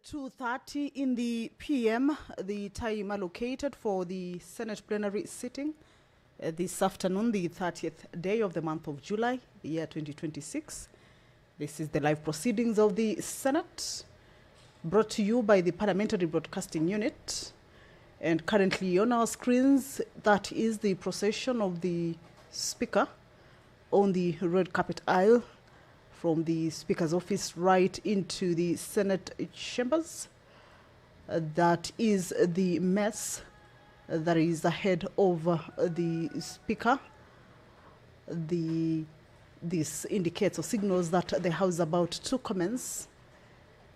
2:30 in the PM, the time allocated for the Senate plenary sitting this afternoon, the 30th day of the month of July, the year 2026. This is the live proceedings of the Senate, brought to you by the Parliamentary Broadcasting Unit. And currently on our screens, that is the procession of the Speaker on the red carpet aisle from the Speaker's office right into the Senate chambers. That is the mess that is ahead of the Speaker. This indicates or signals that the House is about to commence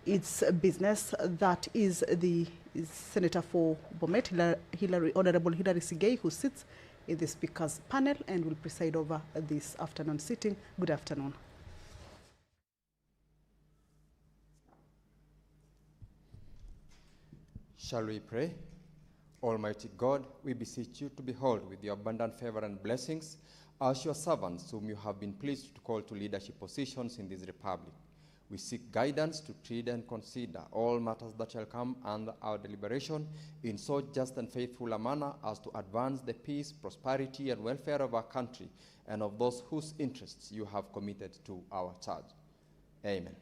its business. That is the Senator for Bomet, Honorable Hilary Sigei, who sits in the Speaker's panel and will preside over this afternoon sitting. Good afternoon. Shall we pray? Almighty God, we beseech you to behold with your abundant favor and blessings as your servants whom you have been pleased to call to leadership positions in this republic. We seek guidance to treat and consider all matters that shall come under our deliberation in so just and faithful a manner as to advance the peace, prosperity, and welfare of our country and of those whose interests you have committed to our charge. Amen.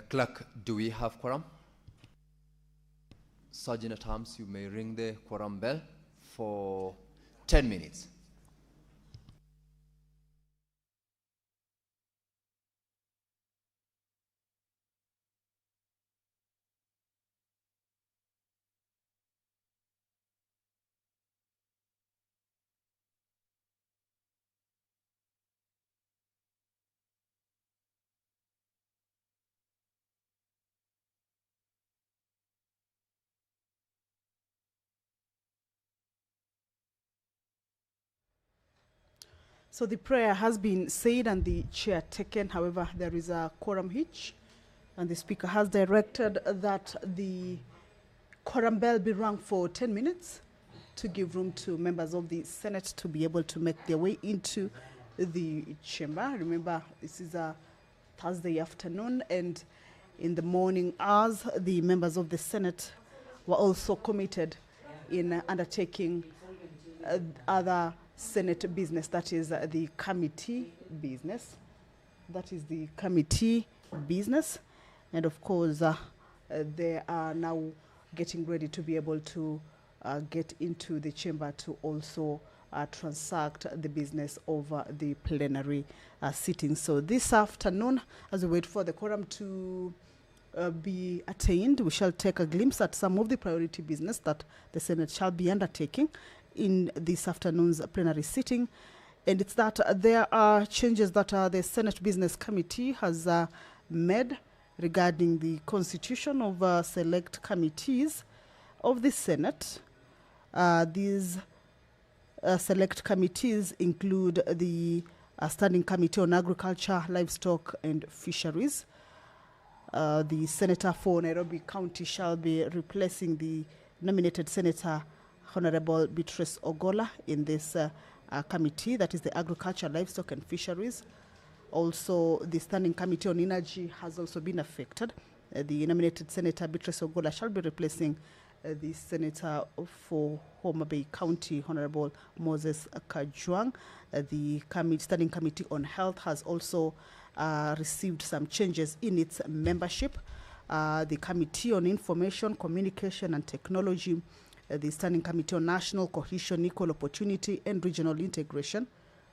Clerk, do we have quorum? Sergeant at Arms, you may ring the quorum bell for 10 minutes. So the prayer has been said and the chair taken. However, there is a quorum hitch, and the Speaker has directed that the quorum bell be rung for 10 minutes to give room to members of the Senate to be able to make their way into the chamber. Remember, this is a Thursday afternoon, and in the morning hours, the members of the Senate were also committed in undertaking other Senate business, that is the committee business. That is the committee business. And of course, they are now getting ready to be able to get into the chamber to also transact the business of the plenary sitting. So this afternoon, as we wait for the quorum to be attained, we shall take a glimpse at some of the priority business that the Senate shall be undertaking in this afternoon's plenary sitting. And it's that there are changes that the Senate Business Committee has made regarding the constitution of select committees of the Senate. These select committees include the Standing Committee on Agriculture, Livestock and Fisheries. The Senator for Nairobi County shall be replacing the nominated Senator Honorable Beatrice Ogola in this committee, that is the Agriculture, Livestock and Fisheries. Also, the Standing Committee on Energy has also been affected. The nominated Senator Beatrice Ogola shall be replacing the Senator for Homa Bay County, Honorable Moses Kajwang. The Standing Committee on Health has also received some changes in its membership. The Committee on Information, Communication and Technology the Standing Committee on National Cohesion, Equal Opportunity and Regional Integration,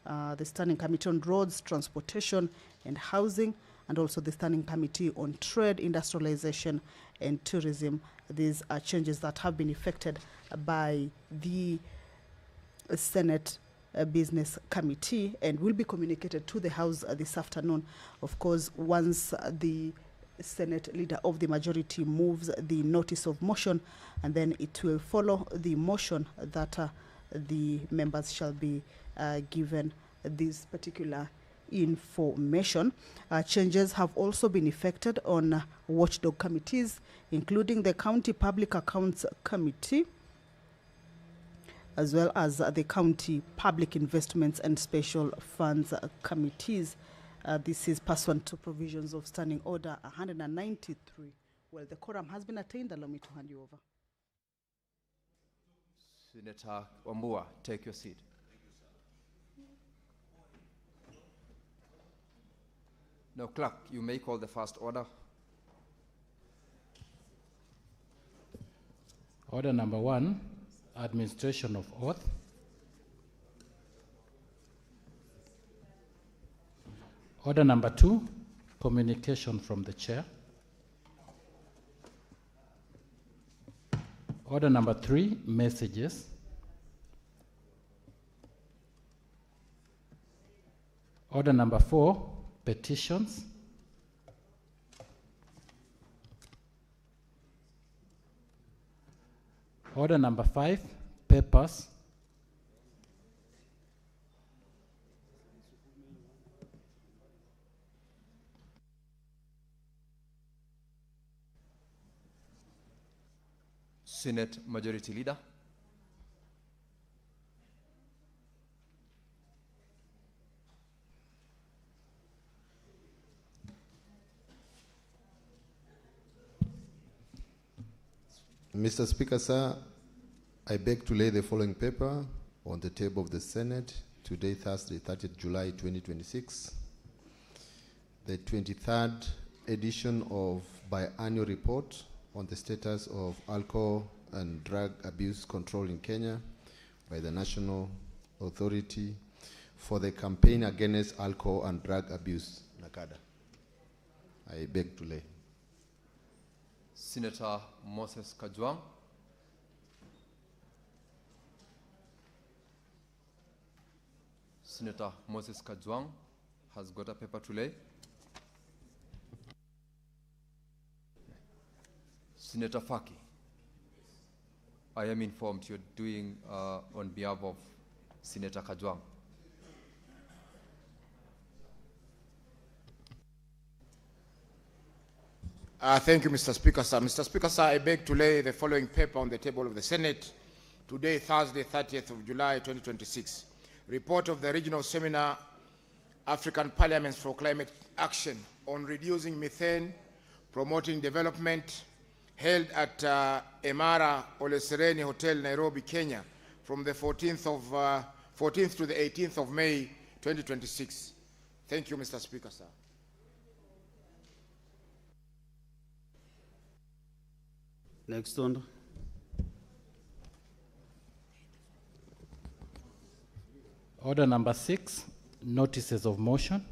the Standing Committee on Roads, Transportation and Housing, and also the Standing Committee on Trade, Industrialization and Tourism. These are changes that have been effected by the Senate Business Committee and will be communicated to the House this afternoon. Of course, once the Senate Leader of the Majority moves the notice of motion, and then it will follow the motion that the members shall be given this particular information. Changes have also been effected on watchdog committees, including the County Public Accounts Committee, as well as the County Public Investments and Special Funds Committees. This is pursuant to provisions of Standing Order 193. Well, the quorum has been attained. Allow me to hand you over. Senator Wambua, take your seat. Now, clerk, you may call the first order. Order number 1, administration of oath. Order number 2, communication from the chair. Order number 3, messages. Order number 4, petitions. Order number 5, papers. Senate Majority Leader. Mr. Speaker, sir, I beg to lay the following paper on the table of the Senate today, Thursday, 30th July 2026. The 23rd edition of biannual report on the status of alcohol and drug abuse control in Kenya by the National Authority for the Campaign Against Alcohol and Drug Abuse, NACADA. I beg to lay. Senator Moses Kajwang. Senator Moses Kajwang has got a paper to lay. Senator Faki, I am informed you're doing on behalf of Senator Kajwang. Thank you, Mr. Speaker, sir. Mr. Speaker, sir, I beg to lay the following paper on the table of the Senate today, Thursday, 30th of July, 2026. Report of the Regional Seminar, African Parliaments for Climate Action on Reducing Methane, Promoting Development, held at Emara Ole Sereni Hotel, Nairobi, Kenya, from the 14th to the 18th of May, 2026. Thank you, Mr. Speaker, sir. Next one. Order number 6, notices of motion.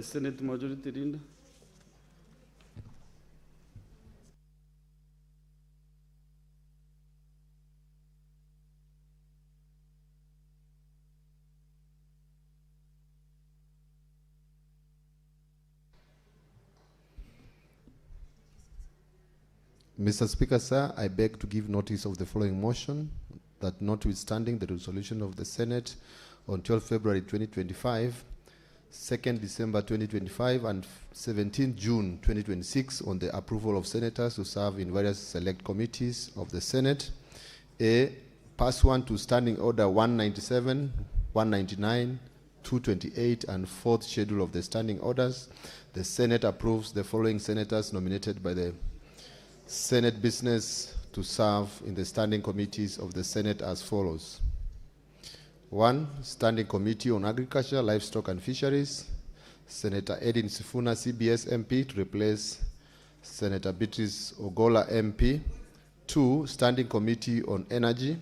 Senate Majority Leader. Mr. Speaker, sir, I beg to give notice of the following motion, that notwithstanding the resolution of the Senate on 12 February 2025, 2nd December 2025, and 17 June 2026 on the approval of senators to serve in various select committees of the Senate, A, pursuant to Standing Order 197, 199, 228, and 4th schedule of the Standing Orders, the Senate approves the following senators nominated by the Senate Business to serve in the standing committees of the Senate as follows. 1. Standing Committee on Agriculture, Livestock and Fisheries, Senator Edin Sifuna, CBS MP, to replace Senator Beatrice Ogola MP. 2, Standing Committee on Energy,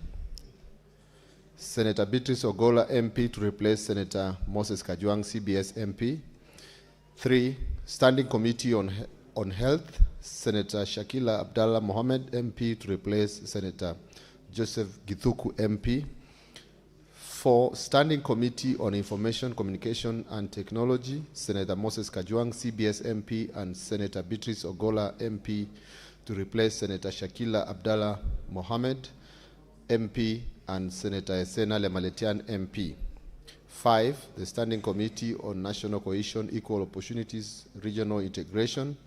Senator Beatrice Ogola MP to replace Senator Moses Kajwang CBS MP. 3, Standing Committee on Health, Senator Shakila Abdallah Mohammed MP to replace Senator Joseph Githuku MP. 4, Standing Committee on Information, Communication and Technology, Senator Moses Kajwang CBS MP and Senator Beatrice Ogola MP to replace Senator Shakila Abdallah Mohammed MP and Senator Esena Lemaletian MP. 5, the Standing Committee on National Cohesion, Equal Opportunities, Regional Integration,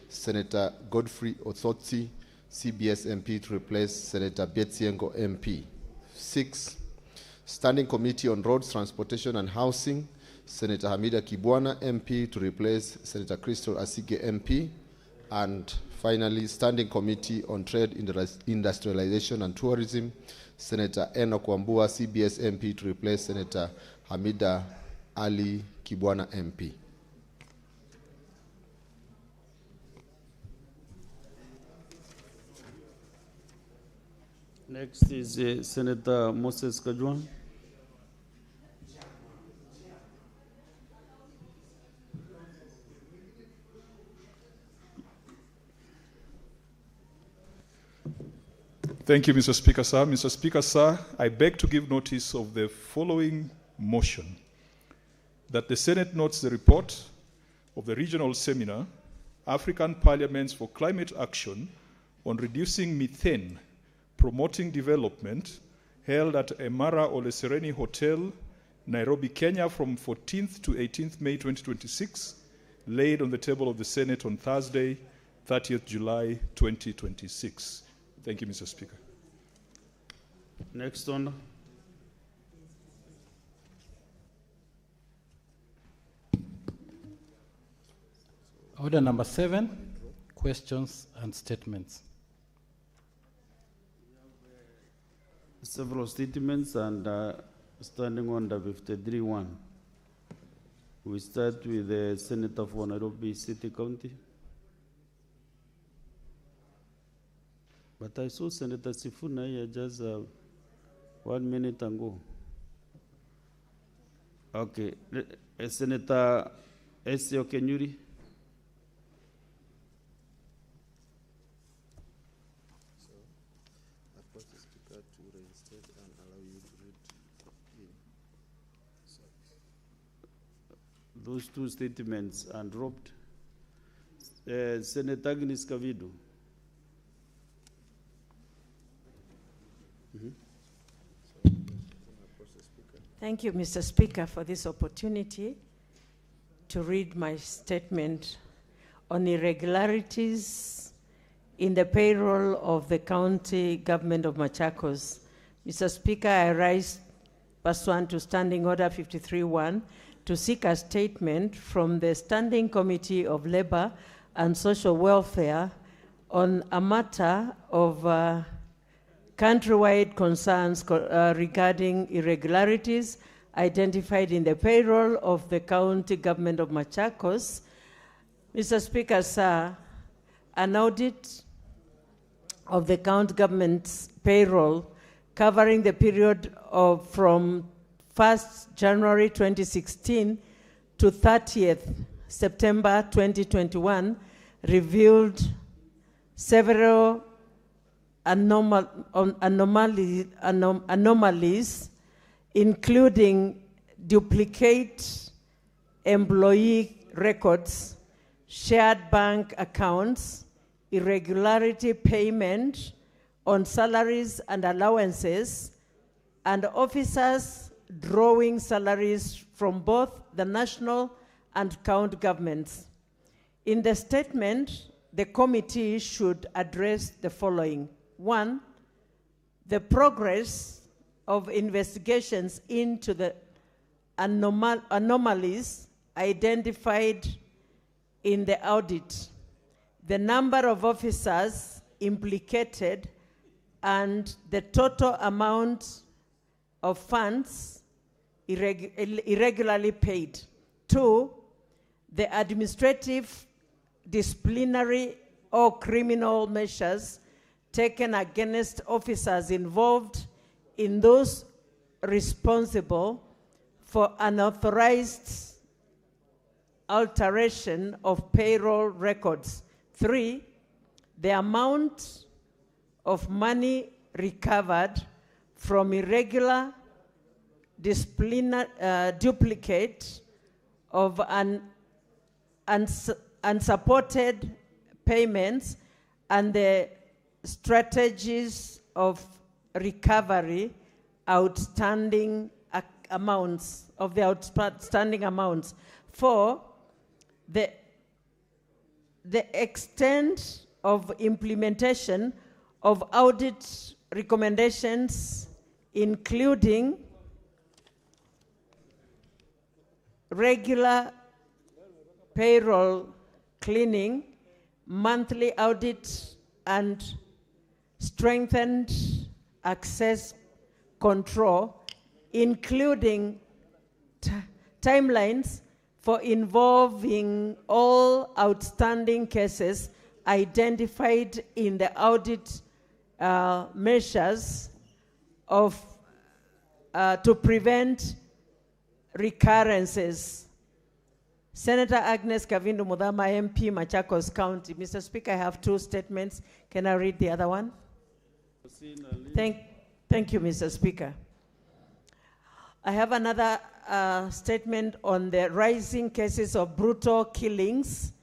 Senator Godfrey Othotsi, CBS MP to replace Senator Bietsiengo MP. 6, Standing Committee on Roads, Transportation and Housing, Senator Hamida Kibwana MP to replace Senator Crystal Asige MP. And finally, Standing Committee on Trade, Industrialization and Tourism, Senator Enoch Wambua, CBS MP to replace Senator Hamida Ali Kibwana MP. Next is Senator Moses Kajwang. Thank you, Mr. Speaker, sir. Mr. Speaker, sir, I beg to give notice of the following motion: that the Senate notes the report of the regional seminar, African Parliaments for Climate Action on Reducing Methane, Promoting Development, held at Emara Ole Sereni Hotel, Nairobi, Kenya, from 14th to 18th May 2026, laid on the table of the Senate on Thursday, 30th July 2026. Thank you, Mr. Speaker. Next on. Order number 7, questions and statements. Several statements and standing order 53-1. We start with the Senator for Nairobi City County. But I saw Senator Sifuna here just 1 minute ago. Okay, Senator Esio Kenyuri. Those two statements are dropped. Senator Agnes Kavidu. Thank you, Mr. Speaker, for this opportunity to read my statement on irregularities in the payroll of the county government of Machakos. Mr. Speaker, I rise pursuant to Standing Order 53-1 to seek a statement from the Standing Committee of Labor and Social Welfare on a matter of countrywide concerns regarding irregularities identified in the payroll of the county government of Machakos. Mr. Speaker, sir, an audit of the county government's payroll covering the period of from 1st January 2016 to 30th September 2021 revealed several anomalies, including duplicate employee records, shared bank accounts, irregularity payment on salaries and allowances, and officers drawing salaries from both the national and county governments. In the statement, the committee should address the following. 1, the progress of investigations into the anomalies identified in the audit, the number of officers implicated, and the total amount of funds irregularly paid. 2, the administrative, disciplinary, or criminal measures taken against officers involved in those responsible for unauthorized alteration of payroll records. 3, the amount of money recovered from irregular duplicate of unsupported payments and the strategies of recovery outstanding amounts of the outstanding amounts. 4, the extent of implementation of audit recommendations, including regular payroll cleaning, monthly audit, and strengthened access control, including timelines for involving all outstanding cases identified in the audit measures to prevent recurrences. Senator Agnes Kavindu Mudhama, MP, Machakos County. Mr. Speaker, I have 2 statements. Can I read the other one? Thank you, Mr. Speaker. I have another statement on the rising cases of brutal killings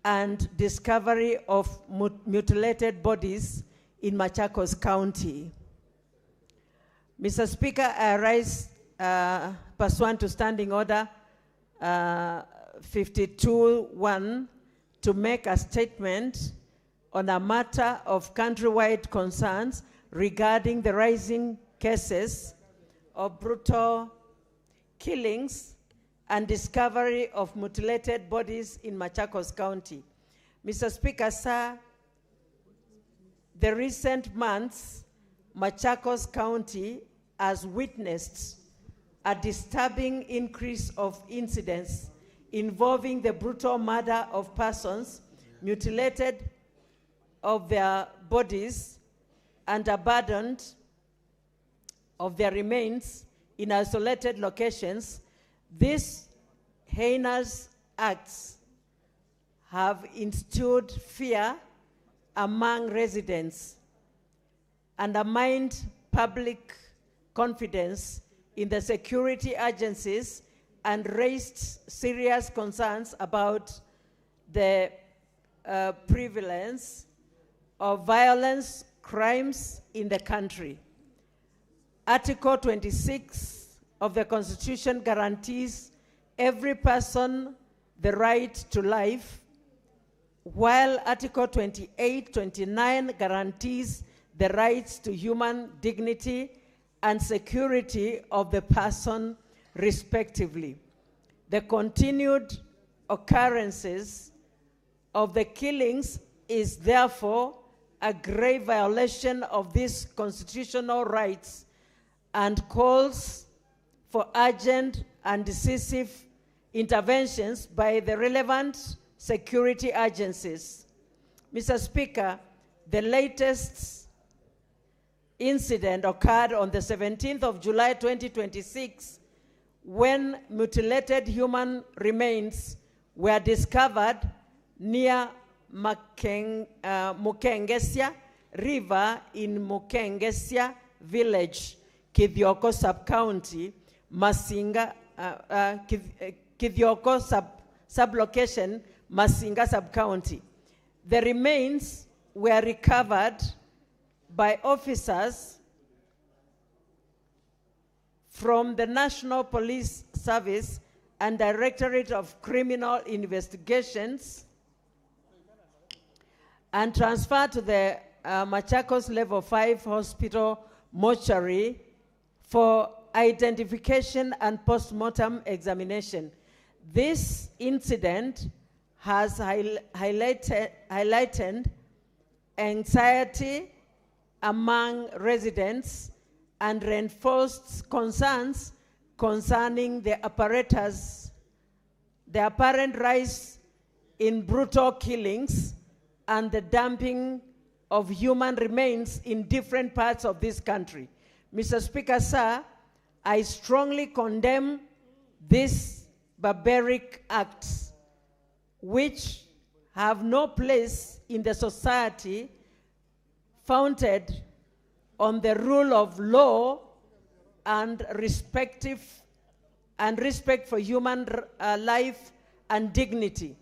and discovery of mutilated bodies in Machakos County. Mr. Speaker, I rise pursuant to Standing Order 52-1 to make a statement on a matter of countrywide concerns regarding the rising cases of brutal killings and discovery of mutilated bodies in Machakos County. Mr. Speaker, sir, the recent months, Machakos County has witnessed a disturbing increase of incidents involving the brutal murder of persons, mutilated of their bodies, and abandoned of their remains in isolated locations. These heinous acts have instilled fear among residents, undermined public confidence in the security agencies, and raised serious concerns about the prevalence of violence crimes in the country. Article 26 of the Constitution guarantees every person the right to life, while Article 28-29 guarantees the rights to human dignity and security of the person, respectively. The continued occurrences of the killings is therefore a grave violation of these constitutional rights and calls for urgent and decisive interventions by the relevant security agencies. Mr. Speaker, the latest incident occurred on the 17th of July 2026 when mutilated human remains were discovered near Mukengesia River in Mukengesia Village, Kithioko Sub-County, Masinga, Kithioko Sub-Location, Masinga Sub-County. The remains were recovered by officers from the National Police Service and Directorate of Criminal Investigations and transferred to the Machakos Level 5 Hospital mortuary for identification and post-mortem examination. This incident has highlighted anxiety among residents and reinforced concerns concerning the apparent rise in brutal killings and the dumping of human remains in different parts of this country. Mr. Speaker, sir, I strongly condemn these barbaric acts which have no place in the society founded on the rule of law and respect for human life and dignity.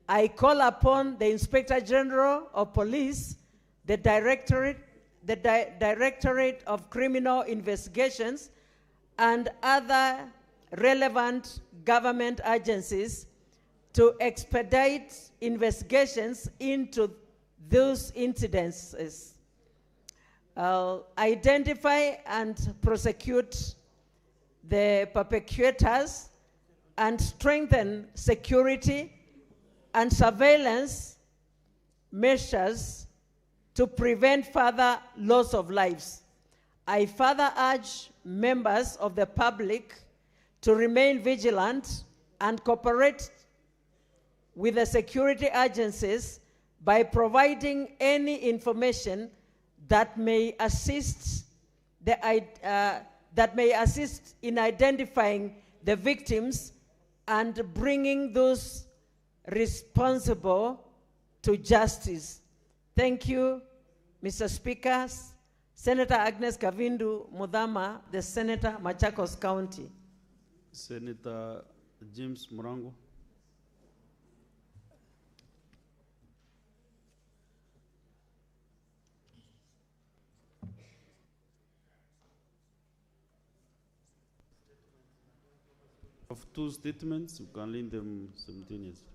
I call upon the Inspector General of Police, the Directorate of Criminal Investigations, and other relevant government agencies to expedite investigations into those incidences, identify and prosecute the perpetrators, and strengthen security and surveillance measures to prevent further loss of lives. I further urge members of the public to remain vigilant and cooperate with the security agencies by providing any information that may assist in identifying the victims and bringing those responsible to justice. Thank you, Mr. Speaker. Senator Agnes Kavindu Mudhama, the Senator, Machakos County. Senator James Murango. Of two statements, you can read them simultaneously.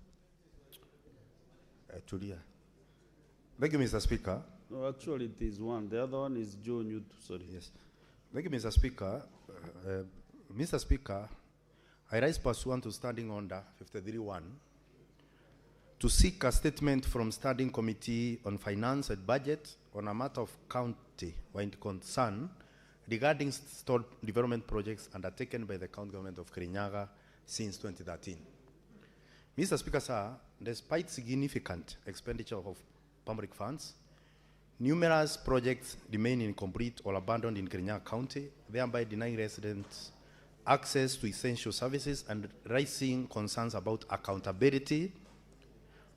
Tulia. Thank you, Mr. Speaker. No, actually, it is one. The other one is Joe Newt. Sorry. Yes. Thank you, Mr. Speaker. Mr. Speaker, I rise pursuant to Standing Order 53.1 to seek a statement from Standing Committee on Finance and Budget on a matter of county-wide concern regarding stored development projects undertaken by the county government of Kirinyaga since 2013. Mr. Speaker, sir, despite significant expenditure of public funds, numerous projects remain incomplete or abandoned in Kirinyaga County, thereby denying residents access to essential services and raising concerns about accountability,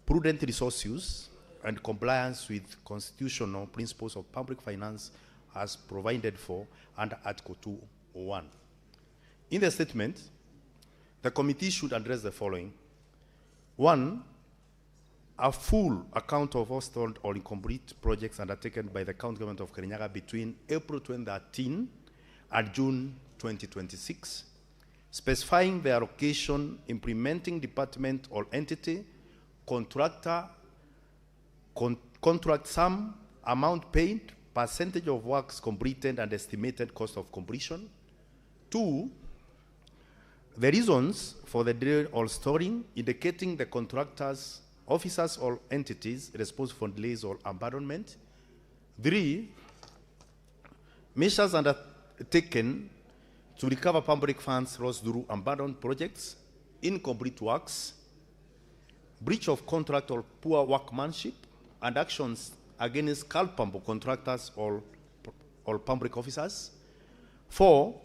prudent resource use, and compliance with constitutional principles of public finance as provided for under Article 201. In the statement, the committee should address the following. One, a full account of all stalled or incomplete projects undertaken by the county government of Kirinyaga between April 2013 and June 2026, specifying the allocation, implementing department or entity, contractor, contract sum, amount paid, percentage of works completed, and estimated cost of completion. Two, the reasons for the delay or stalling, indicating the contractors, officers, or entities responsible for delays or abandonment. Three, measures undertaken to recover public funds lost through abandoned projects, incomplete works, breach of contract or poor workmanship, and actions against culpable contractors or public officers. Four,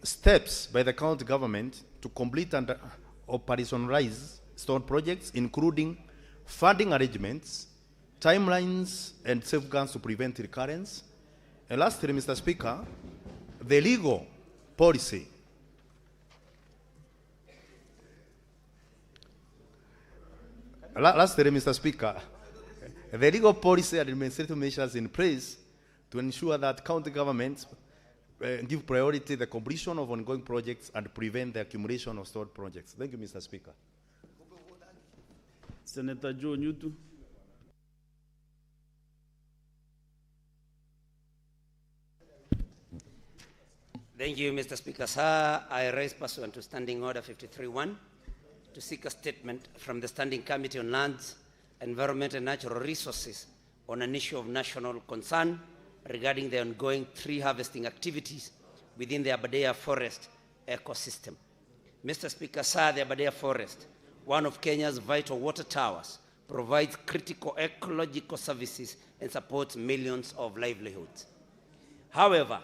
steps by the county government to complete and operationalize stored projects, including funding arrangements, timelines, and safeguards to prevent recurrence. And lastly, Mr. Speaker, the legal policy Mr. Speaker, the legal policy and administrative measures in place to ensure that county governments give priority to the completion of ongoing projects and prevent the accumulation of stored projects. Thank you, Mr. Speaker. Senator Joe Newt. Thank you, Mr. Speaker. Sir, I raise pursuant to Standing Order 53.1 to seek a statement from the Standing Committee on Lands, Environment and Natural Resources on an issue of national concern regarding the ongoing tree harvesting activities within the Aberdare Forest ecosystem. Mr. Speaker, sir, the Aberdare Forest, one of Kenya's vital water towers, provides critical ecological services, and supports millions of livelihoods. However,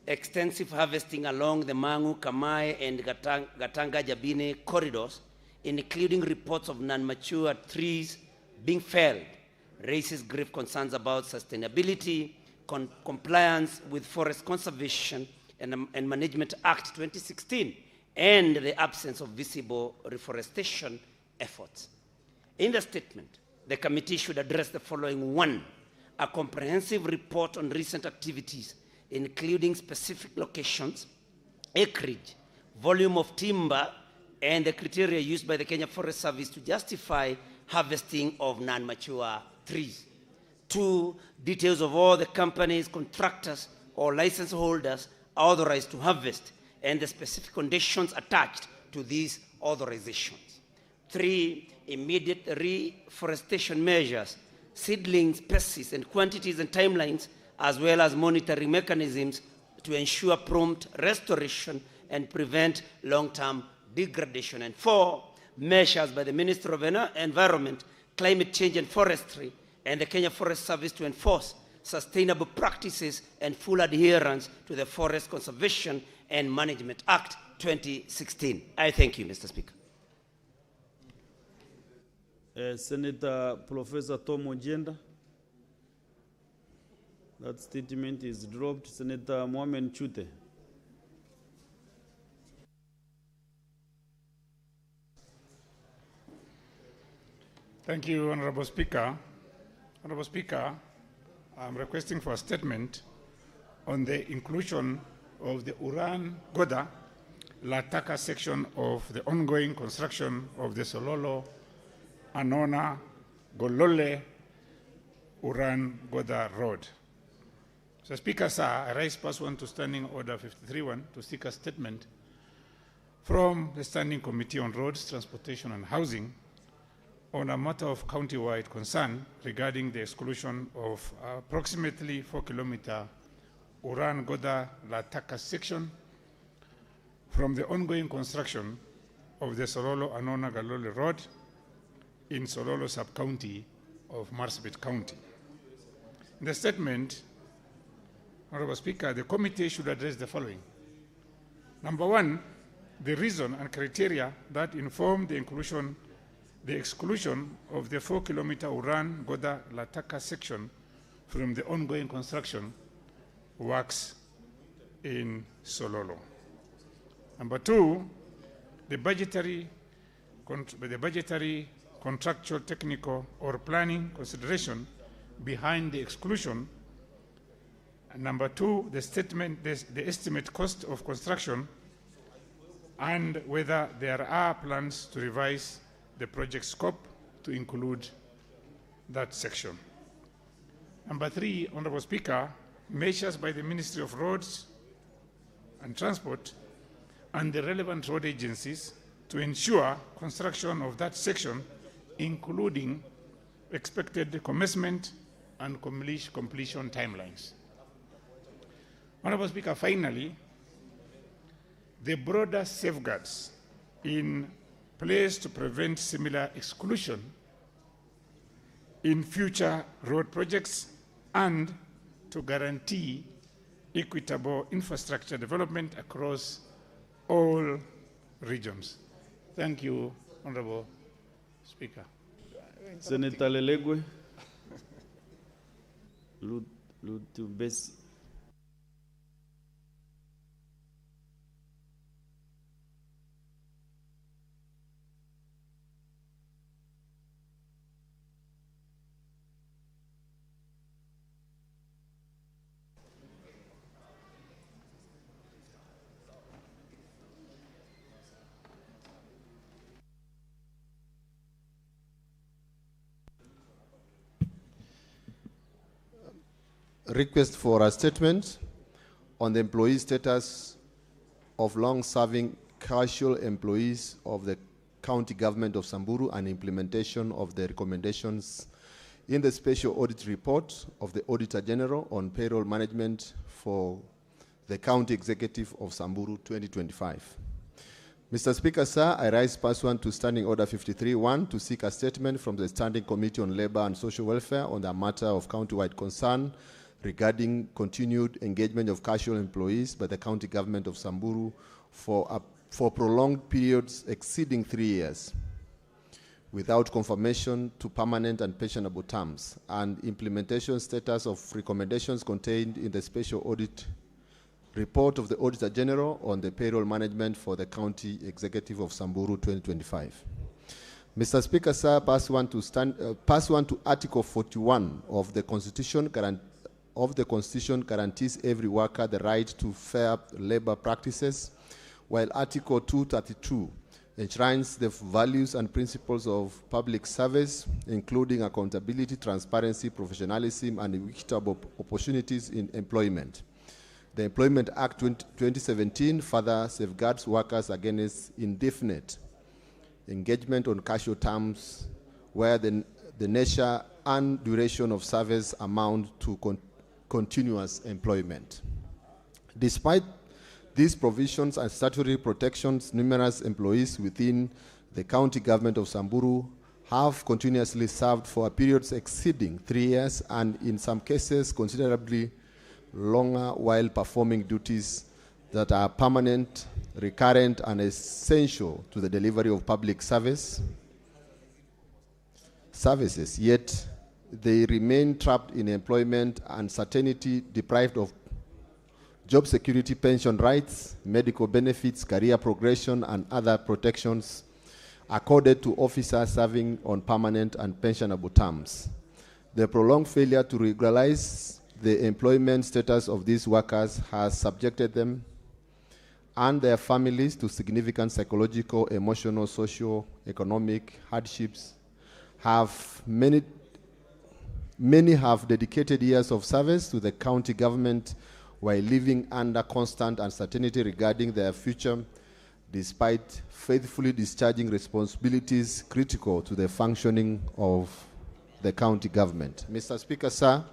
extensive harvesting along the Mangu, Kamai, and Gatanga-Jabine corridors, including reports of non-mature trees being felled, raises grave concerns about sustainability, compliance with Forest Conservation and Management Act 2016, and the absence of visible reforestation efforts. In the statement, the committee should address the following. 1, a comprehensive report on recent activities, including specific locations, acreage, volume of timber, and the criteria used by the Kenya Forest Service to justify harvesting of non-mature trees. 2, details of all the companies, contractors, or license holders authorized to harvest and the specific conditions attached to these authorizations. 3, immediate reforestation measures, seedling species and quantities and timelines, as well as monitoring mechanisms to ensure prompt restoration and prevent long-term degradation. And 4, measures by the Ministry of Environment, Climate Change and Forestry and the Kenya Forest Service to enforce sustainable practices and full adherence to the Forest Conservation and Management Act 2016. I thank you, Mr. Speaker. Senator Professor Tom Ojenda. That statement is dropped. Senator Mohamed Chute. Thank you, Honorable Speaker. Honorable Speaker, I'm requesting for a statement on the inclusion of the Uran-Goda Lataka section of the ongoing construction of the Sololo Anona Golole Uran-Goda Road. So, Speaker, sir, I rise pursuant to Standing Order 53-1 to seek a statement from the Standing Committee on Roads, Transportation and Housing on a matter of county-wide concern regarding the exclusion of approximately 4-kilometer Uran-Goda Lataka section from the ongoing construction of the Sololo Anona Galole Road in Sololo sub-county of Marsabit County. In the statement, Honorable Speaker, the committee should address the following. Number 1, the reason and criteria that inform the exclusion of the 4-kilometer Uran-Goda Lataka section from the ongoing construction works in Sololo. Number 2, the budgetary, contractual, technical, or planning consideration behind the exclusion. And number 2, the estimate cost of construction and whether there are plans to revise the project scope to include that section. Number 3, Honorable Speaker, measures by the Ministry of Roads and Transport and the relevant road agencies to ensure construction of that section, including expected commencement and completion timelines. Honorable Speaker, finally, the broader safeguards in place to prevent similar exclusion in future road projects and to guarantee equitable infrastructure development across all regions. Thank you, Honorable Speaker. Senator Lelegwe. Lutubesi. Request for a statement on the employee status of long-serving casual employees of the county government of Samburu and implementation of the recommendations in the special audit report of the Auditor General on payroll management for the County Executive of Samburu 2025. Mr. Speaker, sir, I rise pursuant to Standing Order 53-1 to seek a statement from the Standing Committee on Labour and Social Welfare on the matter of county-wide concern regarding continued engagement of casual employees by the county government of Samburu for prolonged periods exceeding 3 years without confirmation to permanent and pensionable terms, and implementation status of recommendations contained in the special audit report of the Auditor General on the payroll management for the County Executive of Samburu 2025. Mr. Speaker, sir, pursuant to Article 41 of the Constitution guarantees every worker the right to fair labor practices, while Article 232 enshrines the values and principles of public service, including accountability, transparency, professionalism, and equitable opportunities in employment. The Employment Act 2017 further safeguards workers against indefinite engagement on casual terms where the nature and duration of service amount to continuous employment. Despite these provisions and statutory protections, numerous employees within the county government of Samburu have continuously served for periods exceeding 3 years, and in some cases considerably longer, while performing duties that are permanent, recurrent, and essential to the delivery of public services, yet they remain trapped in employment uncertainty, deprived of job security, pension rights, medical benefits, career progression, and other protections accorded to officers serving on permanent and pensionable terms. The prolonged failure to regularize the employment status of these workers has subjected them and their families to significant psychological, emotional, social, economic hardships. Many have dedicated years of service to the county government while living under constant uncertainty regarding their future, despite faithfully discharging responsibilities critical to the functioning of the county government. Mr. Speaker, sir,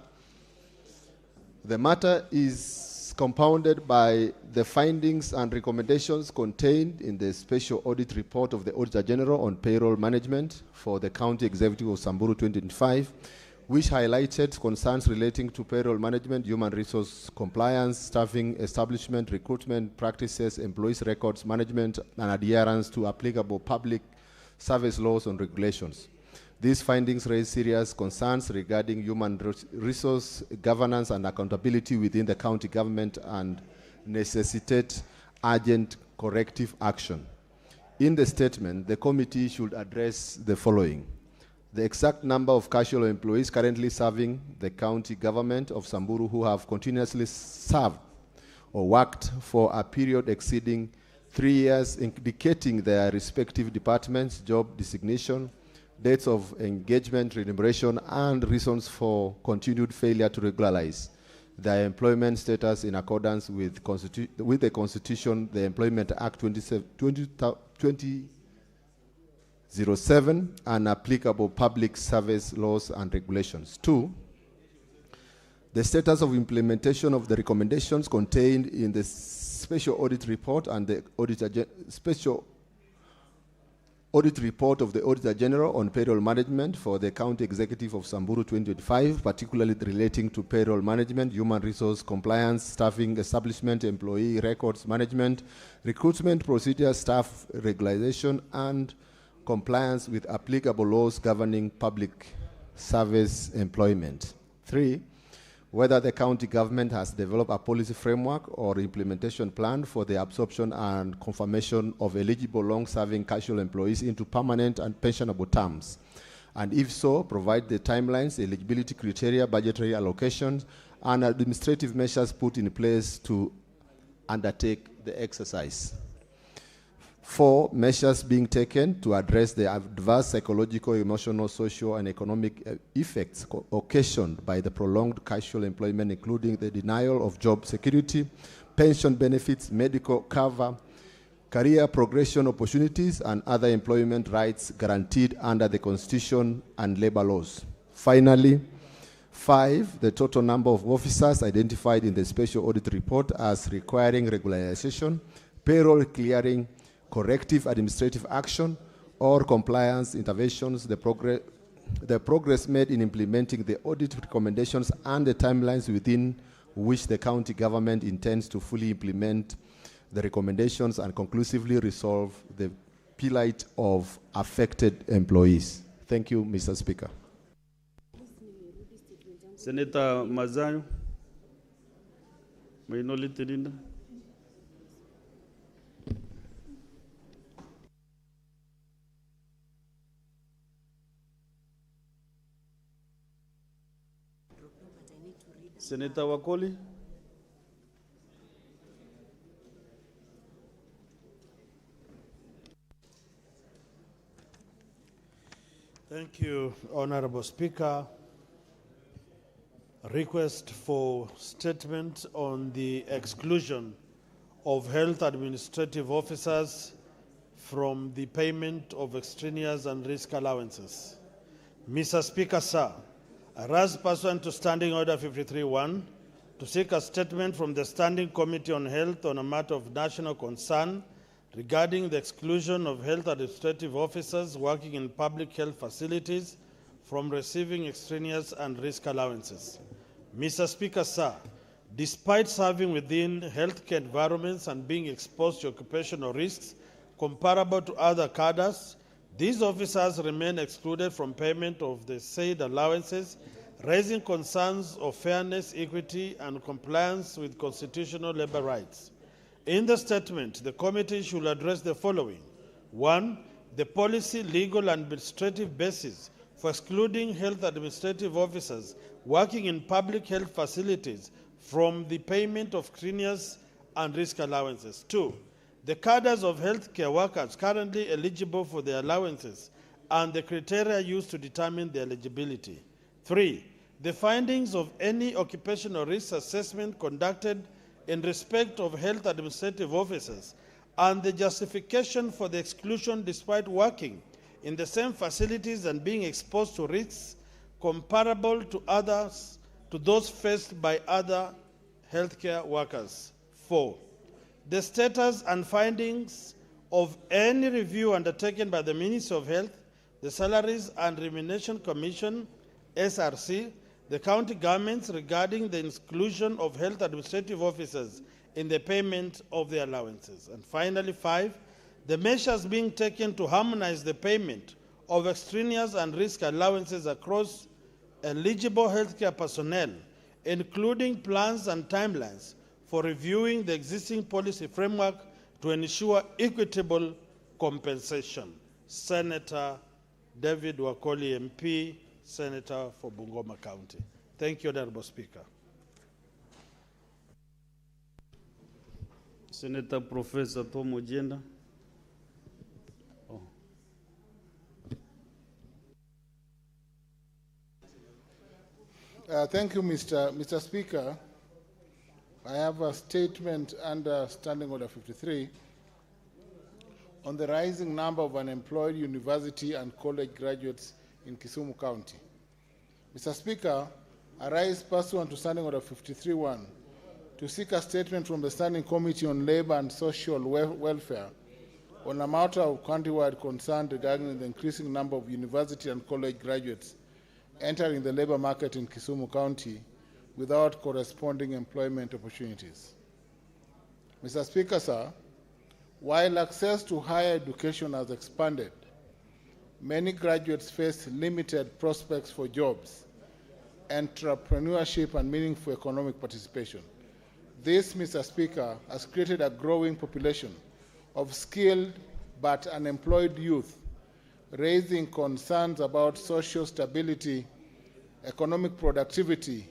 the matter is compounded by the findings and recommendations contained in the special audit report of the Auditor General on payroll management for the County Executive of Samburu 2025, which highlighted concerns relating to payroll management, human resource compliance, staffing establishment, recruitment practices, employees' records management, and adherence to applicable public service laws and regulations. These findings raise serious concerns regarding human resource governance and accountability within the county government and necessitate urgent corrective action. In the statement, the committee should address the following: the exact number of casual employees currently serving the county government of Samburu who have continuously served or worked for a period exceeding 3 years, indicating their respective departments, job designation, dates of engagement, remuneration, and reasons for continued failure to regularize their employment status in accordance with the Constitution, the Employment Act 2007, and applicable public service laws and regulations. 2, the status of implementation of the recommendations contained in the special audit report and the special audit report of the Auditor General on payroll management for the County Executive of Samburu 2025, particularly relating to payroll management, human resource compliance, staffing establishment, employee records management, recruitment procedures, staff regularization, and compliance with applicable laws governing public service employment. 3, whether the county government has developed a policy framework or implementation plan for the absorption and confirmation of eligible long-serving casual employees into permanent and pensionable terms, and if so, provide the timelines, eligibility criteria, budgetary allocations, and administrative measures put in place to undertake the exercise. 4, measures being taken to address the adverse psychological, emotional, social, and economic effects occasioned by the prolonged casual employment, including the denial of job security, pension benefits, medical cover, career progression opportunities, and other employment rights guaranteed under the Constitution and labor laws. Finally, 5, the total number of officers identified in the special audit report as requiring regularization, payroll clearing, corrective administrative action, or compliance interventions, the progress made in implementing the audit recommendations, and the timelines within which the county government intends to fully implement the recommendations and conclusively resolve the plight of affected employees. Thank you, Mr. Speaker. Senator Mazayo, Minority Leader. Senator Wakoli. Thank you, Honorable Speaker. Request for statement on the exclusion of health administrative officers from the payment of extraneous and risk allowances. Mr. Speaker, sir, I rise pursuant to Standing Order 53.1 to seek a statement from the Standing Committee on Health on a matter of national concern regarding the exclusion of health administrative officers working in public health facilities from receiving extraneous and risk allowances. Mr. Speaker, sir, despite serving within healthcare environments and being exposed to occupational risks comparable to other cadres, these officers remain excluded from payment of the said allowances, raising concerns of fairness, equity, and compliance with constitutional labor rights. In the statement, the committee should address the following. 1, the policy, legal, and administrative basis for excluding health administrative officers working in public health facilities from the payment of extraneous and risk allowances. 2, the cadres of healthcare workers currently eligible for the allowances and the criteria used to determine the eligibility. 3, the findings of any occupational risk assessment conducted in respect of health administrative officers and the justification for the exclusion despite working in the same facilities and being exposed to risks comparable to those faced by other healthcare workers. 4, the status and findings of any review undertaken by the Ministry of Health, the Salaries and Remuneration Commission, SRC, the county governments regarding the inclusion of health administrative officers in the payment of the allowances. And finally, 5, the measures being taken to harmonize the payment of extraneous and risk allowances across eligible healthcare personnel, including plans and timelines for reviewing the existing policy framework to ensure equitable compensation. Senator David Wakoli, MP, Senator for Bungoma County. Thank you, Honorable Speaker. Senator Professor Tom Ojenda. Thank you, Mr. Speaker. I have a statement under Standing Order 53 on the rising number of unemployed university and college graduates in Kisumu County. Mr. Speaker, I rise pursuant to Standing Order 53.1 to seek a statement from the Standing Committee on Labor and Social Welfare on a matter of countrywide concern regarding the increasing number of university and college graduates entering the labor market in Kisumu County without corresponding employment opportunities. Mr. Speaker, sir, while access to higher education has expanded, many graduates face limited prospects for jobs, entrepreneurship, and meaningful economic participation. This, Mr. Speaker, has created a growing population of skilled but unemployed youth, raising concerns about social stability, economic productivity,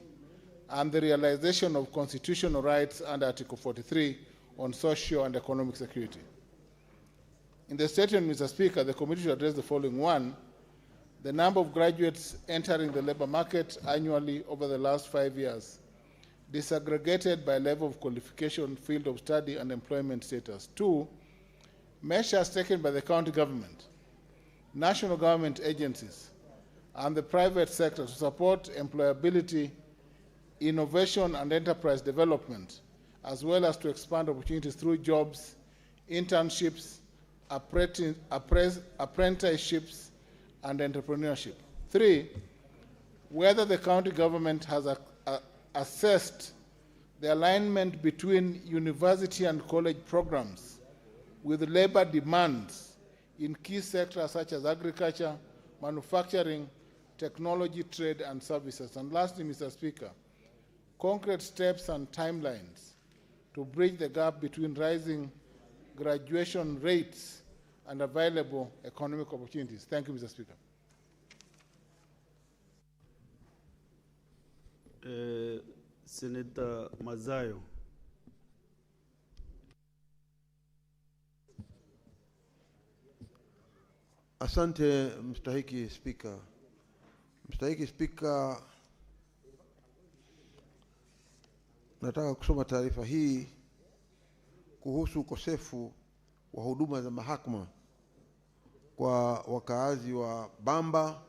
and the realization of constitutional rights under Article 43 on social and economic security. In the statement, Mr. Speaker, the committee should address the following. 1, the number of graduates entering the labor market annually over the last 5 years, disaggregated by level of qualification, field of study, and employment status. 2, measures taken by the county government, national government agencies, and the private sector to support employability, innovation, and enterprise development, as well as to expand opportunities through jobs, internships, apprenticeships, and entrepreneurship. 3, whether the county government has assessed the alignment between university and college programs with labor demands in key sectors such as agriculture, manufacturing, technology, trade, and services. And lastly, Mr. Speaker, concrete steps and timelines to bridge the gap between rising graduation rates and available economic opportunities. Thank you, Mr. Speaker. Senator Mazayo. Asante mstahiki Spika. Mstahiki Spika, nataka kusoma taarifa hii kuhusu ukosefu wa huduma za mahakama kwa wakaazi wa Bamba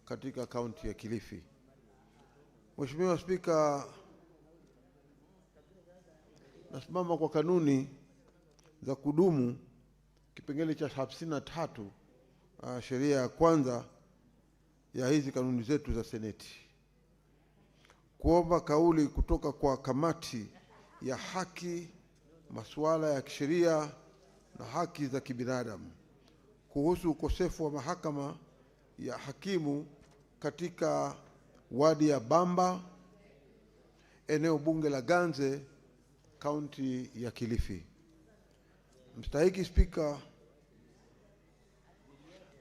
katika kaunti ya Kilifi. Mheshimiwa Spika, nasimama kwa kanuni za kudumu kipengele cha 53 sheria ya kwanza ya hizi kanuni zetu za Seneti, kuomba kauli kutoka kwa kamati ya haki, masuala ya kisheria na haki za kibinadamu kuhusu ukosefu wa mahakama ya hakimu katika wadi ya Bamba, eneo bunge la Ganze, kaunti ya Kilifi. Mstahiki Spika,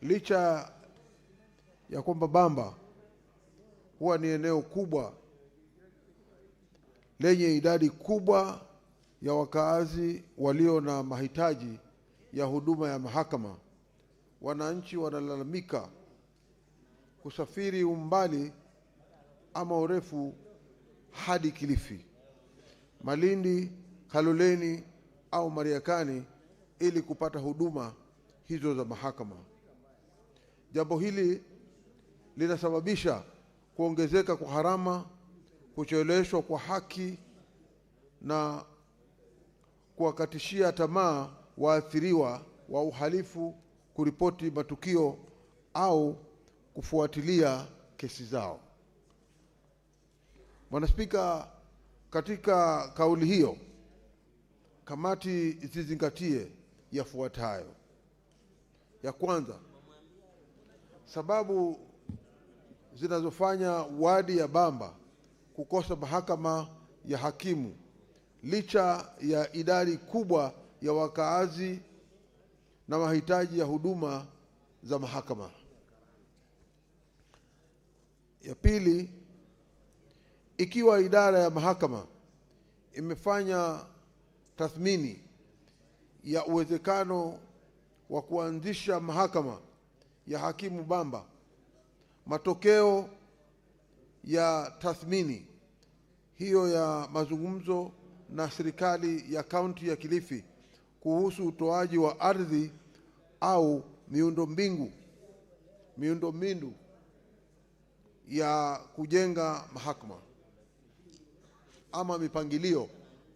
licha ya kwamba Bamba huwa ni eneo kubwa lenye idadi kubwa ya wakaazi walio na mahitaji ya huduma ya mahakama, wananchi wanalalamika kusafiri umbali ama urefu hadi Kilifi, Malindi, Kaloleni au Mariakani ili kupata huduma hizo za mahakama. Jambo hili linasababisha kuongezeka kwa gharama, kucheleweshwa kwa haki na kuwakatishia tamaa waathiriwa wa uhalifu kuripoti matukio au kufuatilia kesi zao. Bwana Spika, katika kauli hiyo, kamati zizingatie yafuatayo. Ya kwanza, sababu zinazofanya wadi ya Bamba kukosa mahakama ya hakimu licha ya idadi kubwa ya wakaazi na mahitaji ya huduma za mahakama. Ya pili, ikiwa idara ya mahakama imefanya tathmini ya uwezekano wa kuanzisha mahakama ya hakimu Bamba, matokeo ya tathmini hiyo ya mazungumzo na serikali ya kaunti ya Kilifi kuhusu utoaji wa ardhi au miundombinu ya kujenga mahakama ama mipangilio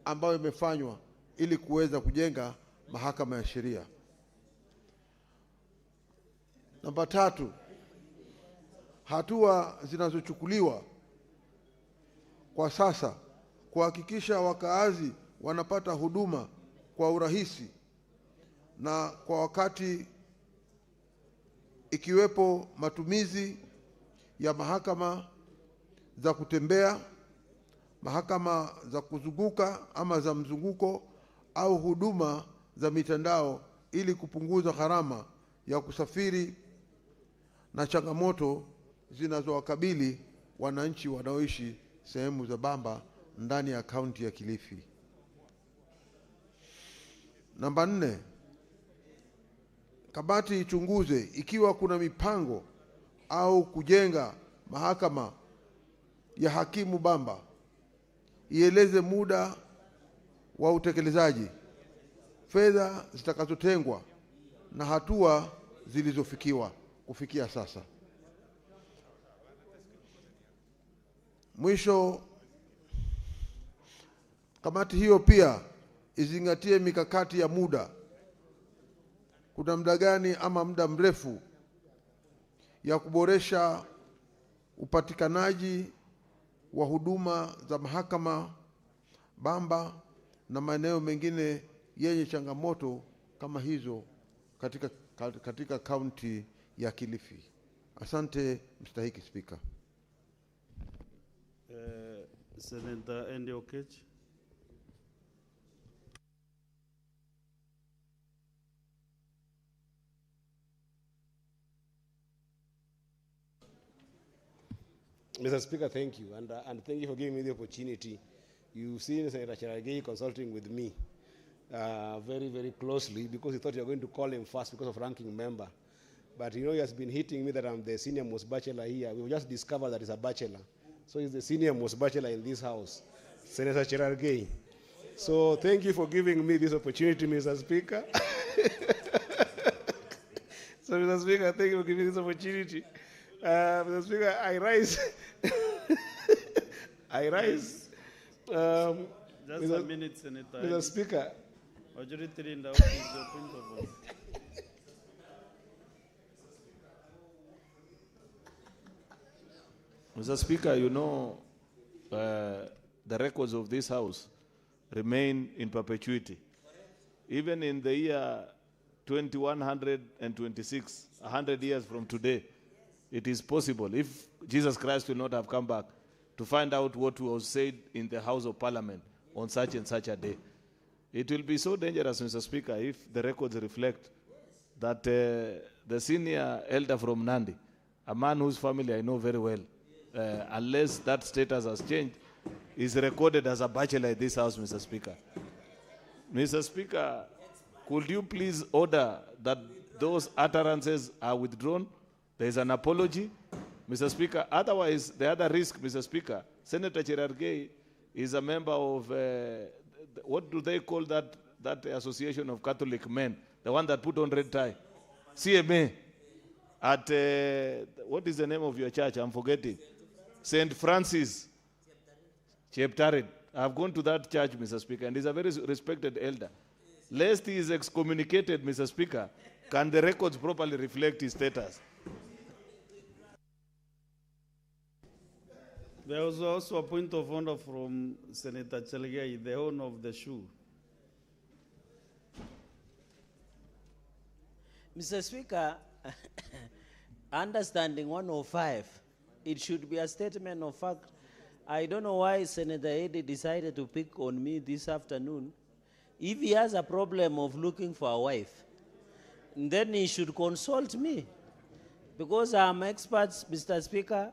ambayo imefanywa ili kuweza kujenga mahakama ya sheria. Namba 3, hatua zinazochukuliwa kwa sasa kuhakikisha wakaazi wanapata huduma kwa urahisi na kwa wakati, ikiwepo matumizi ya mahakama za kutembea, mahakama za kuzunguka ama za mzunguko au huduma za mitandao ili kupunguza gharama ya kusafiri na changamoto zinazowakabili wananchi wanaoishi sehemu za Bamba ndani ya kaunti ya Kilifi. Namba 4, kamati ichunguze ikiwa kuna mipango au kujenga mahakama ya hakimu Bamba, ieleze muda wa utekelezaji, fedha zitakazotengwa na hatua zilizofikiwa kufikia sasa. Mwisho, kamati hiyo pia izingatie mikakati ya muda kuna muda gani ama muda mrefu ya kuboresha upatikanaji wa huduma za mahakama Bamba na maeneo mengine yenye changamoto kama hizo katika kaunti ya Kilifi. Asante mstahiki Spika. Senator Andy Okech. Mr. Speaker, thank you, and thank you for giving me the opportunity. You've seen Senator Cherargei consulting with me very, very closely because he thought you were going to call him first because of ranking member. But you know, he has been hitting me that I'm the senior most bachelor here. We've just discovered that he's a bachelor. So he's the senior most bachelor in this house, Senator Cherargei. So thank you for giving me this opportunity, Mr. Speaker. So, Mr. Speaker, thank you for giving me this opportunity. Mr. Speaker, I rise. I rise. Just a minute, Senator. Mr. Speaker. Majority in the House is your point of order. Mr. Speaker, you know, the records of this House remain in perpetuity. Even in the year 2126, 100 years from today, it is possible, if Jesus Christ will not have come back, to find out what was said in the House of Parliament on such and such a day. It will be so dangerous, Mr. Speaker, if the records reflect that the senior elder from Nandi, a man whose family I know very well, unless that status has changed, is recorded as a bachelor in this House, Mr. Speaker. Mr. Speaker, could you please order that those utterances are withdrawn? There is an apology, Mr. Speaker. Otherwise, the other risk, Mr. Speaker, Senator Cherargei is a member of, what do they call that association of Catholic men, the one that put on red tie? CMA. At, what is the name of your church? I'm forgetting. St. Francis Cheptarid. I've gone to that church, Mr. Speaker, and he's a very respected elder. Lest he is excommunicated, Mr. Speaker, can the records properly reflect his status? There was also a point of order from Senator Cherargei, the owner of the shoe. Mr. Speaker, understanding 105, it should be a statement of fact. I don't know why Senator Eddy decided to pick on me this afternoon. If he has a problem of looking for a wife, then he should consult me. Because I'm expert, Mr. Speaker,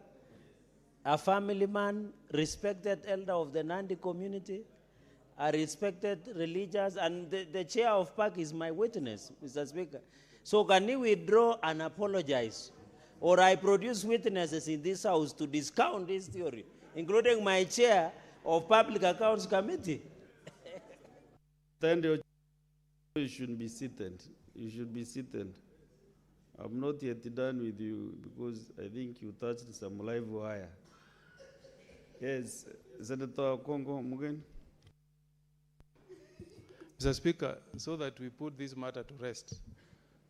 a family man, respected elder of the Nandi community, a respected religious, and the chair of PAC is my witness, Mr. Speaker. So can he withdraw and apologize? Or I produce witnesses in this House to discount this theory, including my chair of Public Accounts Committee. Then you should be seated. You should be seated. I'm not yet done with you because I think you touched some live wire. Yes, Senator Kongo Mugen. Mr. Speaker, so that we put this matter to rest,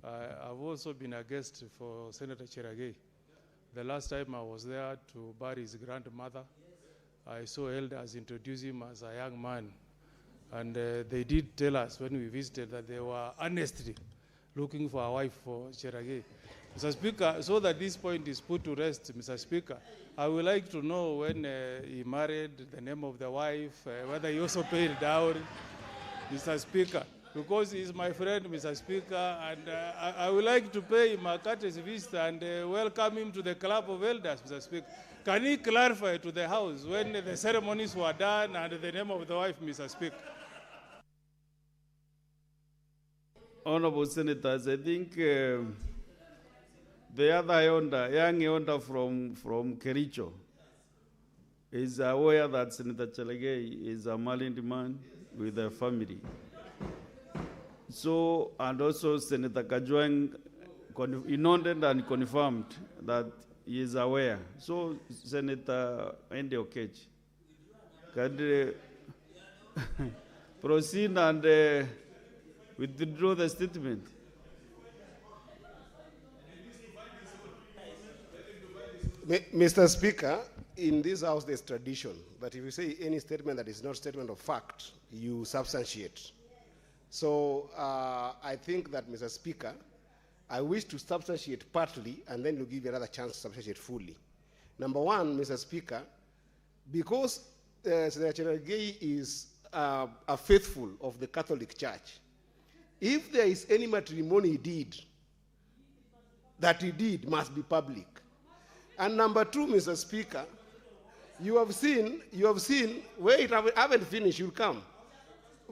I've also been a guest for Senator Cherargei. The last time I was there to bury his grandmother, I saw elders introduce him as a young man. And they did tell us when we visited that they were earnestly looking for a wife for Cherargei. Mr. Speaker, so that this point is put to rest, Mr. Speaker, I would like to know when he married, the name of the wife, whether he also paid dowry, Mr. Speaker, because he's my friend, Mr. Speaker, and I would like to pay him a courtesy visit and welcome him to the club of elders, Mr. Speaker. Can he clarify to the House when the ceremonies were done and the name of the wife, Mr. Speaker? Honorable Senators, I think the other young elder from Kericho, is aware that Senator Cherargei is a married man with a family. So, and also Senator Kajwang nodded and confirmed that he is aware. So, Senator Andy Okech, can proceed and withdraw the statement. Mr. Speaker, in this house there's tradition that if you say any statement that is not statement of fact, you substantiate. So I think that, Mr. Speaker, I wish to substantiate partly and then to give you another chance to substantiate fully. Number one, Mr. Speaker, because Senator Cherargei is a faithful of the Catholic Church, if there is any matrimony he did, that he did must be public. And number two, Mr. Speaker, you have seen, wait, I haven't finished, you'll come.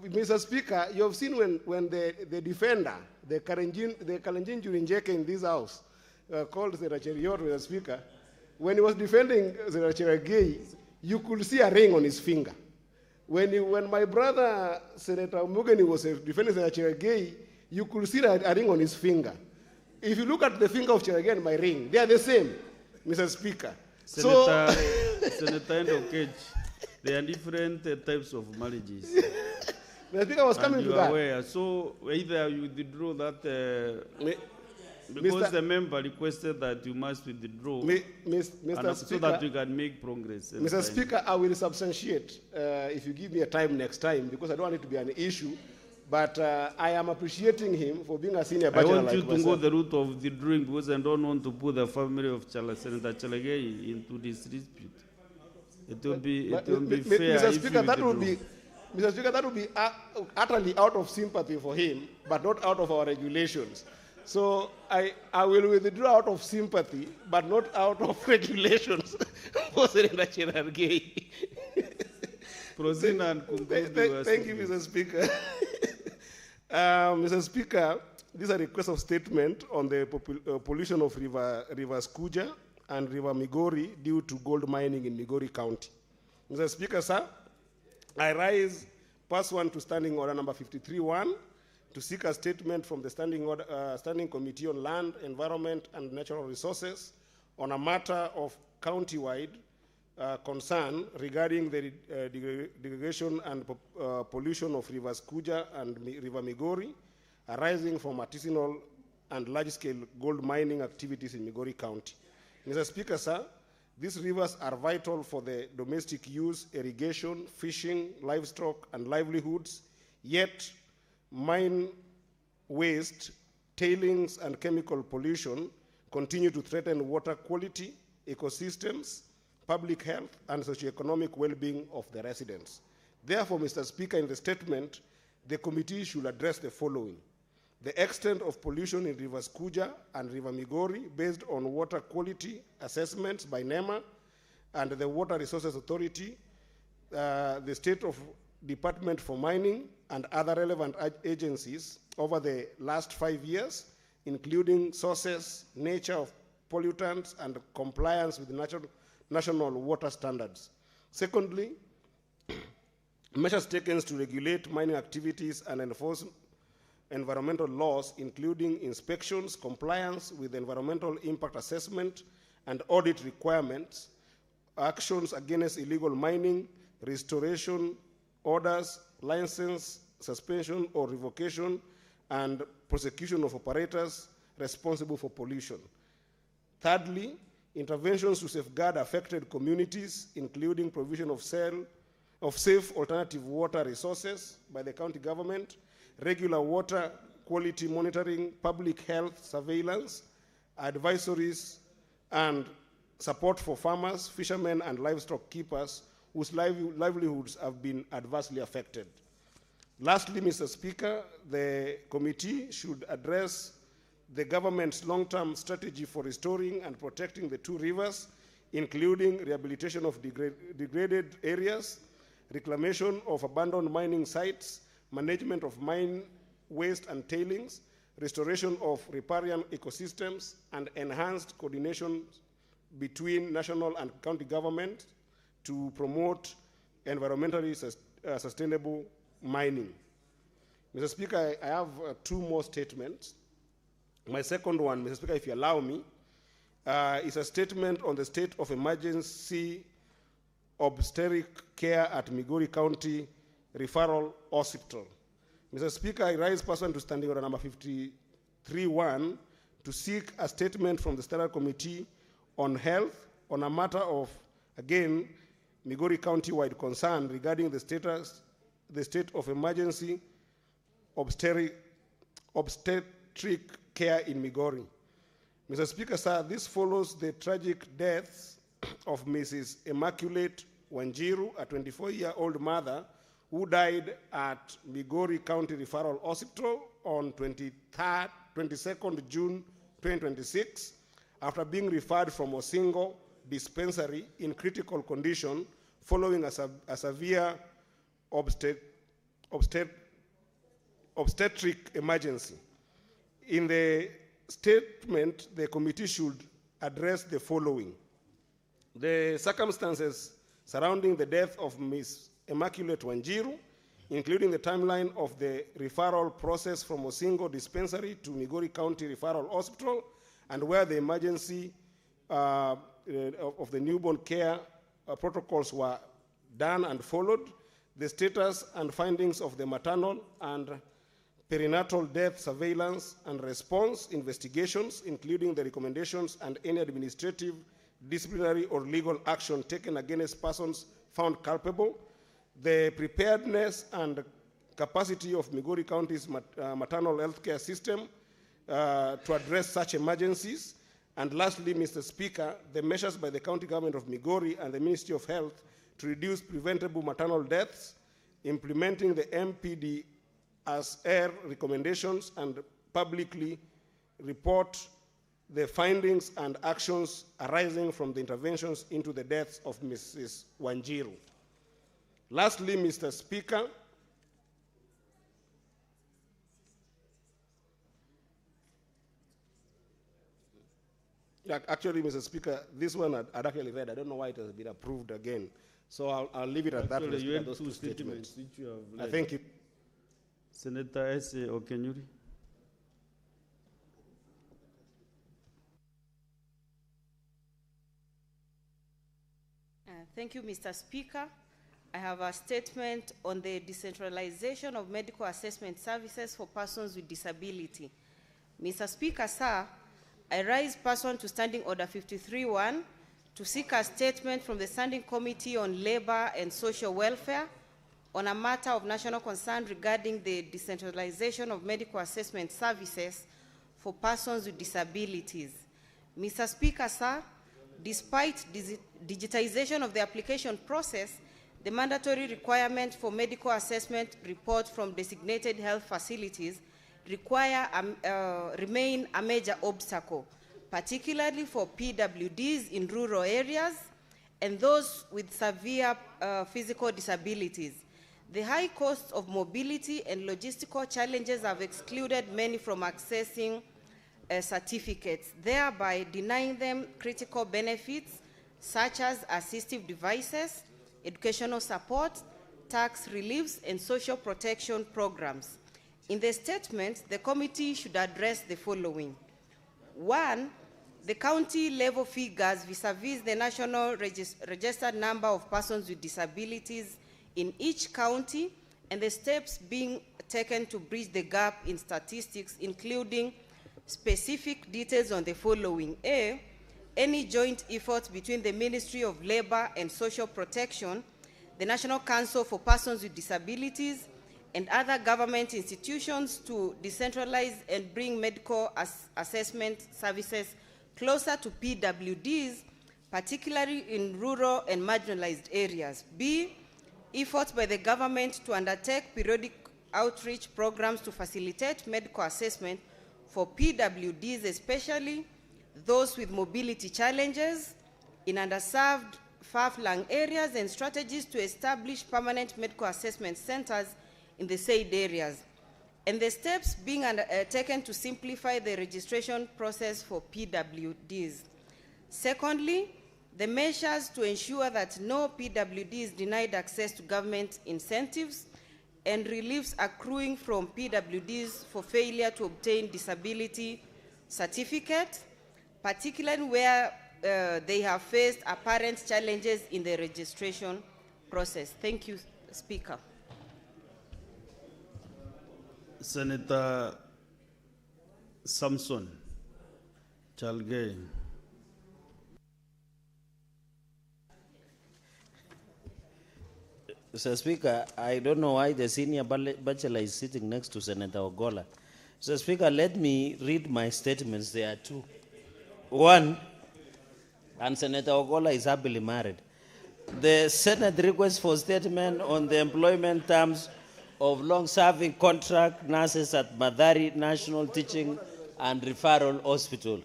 Mr. Speaker, you have seen when the defender, the Kalenjin Jurinjeke in this house, called Senator Cheriot, Mr. Speaker, when he was defending Senator Cherargei, you could see a ring on his finger. When my brother, Senator Mugeni, was defending Senator Cherargei, you could see a ring on his finger. If you look at the finger of Cherargei and my ring, they are the same, Mr. Speaker. Senator Endokech, there are different types of marriages. Mr. Speaker, I was coming to that. Aware. So either you withdraw that, because the member requested that you must withdraw, Mr. Speaker, so that we can make progress. Mr. Speaker, I will substantiate if you give me a time next time, because I don't want it to be an issue. But I am appreciating him for being a senior bachelor. I want you to go the route of withdrawing because I don't want to put the family of Senator Cherargei into this dispute. It will be fair. Mr. Speaker, Mr. Speaker, that would be utterly out of sympathy for him, but not out of our regulations. So I will withdraw out of sympathy, but not out of regulations for Senator Cherargei. Proceed and conclude. Thank you, Mr. Speaker. Mr. Speaker, this is a request of statement on the pollution of rivers Kuja and River Migori due to gold mining in Migori County. Mr. Speaker, sir, I rise pursuant to Standing Order number 53-1 to seek a statement from the Standing Committee on Land, Environment, and Natural Resources on a matter of county-wide concern regarding the degradation and pollution of rivers Kuja and River Migori arising from artisanal and large-scale gold mining activities in Migori County. Mr. Speaker, sir, these rivers are vital for the domestic use, irrigation, fishing, livestock, and livelihoods, yet mine waste, tailings, and chemical pollution continue to threaten water quality, ecosystems, public health, and socioeconomic well-being of the residents. Therefore, Mr. Speaker, in the statement, the committee should address the following: the extent of pollution in rivers Kuja and River Migori based on water quality assessments by NEMA and the Water Resources Authority, the State of Department for Mining, and other relevant agencies over the last 5 years, including sources, nature of pollutants, and compliance with national water standards. Secondly, measures taken to regulate mining activities and enforce environmental laws, including inspections, compliance with environmental impact assessment and audit requirements, actions against illegal mining, restoration orders, license, suspension or revocation, and prosecution of operators responsible for pollution. Thirdly, interventions to safeguard affected communities, including provision of safe alternative water resources by the county government, regular water quality monitoring, public health surveillance, advisories, and support for farmers, fishermen, and livestock keepers whose livelihoods have been adversely affected. Lastly, Mr. Speaker, the committee should address the government's long-term strategy for restoring and protecting the two rivers, including rehabilitation of degraded areas, reclamation of abandoned mining sites, management of mine waste and tailings, restoration of riparian ecosystems, and enhanced coordination between national and county government to promote environmentally sustainable mining. Mr. Speaker, I have two more statements. My second one, Mr. Speaker, if you allow me, is a statement on the state of emergency obstetric care at Migori County Referral Hospital. Mr. Speaker, I rise pursuant to Standing Order number 53-1 to seek a statement from the Standard Committee on Health, on a matter of, again, Migori County-wide concern regarding the state of emergency obstetric care in Migori. Mr. Speaker, sir, this follows the tragic deaths of Mrs. Immaculate Wanjiru, a 24-year-old mother who died at Migori County Referral Hospital on 22nd June 2026 after being referred from a single dispensary in critical condition following a severe obstetric emergency. In the statement, the committee should address the following. The circumstances surrounding the death of Ms. Immaculate Wanjiru, including the timeline of the referral process from a single dispensary to Migori County Referral Hospital, and where the emergency of the newborn care protocols were done and followed, the status and findings of the maternal and perinatal death surveillance and response investigations, including the recommendations and any administrative, disciplinary, or legal action taken against persons found culpable, the preparedness and capacity of Migori County's maternal health care system to address such emergencies, and lastly, Mr. Speaker, the measures by the County Government of Migori and the Ministry of Health to reduce preventable maternal deaths, implementing the MPD as air recommendations, and publicly report the findings and actions arising from the interventions into the deaths of Mrs. Wanjiru. Lastly, Mr. Speaker, actually, Mr. Speaker, this one I'd actually read. I don't know why it has been approved again. So I'll leave it at that. Actually, you had those two statements which you have read. Thank you. Senator S. Okenyuri. Thank you, Mr. Speaker. I have a statement on the decentralization of medical assessment services for persons with disability. Mr. Speaker, sir, I rise pursuant to Standing Order 53-1 to seek a statement from the Standing Committee on Labor and Social Welfare on a matter of national concern regarding the decentralization of medical assessment services for persons with disabilities. Mr. Speaker, sir, despite digitization of the application process, the mandatory requirement for medical assessment report from designated health facilities remain a major obstacle, particularly for PWDs in rural areas and those with severe physical disabilities. The high costs of mobility and logistical challenges have excluded many from accessing certificates, thereby denying them critical benefits such as assistive devices, educational support, tax reliefs, and social protection programs. In the statement, the committee should address the following. One, the county level figures vis-a-vis the national registered number of persons with disabilities in each county and the steps being taken to bridge the gap in statistics, including specific details on the following. A, any joint effort between the Ministry of Labor and Social Protection, the National Council for Persons with Disabilities, and other government institutions to decentralize and bring medical assessment services closer to PWDs, particularly in rural and marginalized areas. B, efforts by the government to undertake periodic outreach programs to facilitate medical assessment for PWDs, especially those with mobility challenges in underserved, far-flung areas, and strategies to establish permanent medical assessment centers in the said areas, and the steps being taken to simplify the registration process for PWDs. Secondly, the measures to ensure that no PWD is denied access to government incentives and reliefs accruing from PWDs for failure to obtain disability certificate, particularly where they have faced apparent challenges in the registration process. Thank you, Speaker. Senator Samson Chalgay. Mr. Speaker, I don't know why the senior bachelor is sitting next to Senator Ogola. Mr. Speaker, let me read my statements. There are two. One, and Senator Ogola is happily married. The Senate request for statement on the employment terms of long-serving contract nurses at Madari National Teaching and Referral Hospital.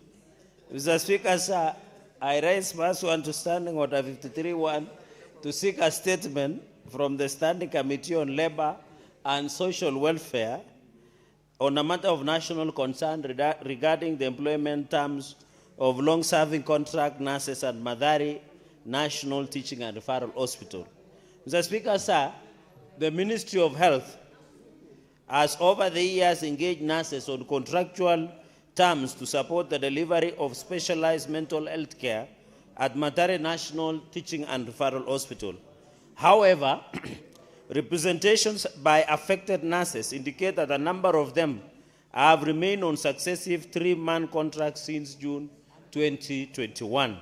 Mr. Speaker, sir, I raise pursuant to Standing Order 53.1 to seek a statement from the Standing Committee on Labor and Social Welfare on a matter of national concern regarding the employment terms of long-serving contract nurses at Madari National Teaching and Referral Hospital. Mr. Speaker, sir, the Ministry of Health has over the years engaged nurses on contractual terms to support the delivery of specialized mental health care at Madari National Teaching and Referral Hospital. However, representations by affected nurses indicate that a number of them have remained on successive 3-month contracts since June 2021,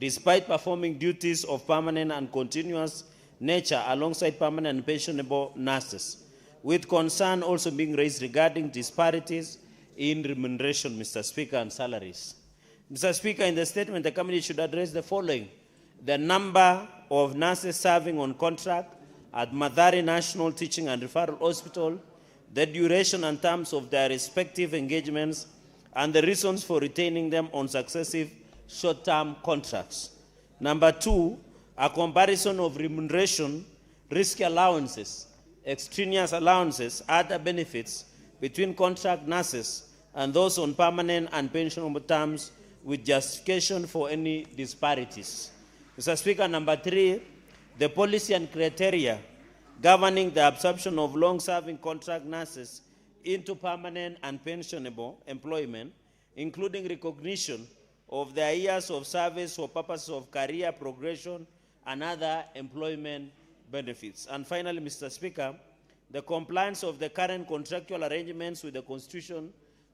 despite performing duties of permanent and continuous nature alongside permanent and pensionable nurses, with concern also being raised regarding disparities in remuneration, Mr. Speaker, and salaries. Mr. Speaker, in the statement, the committee should address the following: the number of nurses serving on contract at Madari National Teaching and Referral Hospital, the duration and terms of their respective engagements, and the reasons for retaining them on successive short-term contracts. Number two, a comparison of remuneration, risk allowances, extraneous allowances, other benefits between contract nurses and those on permanent and pensionable terms with justification for any disparities. Mr. Speaker, number three, the policy and criteria governing the absorption of long-serving contract nurses into permanent and pensionable employment, including recognition of their years of service for purposes of career progression and other employment benefits. And finally, Mr. Speaker, the compliance of the current contractual arrangements with the Constitution,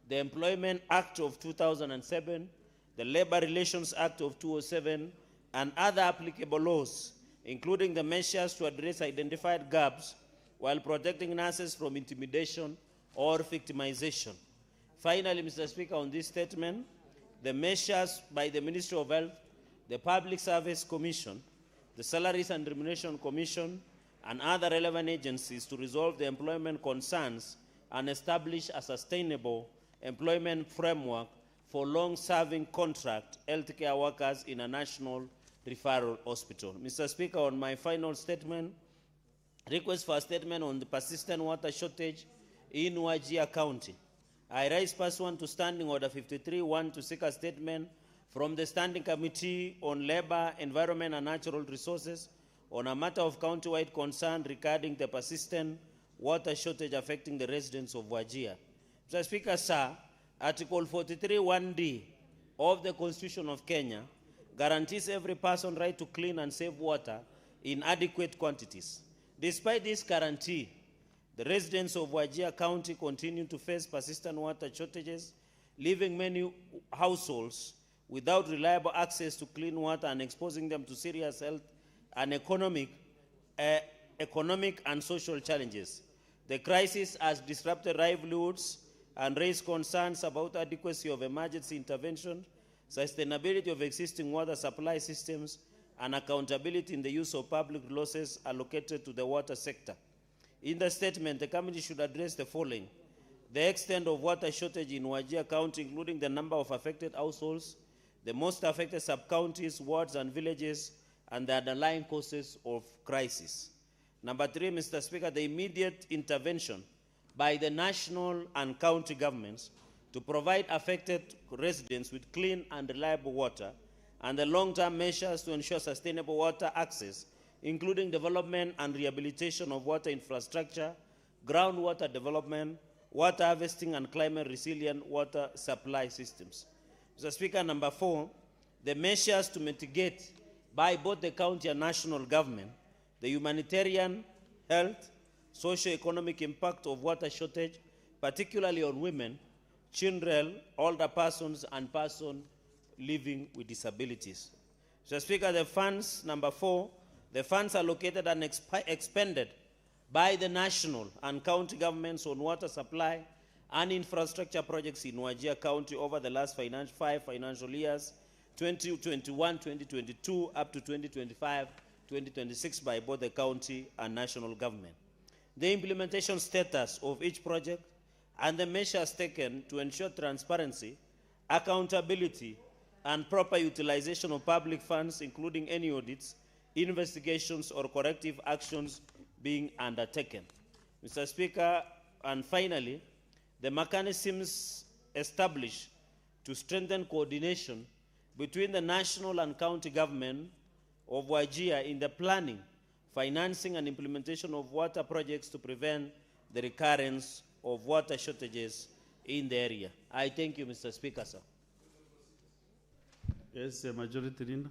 the Employment Act of 2007, the Labor Relations Act of 2007, and other applicable laws, including the measures to address identified gaps while protecting nurses from intimidation or victimization. Finally, Mr. Speaker, on this statement, the measures by the Ministry of Health, the Public Service Commission, the Salaries and Remuneration Commission, and other relevant agencies to resolve the employment concerns and establish a sustainable employment framework for long-serving contract healthcare workers in a national referral hospital. Mr. Speaker, on my final statement, request for a statement on the persistent water shortage in Wajir County. I rise pursuant to Standing Order 53.1 to seek a statement from the Standing Committee on Labor, Environment and Natural Resources on a matter of county-wide concern regarding the persistent water shortage affecting the residents of Wajir. Mr. Speaker, sir, Article 43(1)(d) of the Constitution of Kenya guarantees every person right to clean and safe water in adequate quantities. Despite this guarantee, the residents of Wajir County continue to face persistent water shortages, leaving many households without reliable access to clean water and exposing them to serious health and economic and social challenges. The crisis has disrupted livelihoods and raised concerns about adequacy of emergency intervention, sustainability of existing water supply systems, and accountability in the use of public resources allocated to the water sector. In the statement, the committee should address the following: the extent of water shortage in Wajir County, including the number of affected households, the most affected sub-counties, wards, and villages, and the underlying causes of crisis. Number three, Mr. Speaker, the immediate intervention by the national and county governments to provide affected residents with clean and reliable water, and the long-term measures to ensure sustainable water access, including development and rehabilitation of water infrastructure, groundwater development, water harvesting, and climate-resilient water supply systems. Mr. Speaker, number four, the measures to mitigate by both the county and national government the humanitarian, health, socio-economic impact of water shortage, particularly on women, children, older persons, and persons living with disabilities. Mr. Speaker, the funds, number four, The funds allocated and expended by the national and county governments on water supply and infrastructure projects in Wajir County over the last 5 financial years, 2021, 2022, up to 2025, 2026 by both the county and national government. The implementation status of each project and the measures taken to ensure transparency, accountability, and proper utilization of public funds, including any audits, investigations, or corrective actions being undertaken. Mr. Speaker, and finally, the mechanisms established to strengthen coordination between the national and county government of Wajir in the planning, financing, and implementation of water projects to prevent the recurrence of water shortages in the area. I thank you, Mr. Speaker, sir. Yes, Majority Leader.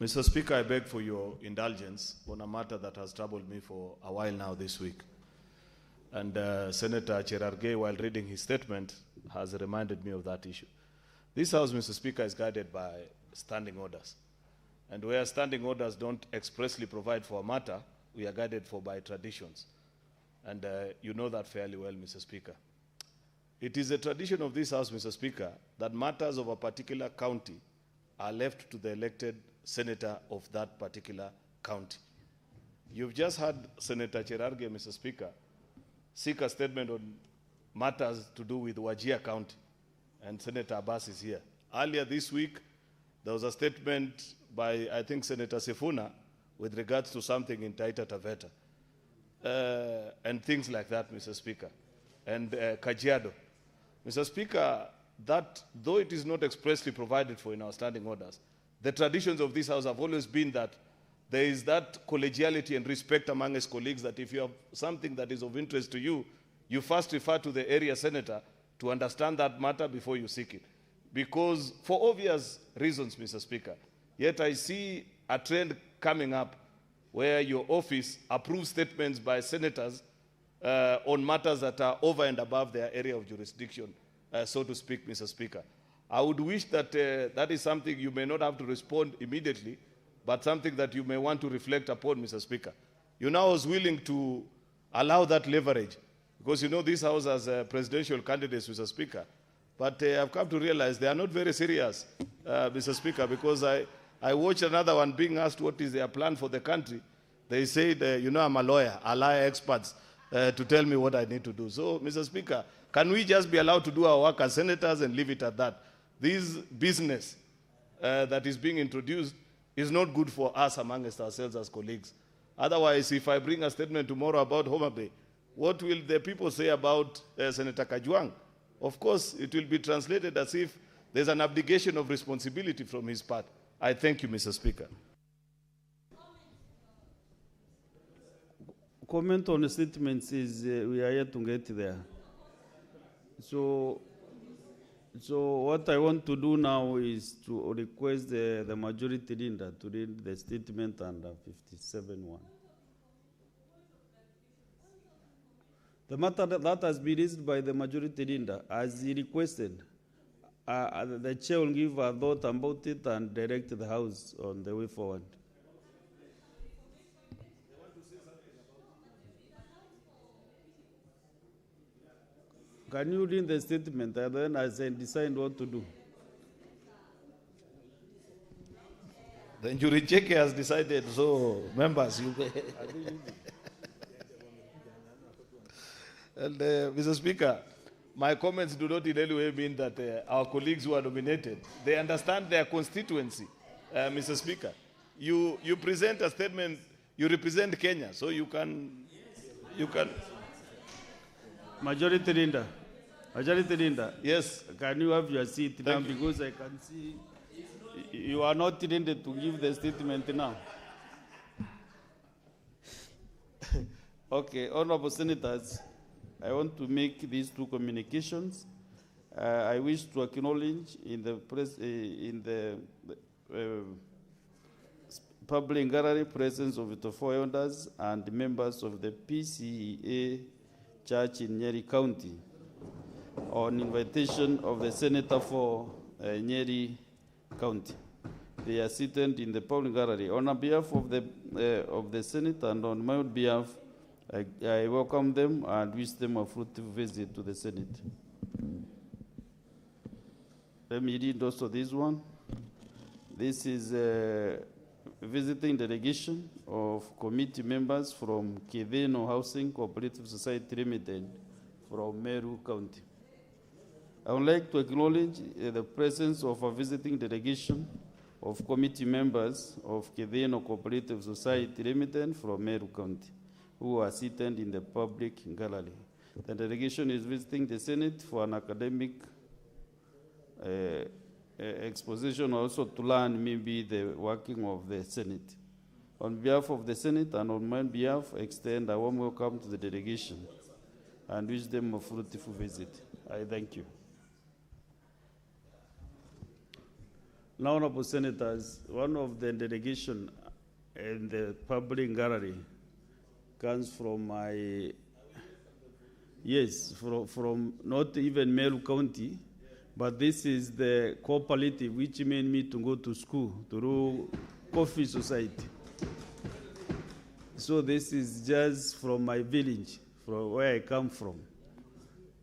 Mr. Speaker, I beg for your indulgence on a matter that has troubled me for a while now this week. And Senator Cherargei, while reading his statement, has reminded me of that issue. This House, Mr. Speaker, is guided by standing orders. And where standing orders don't expressly provide for a matter, we are guided for by traditions. And you know that fairly well, Mr. Speaker. It is a tradition of this House, Mr. Speaker, that matters of a particular county are left to the elected senator of that particular county. You've just had Senator Cherargei, Mr. Speaker, seek a statement on matters to do with Wajir County, and Senator Abbas is here. Earlier this week, there was a statement by, I think, Senator Sifuna with regards to something in Taita Taveta, and things like that, Mr. Speaker, and Kajiado. Mr. Speaker, that though it is not expressly provided for in our standing orders, the traditions of this House have always been that there is that collegiality and respect among his colleagues that if you have something that is of interest to you, you first refer to the area senator to understand that matter before you seek it. Because for obvious reasons, Mr. Speaker, yet I see a trend coming up where your office approves statements by senators on matters that are over and above their area of jurisdiction, so to speak, Mr. Speaker. I would wish that that is something you may not have to respond immediately, but something that you may want to reflect upon, Mr. Speaker. You now was willing to allow that leverage, because you know this House has presidential candidates, Mr. Speaker. But I've come to realize they are not very serious, Mr. Speaker, because I watched another one being asked what is their plan for the country. They said, you know, I'm a lawyer, I'll hire experts to tell me what I need to do. So, Mr. Speaker, can we just be allowed to do our work as senators and leave it at that? This business that is being introduced is not good for us amongst ourselves as colleagues. Otherwise, if I bring a statement tomorrow about Homa Bay, what will the people say about Senator Kajwang? Of course, it will be translated as if there's an abdication of responsibility from his part. I thank you, Mr. Speaker. Comment on the statements is we are yet to get there. So what I want to do now is to request the majority leader to read the statement under 57.1. The matter that has been raised by the majority leader, as he requested, the chair will give a thought about it and direct the House on the way forward. Can you read the statement and then I decide what to do? The jury check has decided, so members, you And Mr. Speaker, my comments do not in any way mean that our colleagues who are nominated, they understand their constituency, Mr. Speaker. You present a statement, you represent Kenya, so you can. Majority leader. Yes. Can you have your seat now? Because I can see you are not intended to give the statement now. Okay, honorable senators, I want to make these two communications. I wish to acknowledge in the public gallery presence of the four elders and members of the PCEA Church in Nyeri County on invitation of the Senator for Nyeri County. They are seated in the public gallery. On behalf of the Senate and on my own behalf, I welcome them and wish them a fruitful visit to the Senate. Let me read also this one. This is a visiting delegation of committee members from Kideno Housing Cooperative Society Limited from Meru County. I would like to acknowledge the presence of a visiting delegation of committee members of Kideno Cooperative Society Limited from Meru County, who are seated in the public gallery. The delegation is visiting the Senate for an academic exposition, also to learn maybe the working of the Senate. On behalf of the Senate and on my behalf, I extend a warm welcome to the delegation and wish them a fruitful visit. I thank you. Now, Honorable Senators, one of the delegation in the public gallery comes from my, yes, from not even Meru County, but this is the cooperative which made me to go to school through Coffee Society. So this is just from my village, from where I come from.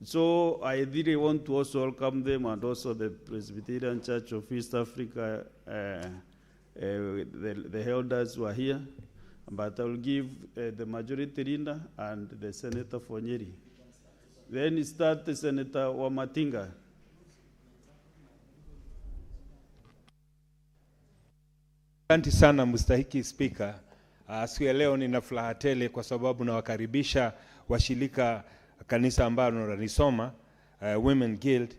So I really want to also welcome them, and also the Presbyterian Church of East Africa, the elders who are here. But I will give the majority leader and the Senator for Nyeri. Then start the Senator Wamatinga. Asante sana mstahiki Spika. Siku ya leo nina furaha tele kwa sababu nawakaribisha washirika kanisa ambalo nanisoma, Women Guild.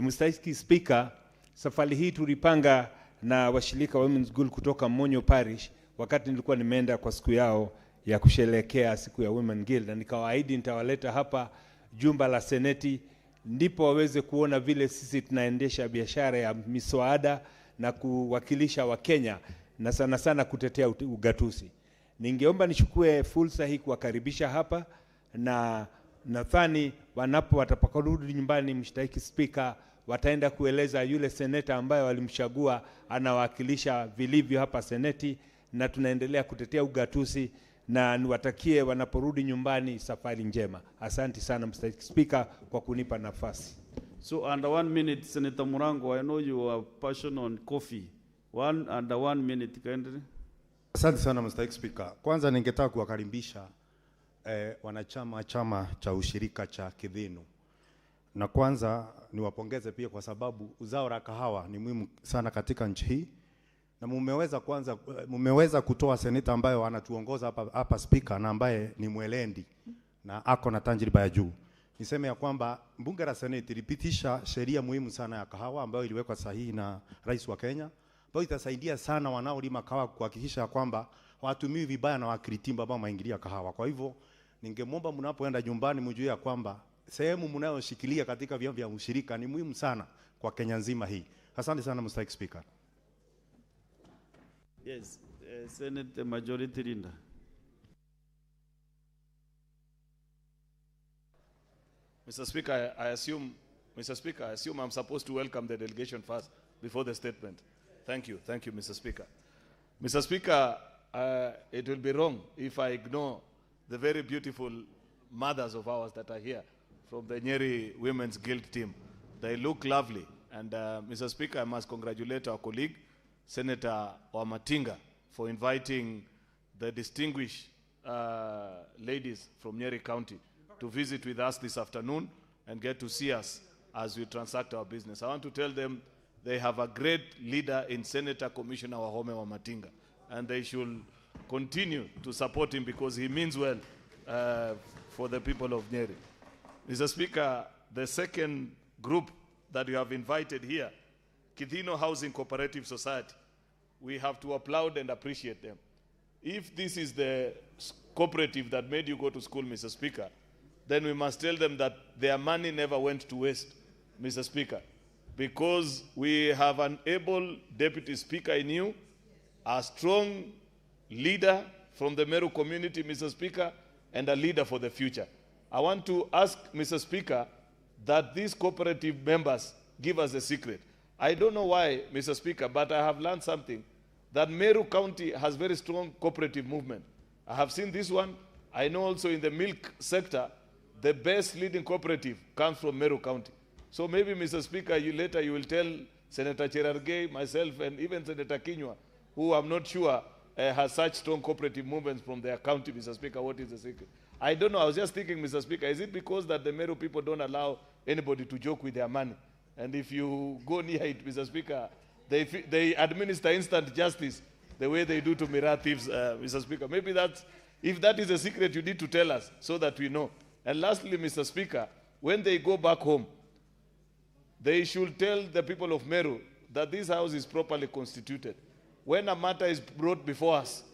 Mstahiki Spika, safari hii tulipanga na washirika wa Women's Guild kutoka Monyo Parish wakati nilikuwa nimeenda kwa siku yao ya kusherehekea siku ya Women Guild, na nikawaahidi nitawaleta hapa jumba la Seneti ndipo waweze kuona vile sisi tunaendesha biashara ya miswada na kuwakilisha Wakenya na sana sana kutetea ugatuzi. Ningeomba nichukue fursa hii kuwakaribisha hapa, na nadhani watapakarudi nyumbani, mstahiki Spika, wataenda kueleza yule seneta ambaye walimchagua anawakilisha vilivyo hapa Seneti, na tunaendelea kutetea ugatuzi, na niwatakie wanaporudi nyumbani safari njema. Asante sana mstahiki Spika kwa kunipa nafasi. So under 1 minute, Senator Murango, I know you are passionate on coffee. Under 1 minute, kindly. Asante sana mstahiki Spika. Kwanza ningetaka kuwakaribisha wanachama chama cha ushirika cha Kideno. Na kwanza niwapongeze pia kwa sababu uzao la kahawa ni muhimu sana katika nchi hii. Na mumeweza kutoa seneta ambaye anatuongoza hapa Spika, na ambaye ni mwelendi na ako na tajriba ya juu. Niseme ya kwamba bunge la Seneti ilipitisha sheria muhimu sana ya kahawa ambayo iliwekwa sahihi na Rais wa Kenya, ambayo itasaidia sana wanaolima kahawa kuhakikisha kwamba hawatumii vibaya na wakiritimba ambao maingilia kahawa. Kwa hivyo ningemwomba mnapoenda nyumbani mjue ya kwamba sehemu mnayoshikilia katika vyama vya ushirika ni muhimu sana kwa Kenya nzima hii. Asante sana mstahiki Speaker. Yes, Senate Majority Leader. Mr. Speaker, I assume I'm supposed to welcome the delegation first before the statement. Thank you, Mr. Speaker. Mr. Speaker, it will be wrong if I ignore the very beautiful mothers of ours that are here from the Nyeri Women's Guild team. They look lovely. And Mr. Speaker, I must congratulate our colleague, Senator Wamatinga, for inviting the distinguished ladies from Nyeri County to visit with us this afternoon and get to see us as we transact our business. I want to tell them they have a great leader in Senator Commissioner Wahome Wamatinga, and they should continue to support him because he means well for the people of Nyeri. Mr. Speaker, the second group that you have invited here, Kideno Housing Cooperative Society, we have to applaud and appreciate them. If this is the cooperative that made you go to school, Mr. Speaker, then we must tell them that their money never went to waste, Mr. Speaker, because we have an able Deputy Speaker in you, a strong leader from the Meru community, Mr. Speaker, and a leader for the future. I want to ask, Mr. Speaker, that these cooperative members give us a secret. I don't know why, Mr. Speaker, but I have learned something, that Meru County has very strong cooperative movement. I have seen this one. I know also in the milk sector, the best leading cooperative comes from Meru County. So maybe, Mr. Speaker, later you will tell Senator Cherargei, myself, and even Senator Kinyua, who I'm not sure has such strong cooperative movements from their county, Mr. Speaker, what is the secret? I don't know. I was just thinking, Mr. Speaker, is it because that the Meru people don't allow anybody to joke with their money? And if you go near it, Mr. Speaker, they administer instant justice the way they do to Mira thieves, Mr. Speaker. Maybe that's, if that is a secret, you need to tell us so that we know. And lastly, Mr. Speaker, when they go back home, they should tell the people of Meru that this house is properly constituted. When a matter is brought before us,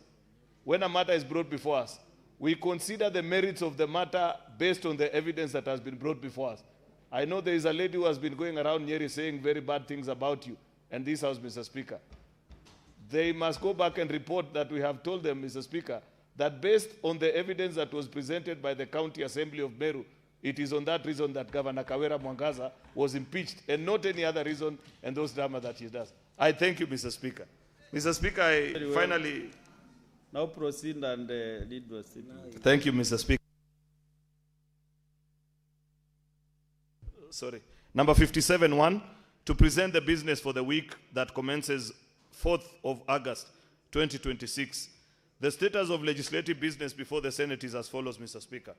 we consider the merits of the matter based on the evidence that has been brought before us. I know there is a lady who has been going around Nyeri saying very bad things about you and this house, Mr. Speaker. They must go back and report that we have told them, Mr. Speaker, that based on the evidence that was presented by the County Assembly of Meru, it is on that reason that Governor Kawera Mwangaza was impeached and not any other reason and those drama that he does. I thank you, Mr. Speaker. Mr. Speaker, I finally... Now proceed and lead your statement. Thank you, Mr. Speaker. Sorry. Number 57.1, to present the business for the week that commences 4th of August, 2026. The status of legislative business before the Senate is as follows, Mr. Speaker.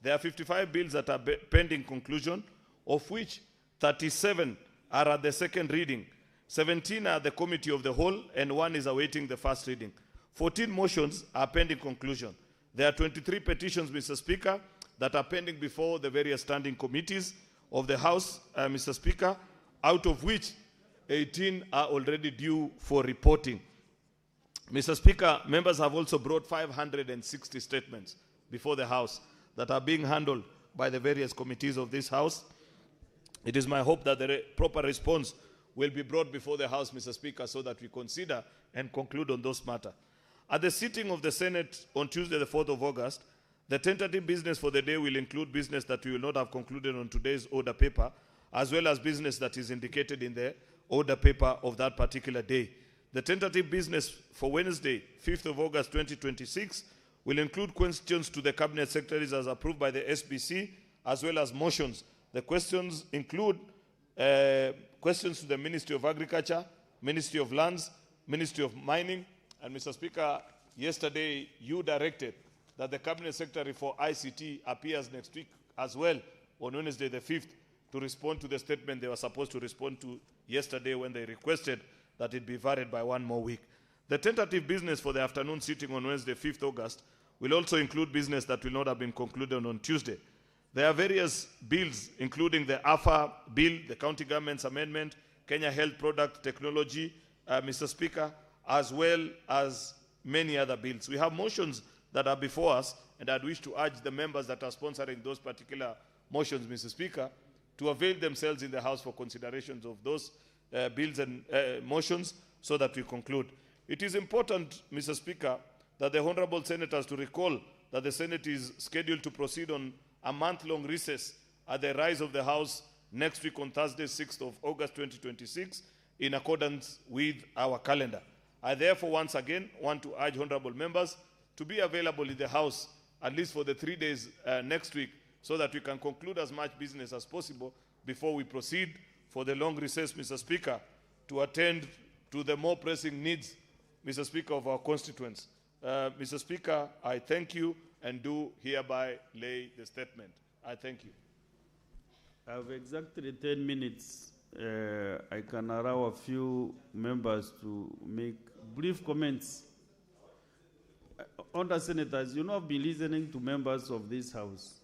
There are 55 bills that are pending conclusion, of which 37 are at the second reading, 17 are at the committee of the whole, and 1 is awaiting the first reading. 14 motions are pending conclusion. There are 23 petitions, Mr. Speaker, that are pending before the various standing committees of the House, Mr. Speaker, out of which 18 are already due for reporting. Mr. Speaker, members have also brought 560 statements before the House that are being handled by the various committees of this House. It is my hope that the proper response will be brought before the House, Mr. Speaker, so that we consider and conclude on those matters. At the sitting of the Senate on Tuesday, the 4th of August, the tentative business for the day will include business that we will not have concluded on today's order paper, as well as business that is indicated in the order paper of that particular day. The tentative business for Wednesday, 5th of August 2026, will include questions to the Cabinet Secretaries as approved by the SBC, as well as motions. The questions include questions to the Ministry of Agriculture, Ministry of Lands, Ministry of Mining, and Mr. Speaker, yesterday you directed that the Cabinet Secretary for ICT appears next week as well on Wednesday the 5th to respond to the statement they were supposed to respond to yesterday when they requested that it be varied by 1 more week. The tentative business for the afternoon sitting on Wednesday, 5th August, will also include business that will not have been concluded on Tuesday. There are various bills, including the AFA bill, the County Government's Amendment, Kenya Health Product Technology, Mr. Speaker, as well as many other bills. We have motions that are before us, and I'd wish to urge the members that are sponsoring those particular motions, Mr. Speaker, to avail themselves in the House for considerations of those bills and motions so that we conclude. It is important, Mr. Speaker, that the honorable senators to recall that the Senate is scheduled to proceed on a month-long recess at the rise of the House next week on Thursday, 6th of August 2026, in accordance with our calendar. I therefore once again want to urge honorable members to be available in the House at least for the 3 days next week so that we can conclude as much business as possible before we proceed for the long recess, Mr. Speaker, to attend to the more pressing needs, Mr. Speaker, of our constituents. Mr. Speaker, I thank you and do hereby lay the statement. I thank you. I have exactly 10 minutes. I can allow a few members to make brief comments. Under senators, you know, I've been listening to members of this House.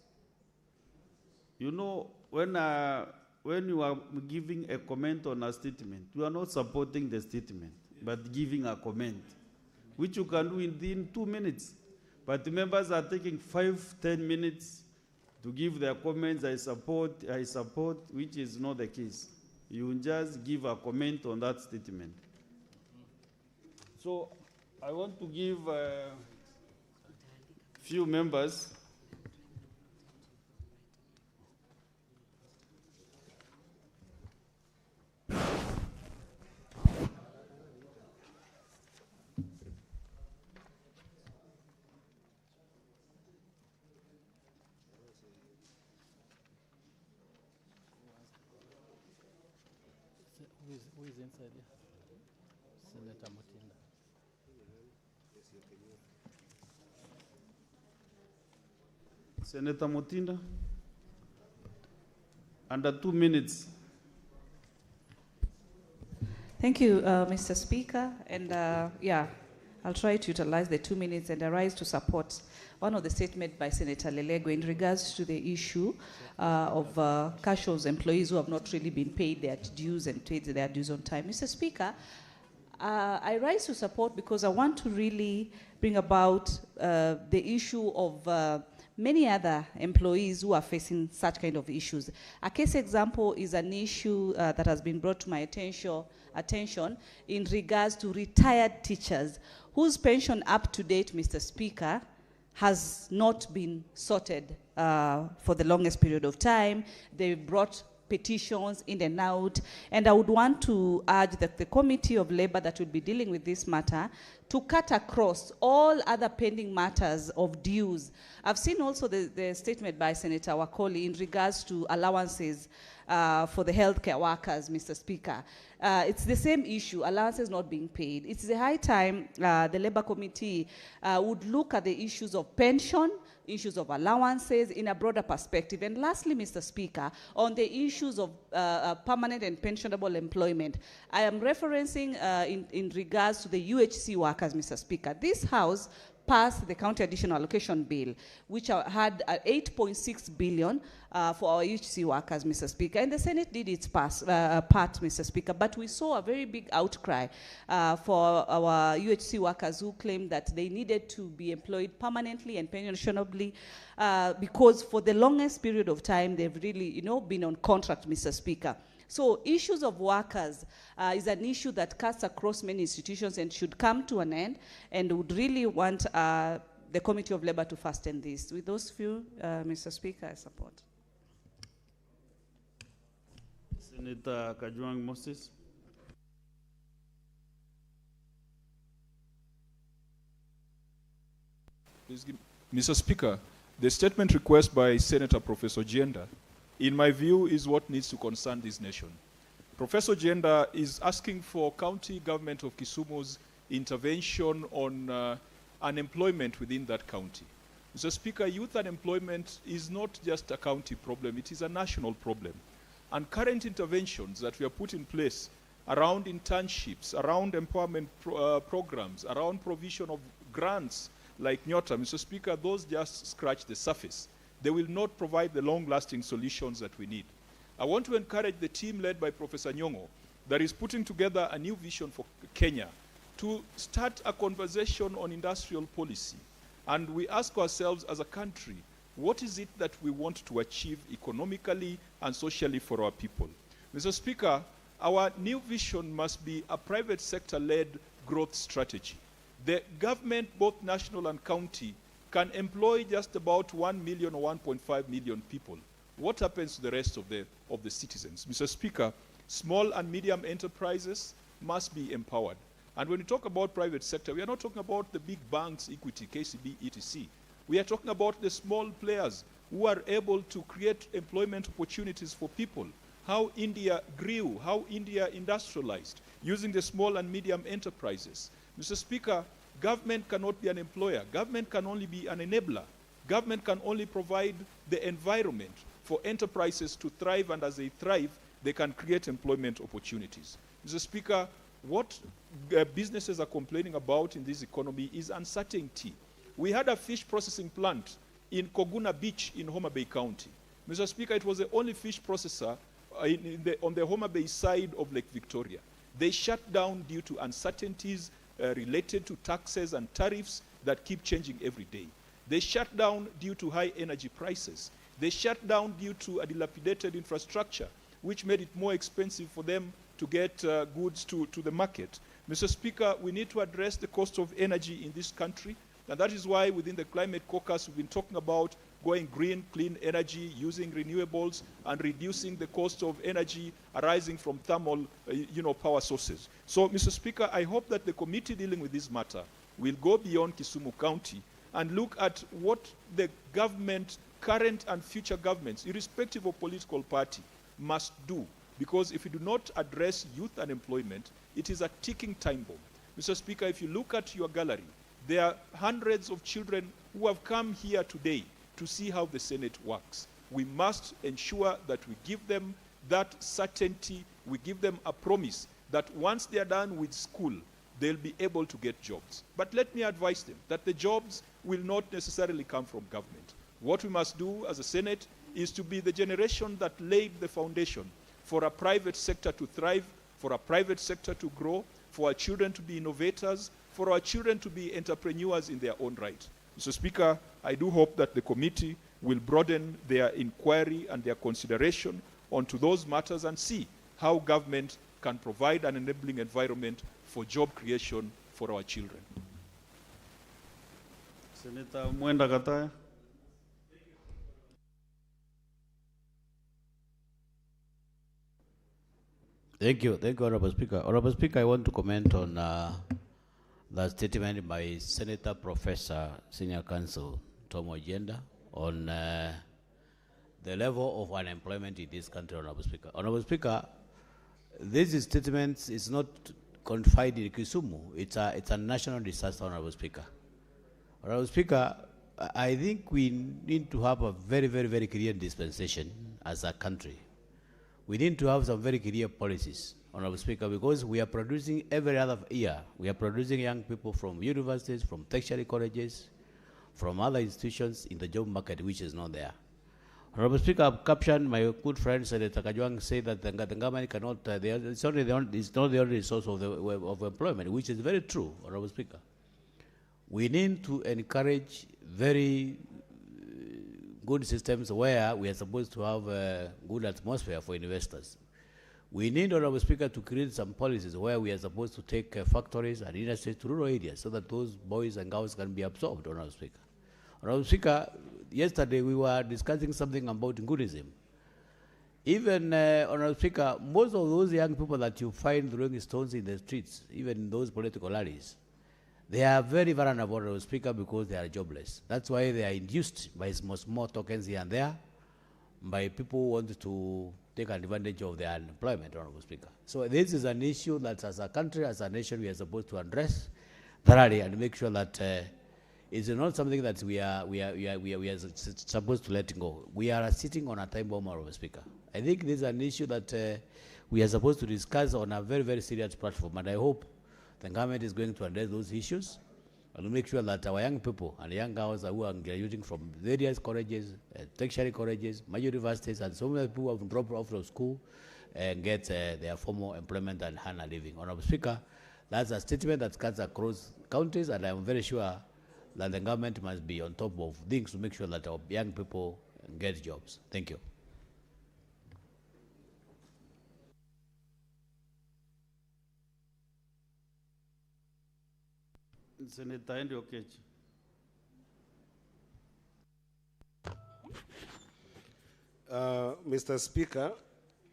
You know, when you are giving a comment on a statement, you are not supporting the statement, but giving a comment, which you can do within 2 minutes. But the members are taking 5-10 minutes to give their comments. I support, which is not the case. You just give a comment on that statement. So I want to give a few members. Who is inside here? Senator Mutinda. Senator Mutinda, under 2 minutes. Thank you, Mr. Speaker. And yeah, I'll try to utilize the 2 minutes and arise to support one of the statements by Senator Lelego in regards to the issue of Cashow's employees who have not really been paid their dues and paid their dues on time. Mr. Speaker, I rise to support because I want to really bring about the issue of many other employees who are facing such kind of issues. A case example is an issue that has been brought to my attention in regards to retired teachers whose pension up to date, Mr. Speaker, has not been sorted for the longest period of time. They brought petitions in and out, and I would want to urge that the Committee of Labour that will be dealing with this matter to cut across all other pending matters of dues. I've seen also the statement by Senator Wakoli in regards to allowances for the healthcare workers, Mr. Speaker. It's the same issue, allowances not being paid. It's the high time the Labour Committee would look at the issues of pension, issues of allowances in a broader perspective. And lastly, Mr. Speaker, on the issues of permanent and pensionable employment, I am referencing in regards to the UHC workers, Mr. Speaker. This House passed the County Additional Allocation Bill, which had 8.6 billion for our UHC workers, Mr. Speaker. And the Senate did its part, Mr. Speaker. But we saw a very big outcry for our UHC workers who claimed that they needed to be employed permanently and pensionably because for the longest period of time, they've really, been on contract, Mr. Speaker. So issues of workers is an issue that cuts across many institutions and should come to an end, and would really want the Committee of Labour to fasten this. With those few, Mr. Speaker, I support. Senator Kajwang Moses. Mr. Speaker, the statement request by Senator Professor Jenda, in my view, is what needs to concern this nation. Professor Jenda is asking for county government of Kisumu's intervention on unemployment within that county. Mr. Speaker, youth unemployment is not just a county problem, it is a national problem. And current interventions that we have put in place around internships, around empowerment programs, around provision of grants like Nyota, Mr. Speaker, those just scratch the surface. They will not provide the long-lasting solutions that we need. I want to encourage the team led by Professor Nyong'o that is putting together a new vision for Kenya to start a conversation on industrial policy. And we ask ourselves as a country, what is it that we want to achieve economically and socially for our people? Mr. Speaker, our new vision must be a private sector-led growth strategy. The government, both national and county, can employ just about 1 million or 1.5 million people. What happens to the rest of the citizens? Mr. Speaker, small and medium enterprises must be empowered. And when we talk about private sector, we are not talking about the big banks, Equity, KCB, etc. We are talking about the small players who are able to create employment opportunities for people. How India grew, how India industrialized, using the small and medium enterprises. Mr. Speaker, government cannot be an employer. Government can only be an enabler. Government can only provide the environment for enterprises to thrive, and as they thrive, they can create employment opportunities. Mr. Speaker, what businesses are complaining about in this economy is uncertainty. We had a fish processing plant in Koguna Beach in Homa Bay County. Mr. Speaker, it was the only fish processor on the Homa Bay side of Lake Victoria. They shut down due to uncertainties related to taxes and tariffs that keep changing every day. They shut down due to high energy prices. They shut down due to a dilapidated infrastructure, which made it more expensive for them to get goods to the market. Mr. Speaker, we need to address the cost of energy in this country, and that is why within the Climate Caucus we've been talking about going green, clean energy, using renewables, and reducing the cost of energy arising from thermal power sources. So, Mr. Speaker, I hope that the committee dealing with this matter will go beyond Kisumu County and look at what the government, current and future governments, irrespective of political party, must do Because if we do not address youth unemployment, it is a ticking time bomb. Mr. Speaker, if you look at your gallery, there are hundreds of children who have come here today to see how the Senate works. We must ensure that we give them that certainty, we give them a promise that once they are done with school, they'll be able to get jobs. But let me advise them that the jobs will not necessarily come from government. What we must do as a Senate is to be the generation that laid the foundation for a private sector to thrive, for a private sector to grow, for our children to be innovators, for our children to be entrepreneurs in their own right. Mr. Speaker, I do hope that the committee will broaden their inquiry and their consideration onto those matters and see how government can provide an enabling environment for job creation for our children. Senator Mwenda Kataya. Thank you, Honorable Speaker. Honorable Speaker, I want to comment on the statement by Senator Professor Senior Counsel Tom Ojenda on the level of unemployment in this country, Honorable Speaker. Honorable Speaker, this statement is not confined in Kisumu. It's a national disaster, Honorable Speaker. Honorable Speaker, I think we need to have a very, very, very clear dispensation as a country. We need to have some very clear policies, Honorable Speaker, because we are producing every other year. We are producing young people from universities, from tertiary colleges, from other institutions in the job market, which is not there. Honorable Speaker, I've captioned my good friend Senator Kajwang say that the government cannot, it's not the only source of employment, which is very true, Honorable Speaker. We need to encourage very good systems where we are supposed to have a good atmosphere for investors. We need, Honorable Speaker, to create some policies where we are supposed to take factories and industries to rural areas so that those boys and girls can be absorbed, Honorable Speaker. Honorable Speaker, yesterday we were discussing something about Gunism. Even, Honorable Speaker, most of those young people that you find throwing stones in the streets, even in those political rallies, they are very vulnerable, Honorable Speaker, because they are jobless. That's why they are induced by small tokens here and there, by people who want to take advantage of their unemployment, Honorable Speaker. So this is an issue that as a country, as a nation, we are supposed to address thoroughly and make sure that it's not something that we are supposed to let go. We are sitting on a time bomb, Honorable Speaker. I think this is an issue that we are supposed to discuss on a very, very serious platform, and I hope the government is going to address those issues and to make sure that our young people and young girls who are graduating from various colleges, tertiary colleges, major universities, and so many people who have dropped off of school get their formal employment and earn a living. Honorable Speaker, that's a statement that cuts across counties, and I'm very sure that the government must be on top of things to make sure that our young people get jobs. Thank you. Senator Andrew Okech. Mr. Speaker,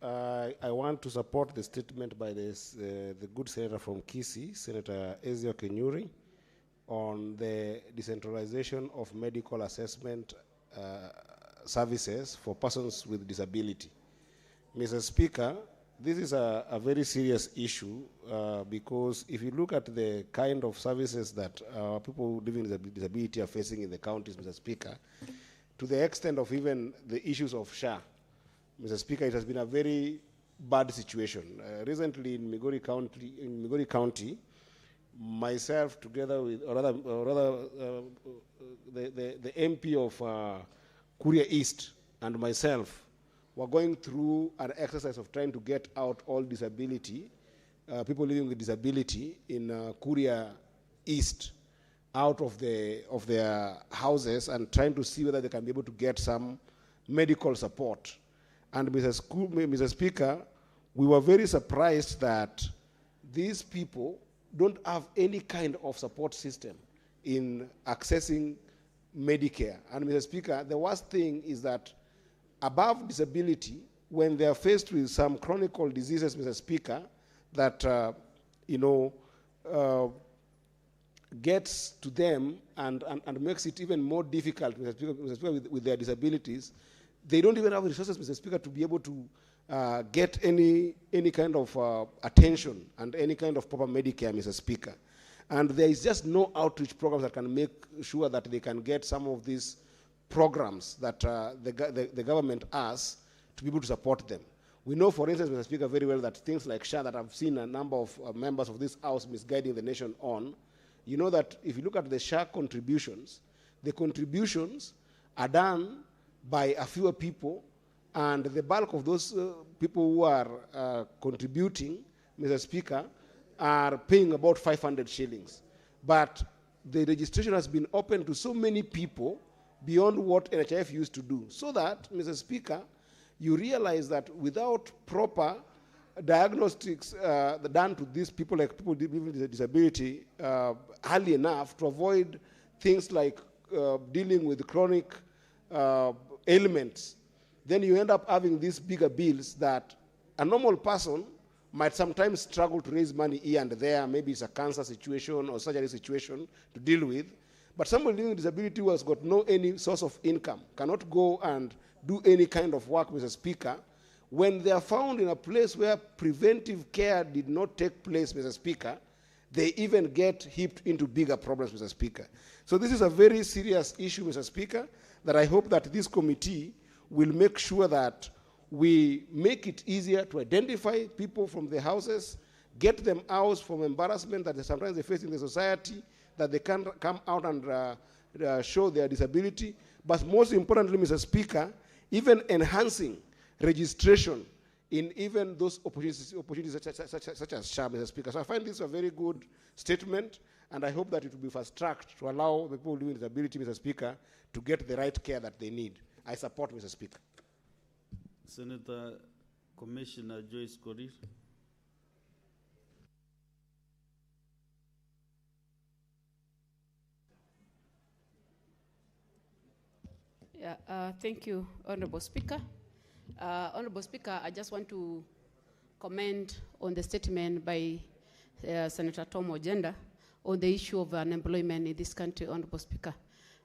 I want to support the statement by the good senator from Kisii, Senator Ezio Kenyuri, on the decentralization of medical assessment services for persons with disability. Mr. Speaker, this is a very serious issue because if you look at the kind of services that people living with disability are facing in the counties, Mr. Speaker, to the extent of even the issues of SHA, Mr. Speaker, it has been a very bad situation. Recently in Migori County, myself together with, the MP of Kuria East and myself were going through an exercise of trying to get out all disability, people living with disability in Kuria East out of their houses and trying to see whether they can be able to get some medical support. And Mr. Speaker, we were very surprised that these people don't have any kind of support system in accessing Medicare. And Mr. Speaker, the worst thing is that above disability, when they are faced with some chronic diseases, Mr. Speaker, that gets to them and makes it even more difficult, Mr. Speaker, with their disabilities, they don't even have resources, Mr. Speaker, to be able to get any kind of attention and any kind of proper Medicare, Mr. Speaker. And there is just no outreach programs that can make sure that they can get some of these programs that the government has to be able to support them. We know, for instance, Mr. Speaker, very well that things like SHA that I've seen a number of members of this House misguiding the nation on, you know that if you look at the SHA contributions, the contributions are done by a fewer people, and the bulk of those people who are contributing, Mr. Speaker, are paying about 500 shillings. But the registration has been open to so many people beyond what NHIF used to do. So that, Mr. Speaker, you realize that without proper diagnostics done to these people, like people with disability, early enough to avoid things like dealing with chronic ailments, then you end up having these bigger bills that a normal person might sometimes struggle to raise money here and there. Maybe it's a cancer situation or surgery situation to deal with. But somebody living with disability who has got no any source of income cannot go and do any kind of work, Mr. Speaker. When they are found in a place where preventive care did not take place, Mr. Speaker, they even get heaped into bigger problems, Mr. Speaker. So this is a very serious issue, Mr. Speaker, that I hope that this committee will make sure that we make it easier to identify people from the houses, get them out from embarrassment that sometimes they face in the society, that they can come out and show their disability. But most importantly, Mr. Speaker, even enhancing registration in even those opportunities such as SHA, Mr. Speaker. So I find this a very good statement, and I hope that it will be fast-tracked to allow the people living with disability, Mr. Speaker, to get the right care that they need. I support, Mr. Speaker. Senator Commissioner Joyce Korir. Yeah, thank you, Honorable Speaker. Honorable Speaker, I just want to comment on the statement by Senator Tom Ojenda on the issue of unemployment in this country, Honorable Speaker.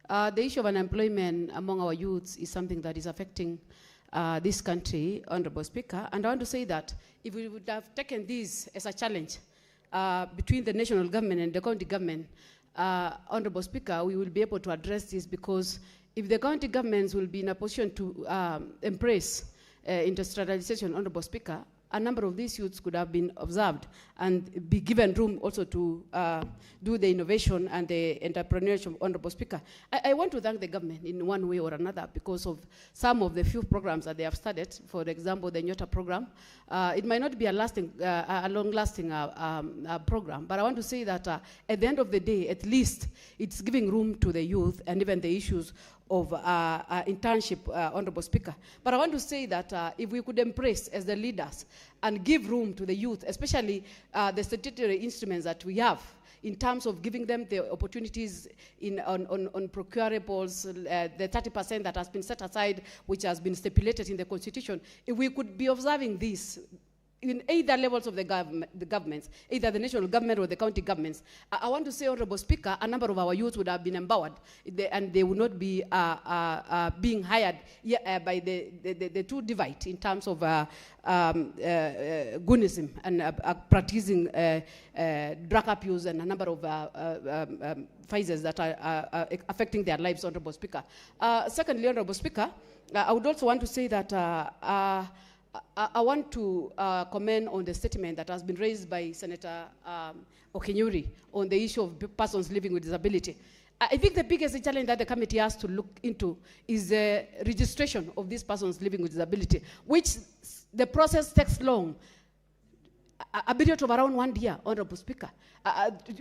The issue of unemployment among our youths is something that is affecting this country, Honorable Speaker. And I want to say that if we would have taken this as a challenge between the national government and the county government, Honorable Speaker, we will be able to address this, because if the county governments will be in a position to embrace industrialization, Honorable Speaker, a number of these youths could have been observed and be given room also to do the innovation and the entrepreneurship, Honorable Speaker. I want to thank the government in one way or another because of some of the few programs that they have started. For example, the Nyota program. It might not be a long-lasting program, but I want to say that at the end of the day, at least it's giving room to the youth and even the issues of internship, Honorable Speaker. But I want to say that if we could embrace as the leaders and give room to the youth, especially the statutory instruments that we have in terms of giving them the opportunities on procurables, the 30% that has been set aside, which has been stipulated in the Constitution, if we could be observing this in either levels of the governments, either the national government or the county governments, I want to say, Honorable Speaker, a number of our youth would have been empowered, and they would not be being hired by the two divide in terms of goonism and practicing drug abuse and a number of phases that are affecting their lives, Honorable Speaker. Secondly, Honorable Speaker, I would also want to say that I want to comment on the statement that has been raised by Senator Okenyuri on the issue of persons living with disability. I think the biggest challenge that the committee has to look into is the registration of these persons living with disability, which the process takes long. A period of around 1 year, Honorable Speaker.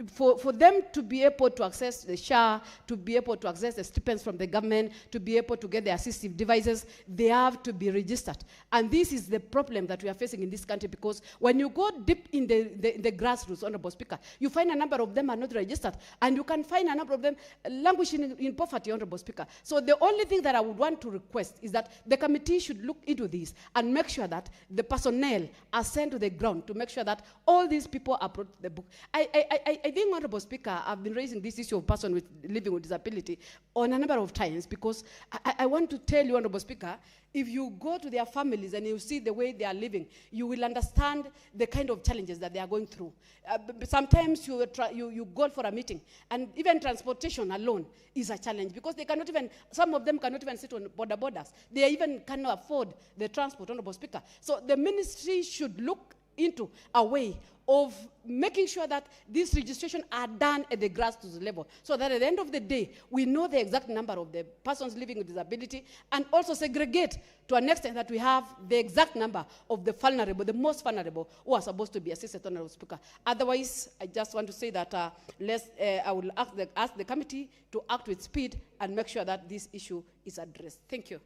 For them to be able to access the SHA, to be able to access the stipends from the government, to be able to get the assistive devices, they have to be registered. And this is the problem that we are facing in this country, because when you go deep in the grassroots, Honorable Speaker, you find a number of them are not registered, and you can find a number of them languishing in poverty, Honorable Speaker. So the only thing that I would want to request is that the committee should look into this and make sure that the personnel are sent to the ground to make sure that all these are brought to the book. I think, Honorable Speaker, I've been raising this issue of person living with disability on a number of times because I want to tell you, Honorable Speaker, if you go to their families and you see the way they are living, you will understand the kind of challenges that they are going through. Sometimes you go for a meeting, and even transportation alone is a challenge because they cannot even, some of them cannot even sit on borders. They even cannot afford the transport, Honorable Speaker. So the ministry should look into a way of making sure that these registrations are done at the grassroots level so that at the end of the day, we know the exact number of the persons living with disability and also segregate to an extent that we have the exact number of the vulnerable, the most vulnerable, who are supposed to be assisted, Honorable Speaker. Otherwise, I just want to say that I will ask the committee to act with speed and make sure that this issue is addressed. Thank you.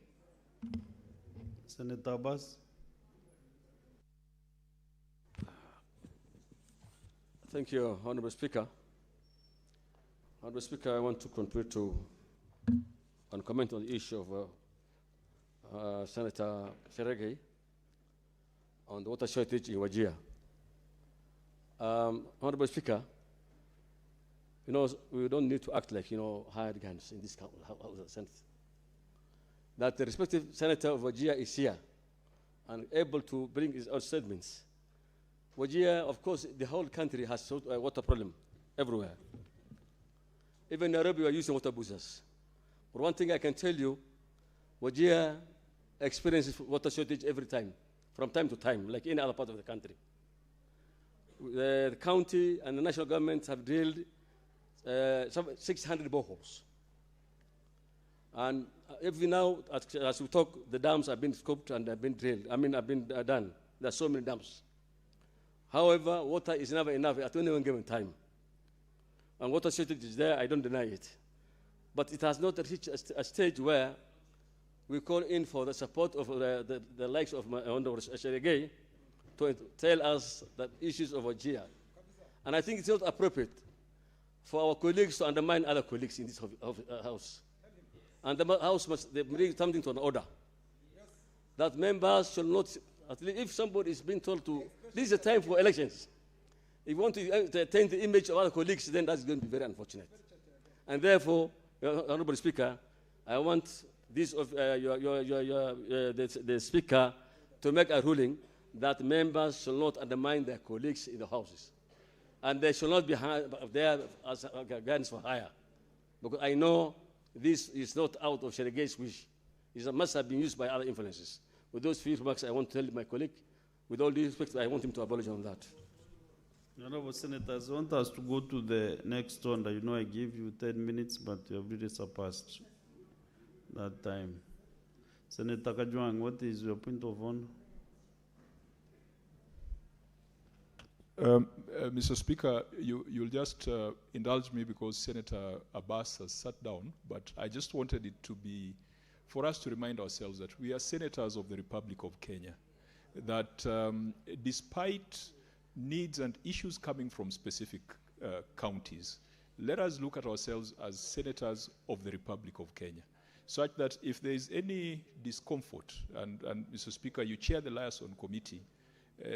Senator Abbas. Thank you, Honorable Speaker. Honorable Speaker, I want to contribute to and comment on the issue of Senator Cherargei on the water shortage in Wajir. Honorable Speaker, you know, we don't need to act like, hired guns in this Senate. That the respective senator of Wajir is here and able to bring his own statements. Wajir, of course, the whole country has a water problem everywhere. Even Nairobi, we are using water boosters. But one thing I can tell you, Wajir experiences water shortage every time, from time to time, like any other part of the country. The county and the national government have drilled 600 boreholes. And every now, as we talk, the dams have been scoped and have been drilled. Have been done. There are so many dams. However, water is never enough at any one given time. And water shortage is there, I don't deny it. But it has not reached a stage where we call in for the support of the likes of Honorable Cherargei to tell us the issues of Wajir. And I think it's not appropriate for our colleagues to undermine other colleagues in this house. And the house must bring something to an order. That members should not, at least if somebody is being told to, this is a time for elections. If you want to attain the image of other colleagues, then that's going to be very unfortunate. And therefore, Honorable Speaker, I want this of the Speaker to make a ruling that members shall not undermine their colleagues in the houses. And they shall not be there as guns for hire. Because I know this is not out of Cherargei's wish. It must have been used by other influences. With those few remarks, I want to tell my colleague, with all due respect, I want him to apologize on that. Honorable Senators, I want us to go to the next one. You know I give you 10 minutes, but you have really surpassed that time. Senator Kajwang, what is your point of honor? Mr. Speaker, you'll just indulge me because Senator Abbas has sat down, but I just wanted it to be, for us to remind ourselves that we are senators of the Republic of Kenya, that despite needs and issues coming from specific counties, let us look at ourselves as senators of the Republic of Kenya, such that if there is any discomfort, and Mr. Speaker, you chair the liaison committee,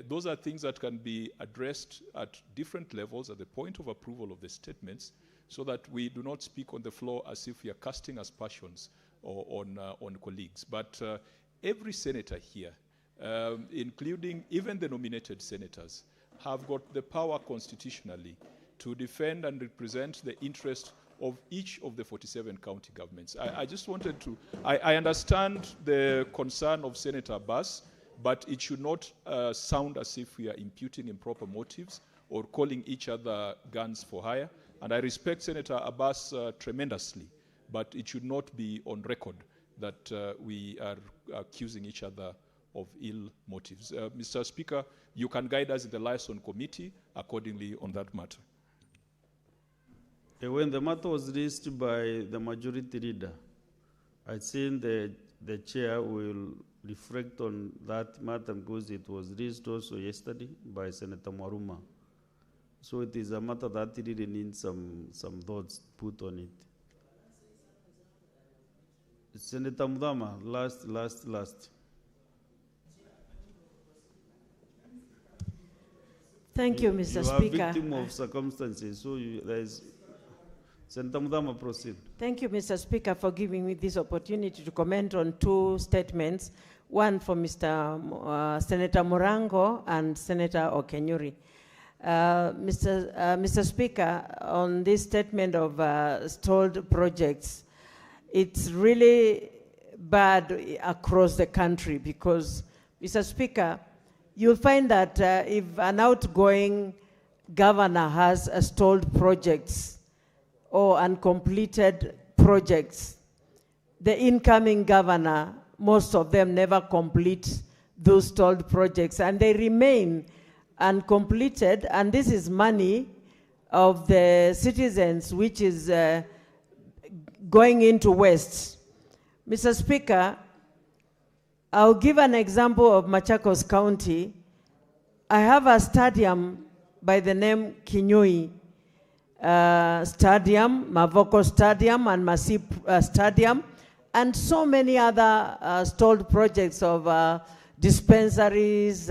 those are things that can be addressed at different levels at the point of approval of the statements, so that we do not speak on the floor as if we are casting aspersions on colleagues. But every senator here, including even the nominated senators, have got the power constitutionally to defend and represent the interest of each of the 47 county governments. I just wanted to, I understand the concern of Senator Abbas, but it should not sound as if we are imputing improper motives or calling each other guns for hire. And I respect Senator Abbas tremendously, but it should not be on record that we are accusing each other of ill motives. Mr. Speaker, you can guide us in the liaison committee accordingly on that matter. When the matter was raised by the majority leader, I think the chair will reflect on that matter because it was raised also yesterday by Senator Mwaruma. So it is a matter that really needs some thoughts put on it. Senator Mudama, last. Thank you, Mr. You are Speaker. victim of circumstances, so there is. Senator Mudama, proceed. Thank you, Mr. Speaker, for giving me this opportunity to comment on two statements, one from Senator Morango and Senator Okenyuri. Mr. Speaker, on this statement of stalled projects, it's really bad across the country because, Mr. Speaker, you'll find that if an outgoing governor has stalled projects or uncompleted projects, the incoming governor, most of them never complete those stalled projects and they remain uncompleted, and this is money of the citizens which is going into waste. Mr. Speaker, I'll give an example of Machakos County. I have a stadium by the name Kinyui Stadium, Mavoko Stadium, and Masip Stadium, and so many other stalled projects of dispensaries,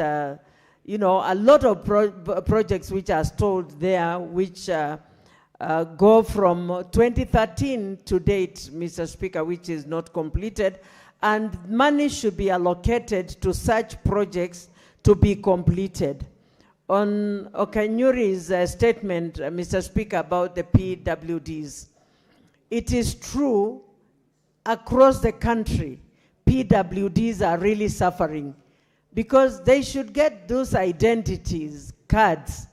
you know, a lot of projects which are stalled there, which go from 2013 to date, Mr. Speaker, which is not completed, and money should be allocated to such projects to be completed. On Okenyuri's statement, Mr. Speaker, about the PWDs, it is true across the country, PWDs are really suffering because they should get those identities, cards,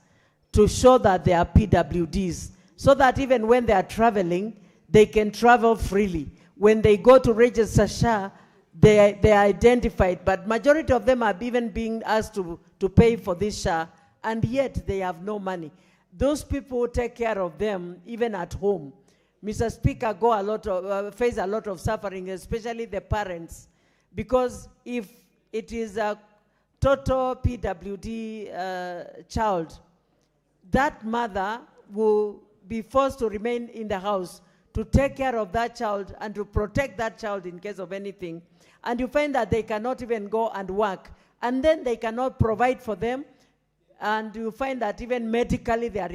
to show that they are PWDs, so that even when they are traveling, they can travel freely. When they go to register SHA, they are identified, but majority of them are even being asked to pay for this SHA, and yet they have no money. Those people take care of them even at home. Mr. Speaker, face a lot of suffering, especially the parents, because if it is a total PWD child, that mother will be forced to remain in the house to take care of that child and to protect that child in case of anything. And you find that they cannot even go and work, and then they cannot provide for them, and you find that even medically they are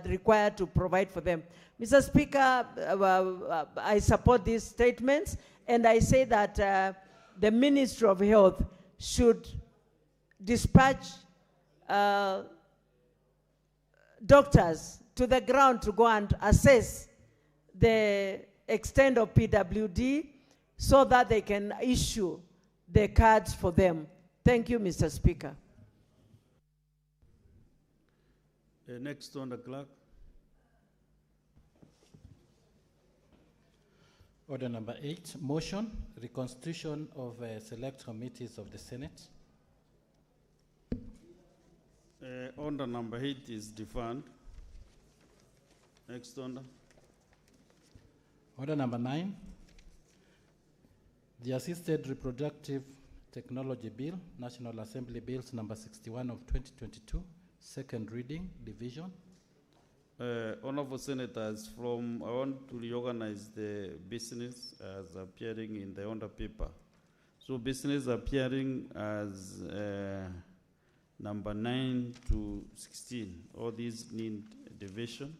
required to provide for them. Mr. Speaker, I support these statements, and I say that the Ministry of Health should dispatch doctors to the ground to go and assess the extent of PWD so that they can issue the cards for them. Thank you, Mr. Speaker. Next on the clerk. Order number 8, motion, reconstitution of select committees of the Senate. Order number 8 is defunct. Next order. Order number 9, the Assisted Reproductive Technology Bill, National Assembly Bills number 61 of 2022, second reading, division. Honorable Senators, I want to reorganize the business as appearing in the order paper. So business appearing as number 9 to 16. All these need division,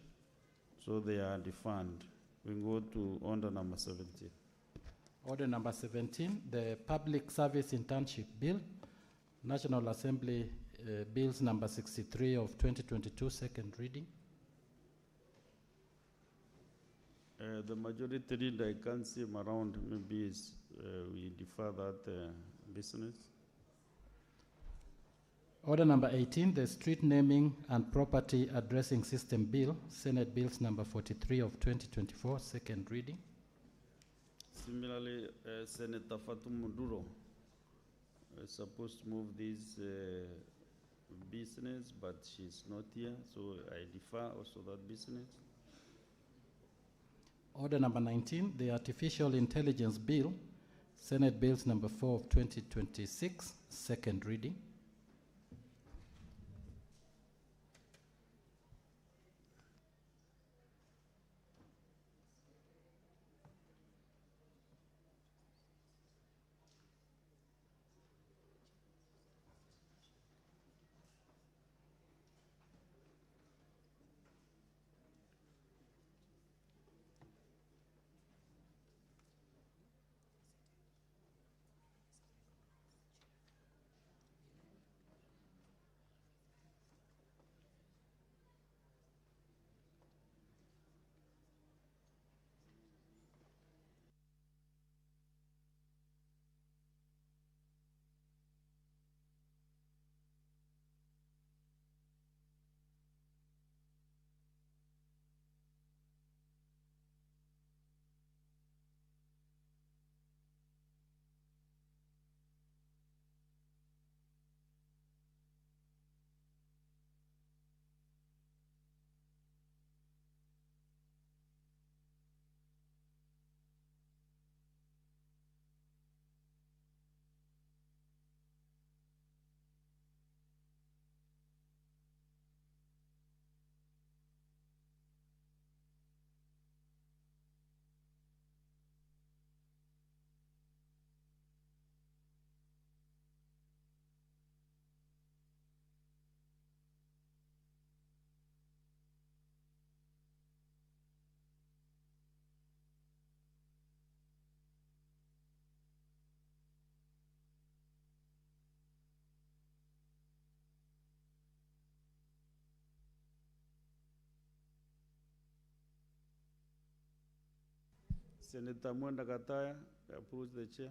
so they are defined. We go to order number 17. Order number 17, the Public Service Internship Bill, National Assembly Bills number 63 of 2022, second reading. The majority leader, I can't see him around. Maybe we defer that business. Order number 18, the Street Naming and Property Addressing System Bill, Senate Bills number 43 of 2024, second reading. Similarly, Senator Fatou Muduro is supposed to move this business, but she's not here, so I defer also that business. Order number 19, the Artificial Intelligence Bill, Senate Bills number 4 of 2026, second reading. Senator Mwenda Kataya approves the chair.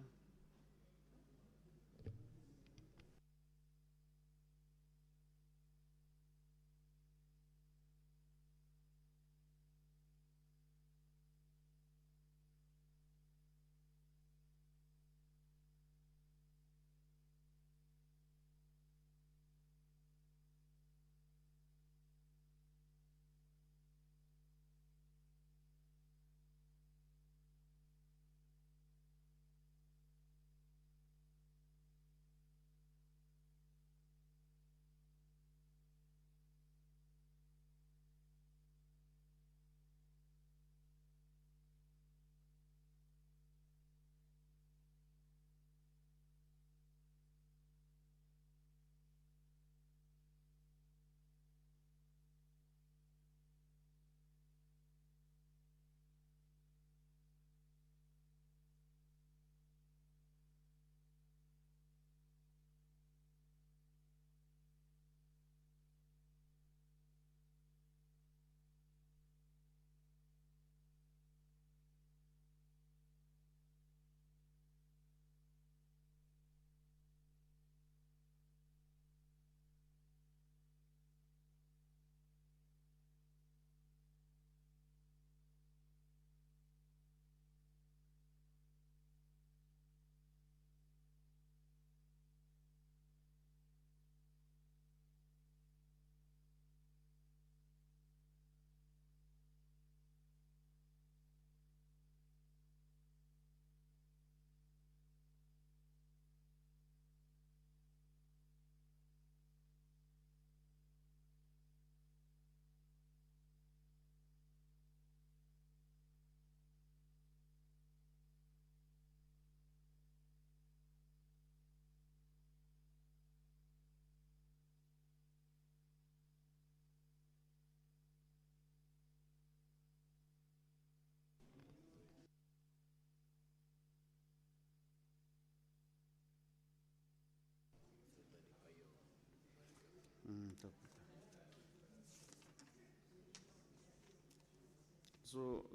So,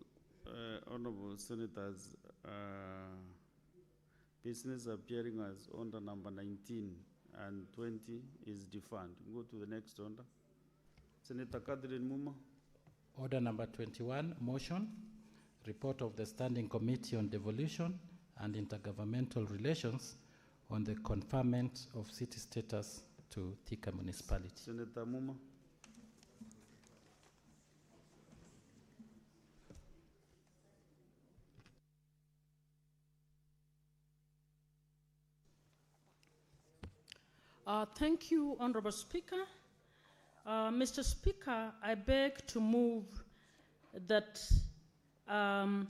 Honorable Senators, business appearing as order number 19 and 20 is defunct. Go to the next order. Senator Catherine Muma. Order number 21, motion, report of the Standing Committee on Devolution and Intergovernmental Relations on the conferment of city status to Thika Municipality. Senator Muma. Thank you, Honorable Speaker. Mr. Speaker, I beg to move that the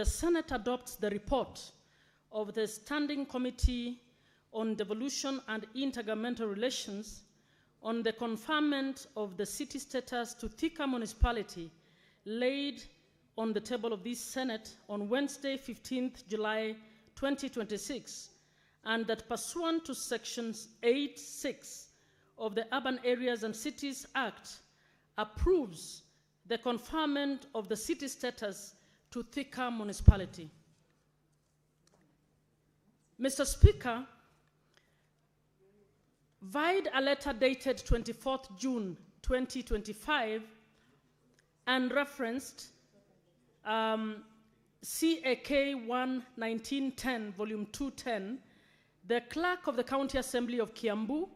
Senate adopts the report of the Standing Committee on Devolution and Intergovernmental Relations on the conferment of the city status to Thika Municipality laid on the table of this Senate on Wednesday, 15th July 2026, and that pursuant to sections 8(6) of the Urban Areas and Cities Act approves the conferment of the city status to Thika Municipality. Mr. Speaker, via a letter dated 24th June 2025 and referenced CAK 1-1910, Volume 210, the Clerk of the County Assembly of Kiambu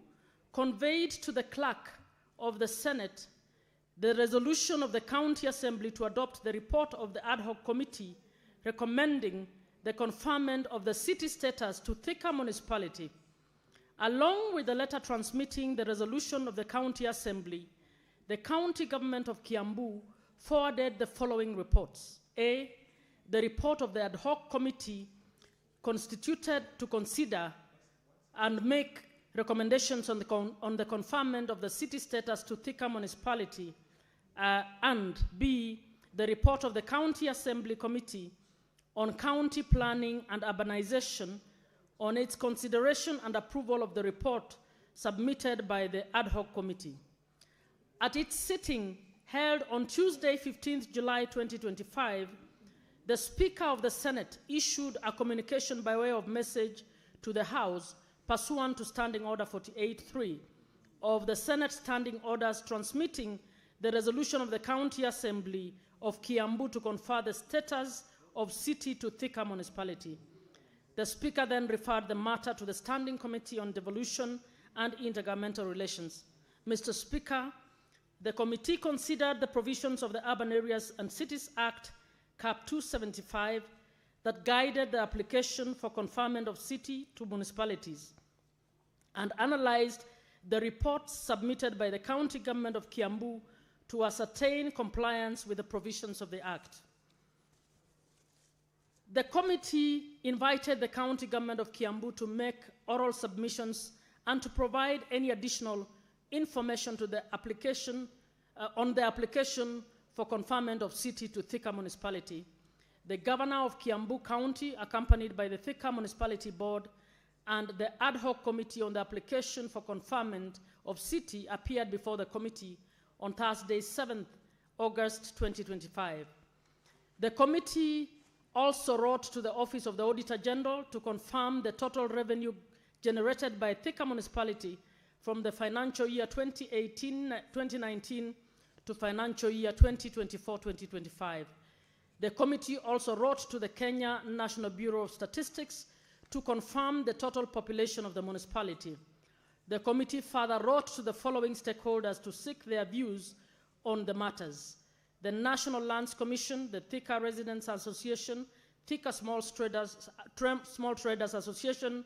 conveyed to the Clerk of the Senate the resolution of the County Assembly to adopt the report of the Ad Hoc Committee recommending the conferment of the city status to Thika Municipality, along with the letter transmitting the resolution of the County Assembly. The County Government of Kiambu forwarded the following reports. A, the report of the Ad Hoc Committee constituted to consider and make recommendations on the conferment of the city status to Thika Municipality, and B, the report of the County Assembly Committee on County Planning and Urbanization on its consideration and approval of the report submitted by the Ad Hoc Committee. At its sitting held on Tuesday, 15th July 2025, the Speaker of the Senate issued a communication by way of message to the House pursuant to Standing Order 48.3 of the Senate Standing Orders transmitting the resolution of the County Assembly of Kiambu to confer the status of city to Thika municipality. The Speaker then referred the matter to the Standing Committee on Devolution and Intergovernmental Relations. Mr. Speaker, the committee considered the provisions of the Urban Areas and Cities Act, Cap 275, that guided the application for conferment of city to municipalities, and analyzed the reports submitted by the county government of Kiambu to ascertain compliance with the provisions of the Act. The committee invited the county government of Kiambu to make oral submissions and to provide any additional information to the application on the application for conferment of city to Thika municipality. The governor of Kiambu County, accompanied by the Thika Municipality Board, and the ad hoc committee on the application for conferment of city appeared before the committee on Thursday, 7th August 2025. The committee also wrote to the Office of the Auditor General to confirm the total revenue generated by Thika municipality from the financial year 2018-2019 to financial year 2024-2025. The committee also wrote to the Kenya National Bureau of Statistics to confirm the total population of the municipality. The committee further wrote to the following stakeholders to seek their views on the matters: the National Lands Commission, the Thika Residents Association, Thika Small Traders Association,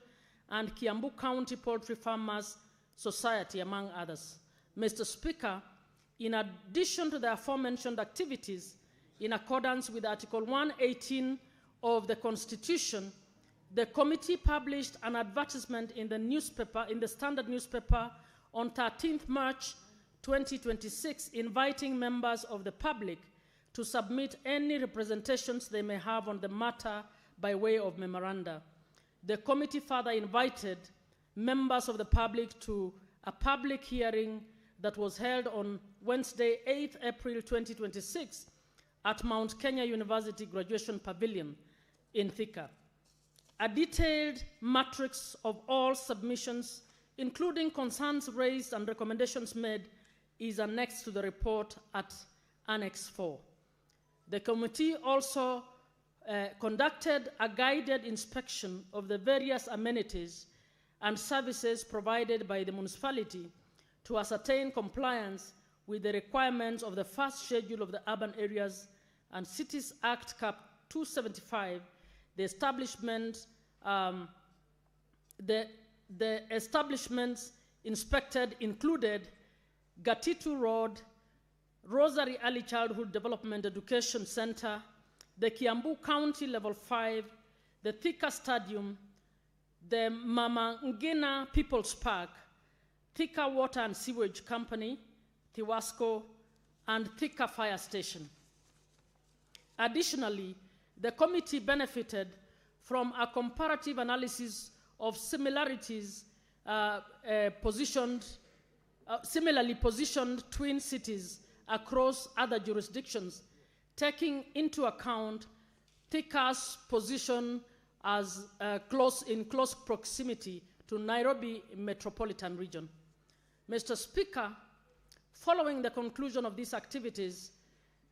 and Kiambu County Poultry Farmers Society, among others. Mr. Speaker, in addition to the aforementioned activities, in accordance with Article 118 of the Constitution, the committee published an advertisement in the newspaper, in the Standard newspaper, on 13th March 2026, inviting members of the public to submit any representations they may have on the matter by way of memoranda. The committee further invited members of the public to a public hearing that was held on Wednesday, 8th April 2026 at Mount Kenya University Graduation Pavilion in Thika. A detailed matrix of all submissions, including concerns raised and recommendations made, is annexed to the report at Annex 4. The committee also conducted a guided inspection of the various amenities and services provided by the municipality to ascertain compliance with the requirements of the first schedule of the Urban Areas and Cities Act, Cap 275. The establishments inspected included Gatitu Road, Rosary Early Childhood Development Education Center, the Kiambu County Level 5, the Thika Stadium, the Mama Ngina People's Park, Thika Water and Sewage Company, Tiwasco, and Thika Fire Station. Additionally, the committee benefited from a comparative analysis of similarly positioned twin cities across other jurisdictions, taking into account Thika's position as in close proximity to Nairobi metropolitan region. Mr. Speaker, following the conclusion of these activities,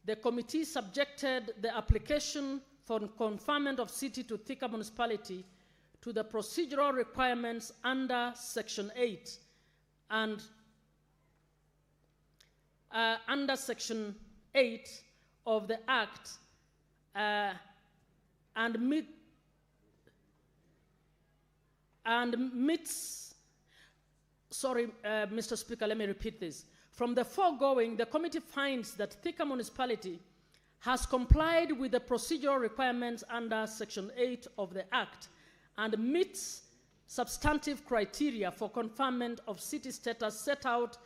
the committee subjected the application for conferment of city to Thika municipality to the procedural requirements under Section 8 and under Section 8 of the Act and meets, Mr. Speaker, let me repeat this. From the foregoing, the committee finds that Thika municipality has complied with the procedural requirements under Section 8 of the Act and meets substantive criteria for conferment of city status set out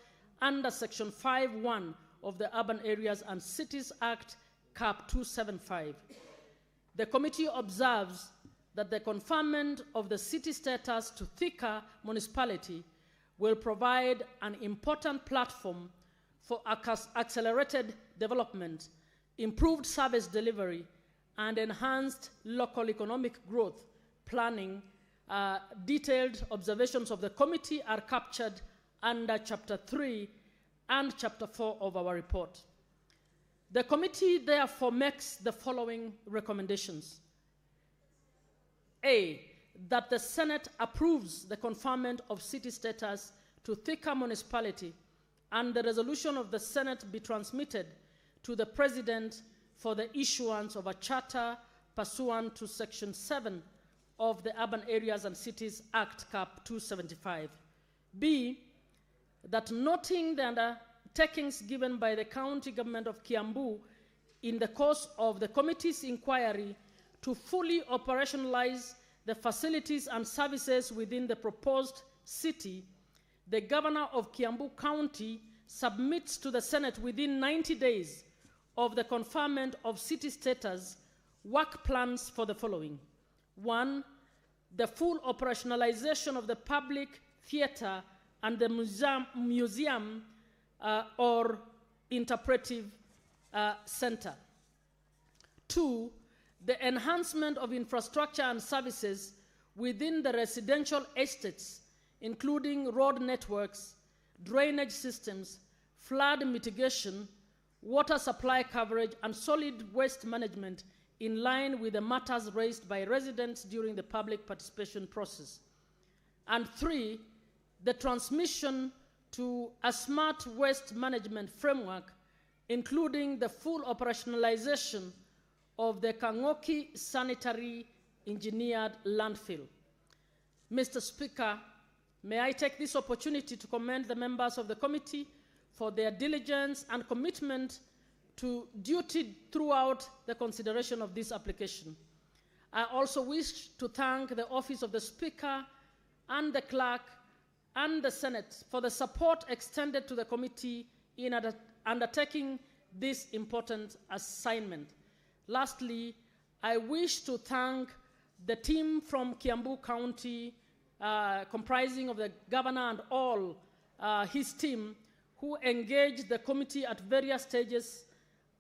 under Section 5.1 of the Urban Areas and Cities Act, Cap 275. The committee observes that the conferment of the city status to Thika municipality will provide an important platform for accelerated development, improved service delivery, and enhanced local economic growth planning. Detailed observations of the committee are captured under Chapter 3 and Chapter 4 of our report. The committee therefore makes the following recommendations. A, that the Senate approves the conferment of city status to Thika municipality and the resolution of the Senate be transmitted to the President for the issuance of a charter pursuant to Section 7 of the Urban Areas and Cities Act, Cap 275. B, that noting the undertakings given by the county government of Kiambu in the course of the committee's inquiry to fully operationalize the facilities and services within the proposed city, the governor of Kiambu County submits to the Senate within 90 days of the conferment of city status work plans for the following. 1, the full operationalization of the public theater and the museum or interpretive center. 2, the enhancement of infrastructure and services within the residential estates, including road networks, drainage systems, flood mitigation, water supply coverage, and solid waste management in line with the matters raised by residents during the public participation process. And 3, the transmission to a smart waste management framework, including the full operationalization of the Kangoki sanitary engineered landfill. Mr. Speaker, may I take this opportunity to commend the members of the committee for their diligence and commitment to duty throughout the consideration of this application. I also wish to thank the Office of the Speaker and the Clerk and the Senate for the support extended to the committee in undertaking this important assignment. Lastly, I wish to thank the team from Kiambu County, comprising of the governor and all his team, who engaged the committee at various stages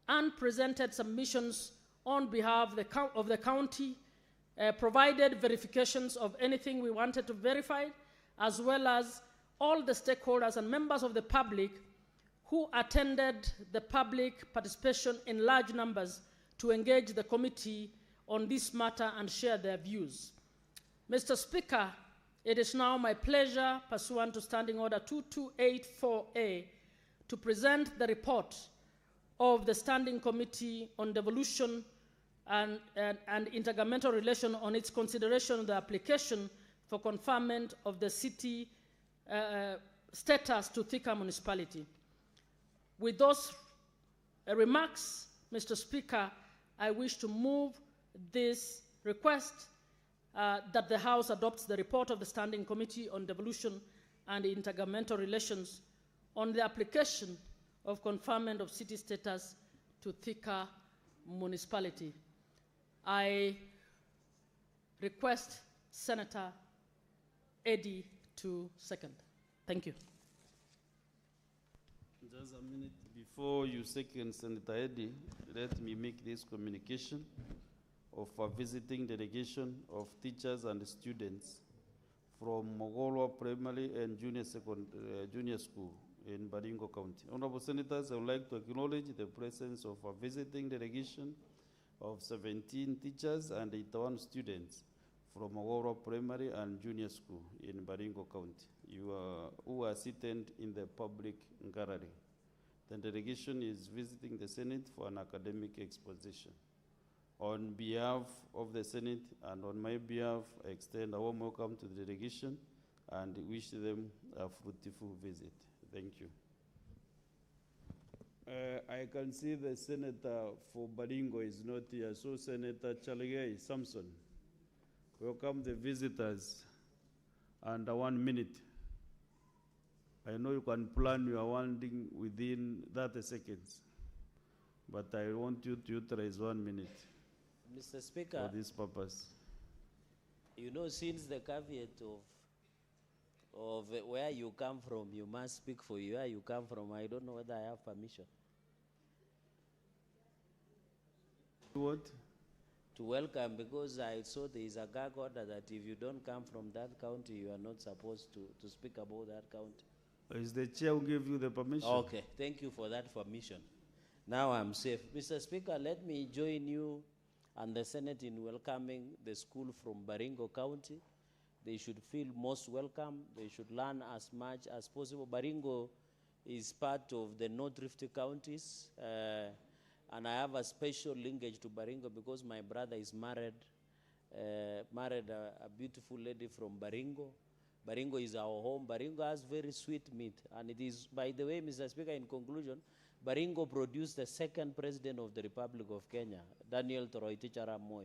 and presented submissions on behalf of the county, provided verifications of anything we wanted to verify, as well as all the stakeholders and members of the public who attended the public participation in large numbers to engage the committee on this matter and share their views. Mr. Speaker, it is now my pleasure, pursuant to Standing Order 2284A, to present the report of the Standing Committee on Devolution and Intergovernmental Relation on its consideration of the application for conferment of the city status to Thika municipality. With those remarks, Mr. Speaker, I wish to move this request that the House adopts the report of the Standing Committee on Devolution and Intergovernmental Relations on the application of conferment of city status to Thika municipality. I request Senator Eddie to second. Thank you. Just a minute before you second, Senator Eddie, let me make this communication of a visiting delegation of teachers and students from Mogolwa Primary and Junior School in Baringo County. Honorable Senators, I would like to acknowledge the presence of a visiting delegation of 17 teachers and 81 students from Mogolwa Primary and Junior School in Baringo County, who are seated in the public gallery. The delegation is visiting the Senate for an academic exposition. On behalf of the Senate and on my behalf, I extend a warm welcome to the delegation and wish them a fruitful visit. Thank you. I can see the senator for Baringo is not here, so Senator Chalagay Samson, welcome the visitors under 1 minute. I know you can plan your wandering within 30 seconds, but I want you to utilize 1 minute. Mr. Speaker, for this purpose. You know, since the caveat of where you come from. You must speak for where you come from. I don't know whether I have permission. What? To welcome, because I saw there is a gag order that if you don't come from that county, you are not supposed to speak about that county. Is the chair who gave you the permission? Okay, thank you for that permission. Now I'm safe. Mr. Speaker, let me join you and the Senate in welcoming the school from Baringo County. They should feel most welcome. They should learn as much as possible. Baringo is part of the North Rift counties, and I have a special linkage to Baringo because my brother is married a beautiful lady from Baringo. Baringo is our home. Baringo has very sweet meat. And it is, by the way, Mr. Speaker, in conclusion, Baringo produced the second president of the Republic of Kenya, Daniel Toroitich Arap Moi.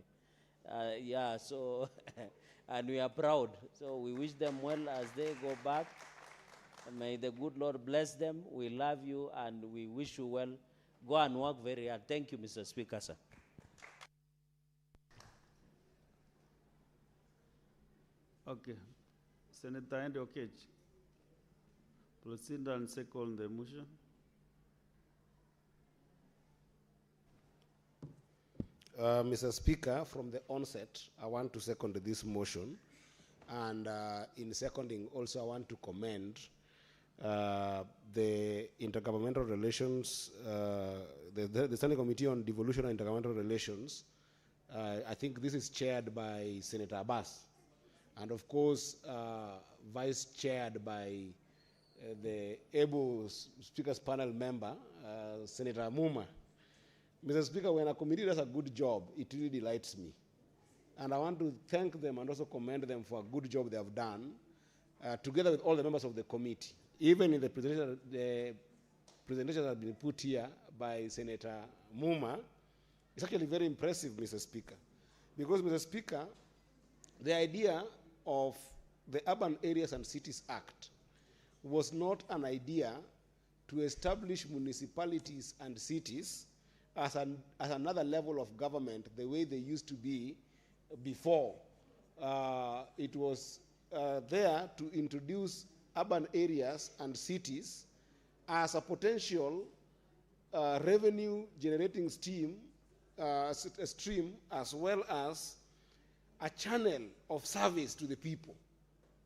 Yeah, so, and we are proud. So we wish them well as they go back. And may the good Lord bless them. We love you and we wish you well. Go and work very hard. Thank you, Mr. Speaker, sir. Okay. Senator Andy Okech, proceed and second the motion. Mr. Speaker, from the onset, I want to second this motion. And in seconding, also I want to commend the Intergovernmental Relations, the Standing Committee on Devolution and Intergovernmental Relations. I think this is chaired by Senator Abbas. And of course, vice chaired by the able Speaker's panel member, Senator Muma. Mr. Speaker, when a committee does a good job, it really delights me. And I want to thank them and also commend them for a good job they have done, together with all the members of the committee. Even in the presentation that has been put here by Senator Muma, it's actually very impressive, Mr. Speaker. Because, Mr. Speaker, the idea of the Urban Areas and Cities Act was not an idea to establish municipalities and cities as another level of government, the way they used to be before. It was there to introduce urban areas and cities as a potential revenue generating stream, as well as a channel of service to the people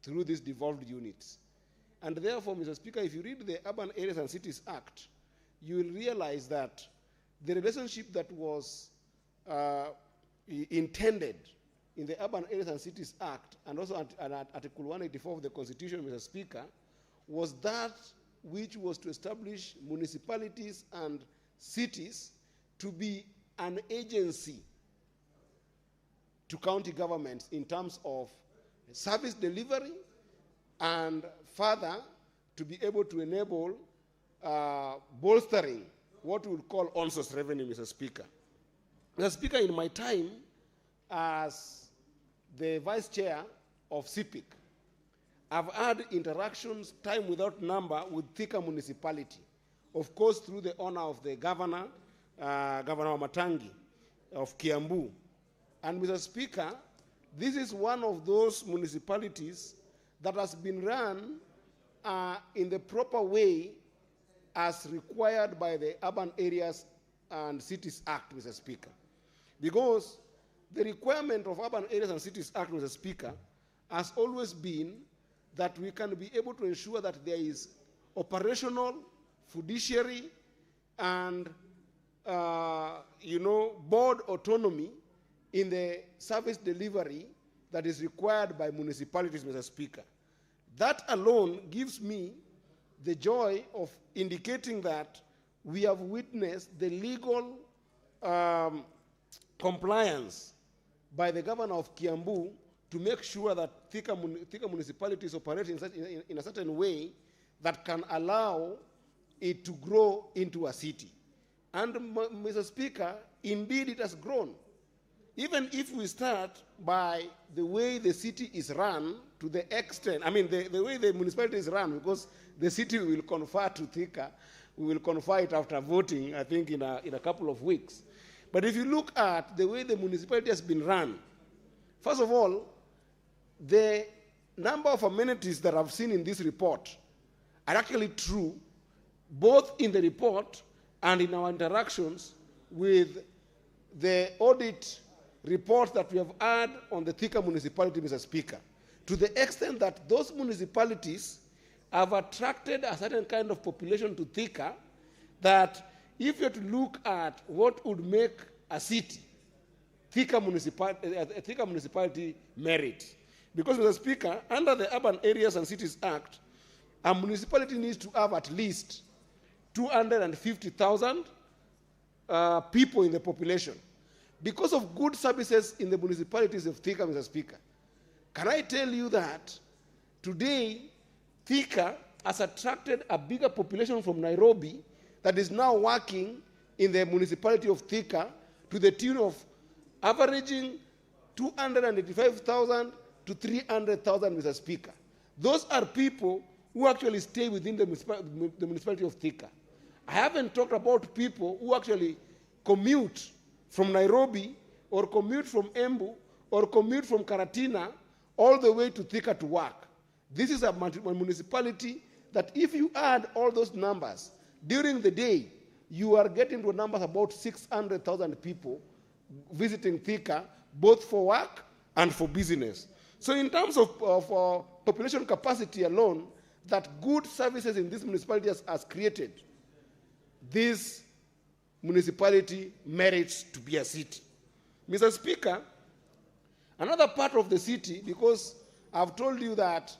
through these devolved units. And therefore, Mr. Speaker, if you read the Urban Areas and Cities Act, you will realize that the relationship that was intended in the Urban Areas and Cities Act, and also at Article 184 of the Constitution, Mr. Speaker, was that which was to establish municipalities and cities to be an agency to county governments in terms of service delivery, and further to be able to enable bolstering what we would call on-source revenue, Mr. Speaker. Mr. Speaker, in my time as the vice chair of CPIC, I've had interactions time without number with Thika municipality, of course through the honor of the governor, Governor Matangi of Kiambu. And Mr. Speaker, this is one of those municipalities that has been run in the proper way as required by the Urban Areas and Cities Act, Mr. Speaker. Because the requirement of Urban Areas and Cities Act, Mr. Speaker, has always been that we can be able to ensure that there is operational, fiduciary, and board autonomy in the service delivery that is required by municipalities, Mr. Speaker. That alone gives me the joy of indicating that we have witnessed the legal compliance by the governor of Kiambu to make sure that Thika municipalities operate in a certain way that can allow it to grow into a city. And, Mr. Speaker, indeed it has grown. Even if we start by the way the city is run to the extent, the way the municipality is run, because the city will confer to Thika, we will confer it after voting, I think in a couple of weeks. But if you look at the way the municipality has been run, first of all, the number of amenities that I've seen in this report are actually true, both in the report and in our interactions with the audit report that we have had on the Thika municipality, Mr. Speaker, to the extent that those municipalities have attracted a certain kind of population to Thika that if you have to look at what would make a city, Thika municipality merit. Because, Mr. Speaker, under the Urban Areas and Cities Act, a municipality needs to have at least 250,000 people in the population. Because of good services in the municipalities of Thika, Mr. Speaker, can I tell you that today Thika has attracted a bigger population from Nairobi that is now working in the municipality of Thika to the tune of averaging 285,000 to 300,000, Mr. Speaker. Those are people who actually stay within the municipality of Thika. I haven't talked about people who actually commute from Nairobi or commute from Embu or commute from Karatina all the way to Thika to work. This is a municipality that if you add all those numbers, during the day, you are getting to a number of about 600,000 people visiting Thika, both for work and for business. So in terms of population capacity alone, that good services in this municipality has created, this municipality merits to be a city. Mr. Speaker, another part of the city, because I've told you that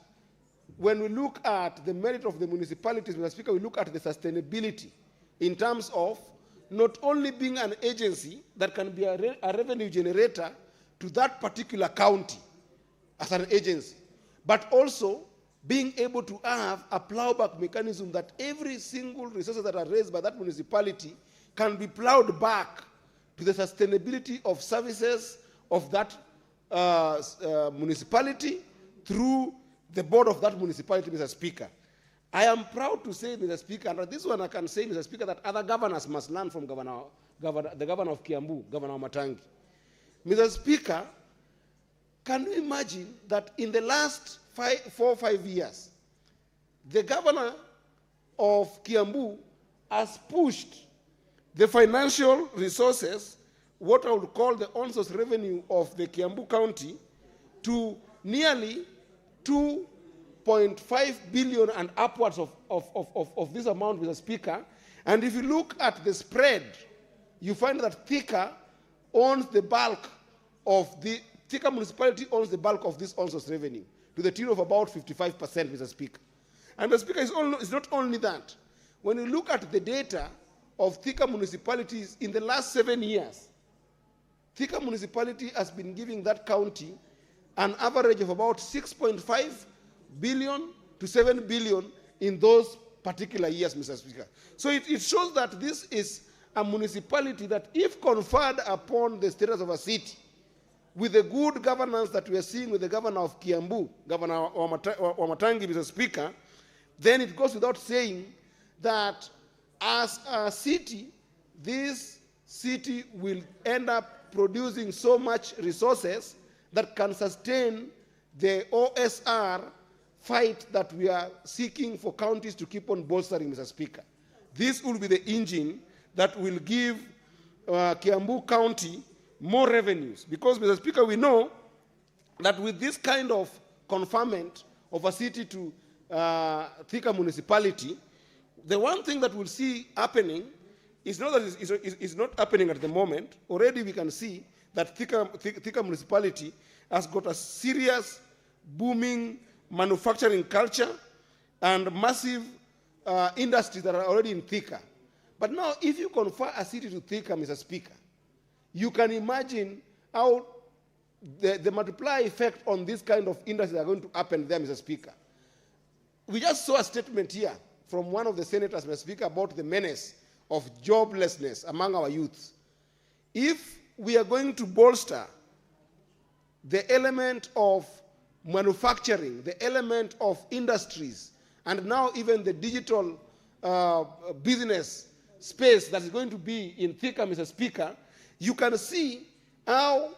when we look at the merit of the municipalities, Mr. Speaker, we look at the sustainability in terms of not only being an agency that can be a revenue generator to that particular county as an agency, but also being able to have a plowback mechanism that every single resources that are raised by that municipality can be plowed back to the sustainability of services of that municipality through the board of that municipality, Mr. Speaker. I am proud to say, Mr. Speaker, and this one I can say, Mr. Speaker, that other governors must learn from the governor of Kiambu, Governor Matangi. Mr. Speaker, can you imagine that in the last 4 or 5 years, the governor of Kiambu has pushed the financial resources, what I would call the on-source revenue of the Kiambu County, to nearly 2.5 billion and upwards of this amount, Mr. Speaker. And if you look at the spread, you find that Thika owns the bulk of the, Thika municipality owns the bulk of this on-source revenue to the tune of about 55%, Mr. Speaker. And Mr. Speaker, it's not only that. When you look at the data of Thika municipalities in the last 7 years, Thika municipality has been giving that county an average of about 6.5 billion to 7 billion in those particular years, Mr. Speaker. So it shows that this is a municipality that, if conferred upon the status of a city, with the good governance that we are seeing with the governor of Kiambu, Governor Wamatangi, Mr. Speaker, then it goes without saying that as a city, this city will end up producing so much resources that can sustain the OSR fight that we are seeking for counties to keep on bolstering, Mr. Speaker. This will be the engine that will give Kiambu County more revenues. Because, Mr. Speaker, we know that with this kind of conferment of a city to Thika municipality, the one thing that we'll see happening is not that it's not happening at the moment. Already we can see that Thika municipality has got a serious booming manufacturing culture and massive industries that are already in Thika. But now, if you confer a city to Thika, Mr. Speaker, you can imagine how the multiplier effect on this kind of industries are going to happen there, Mr. Speaker. We just saw a statement here from one of the senators, Mr. Speaker, about the menace of joblessness among our youths. If we are going to bolster the element of manufacturing, the element of industries, and now even the digital business space that is going to be in Thika, Mr. Speaker, you can see how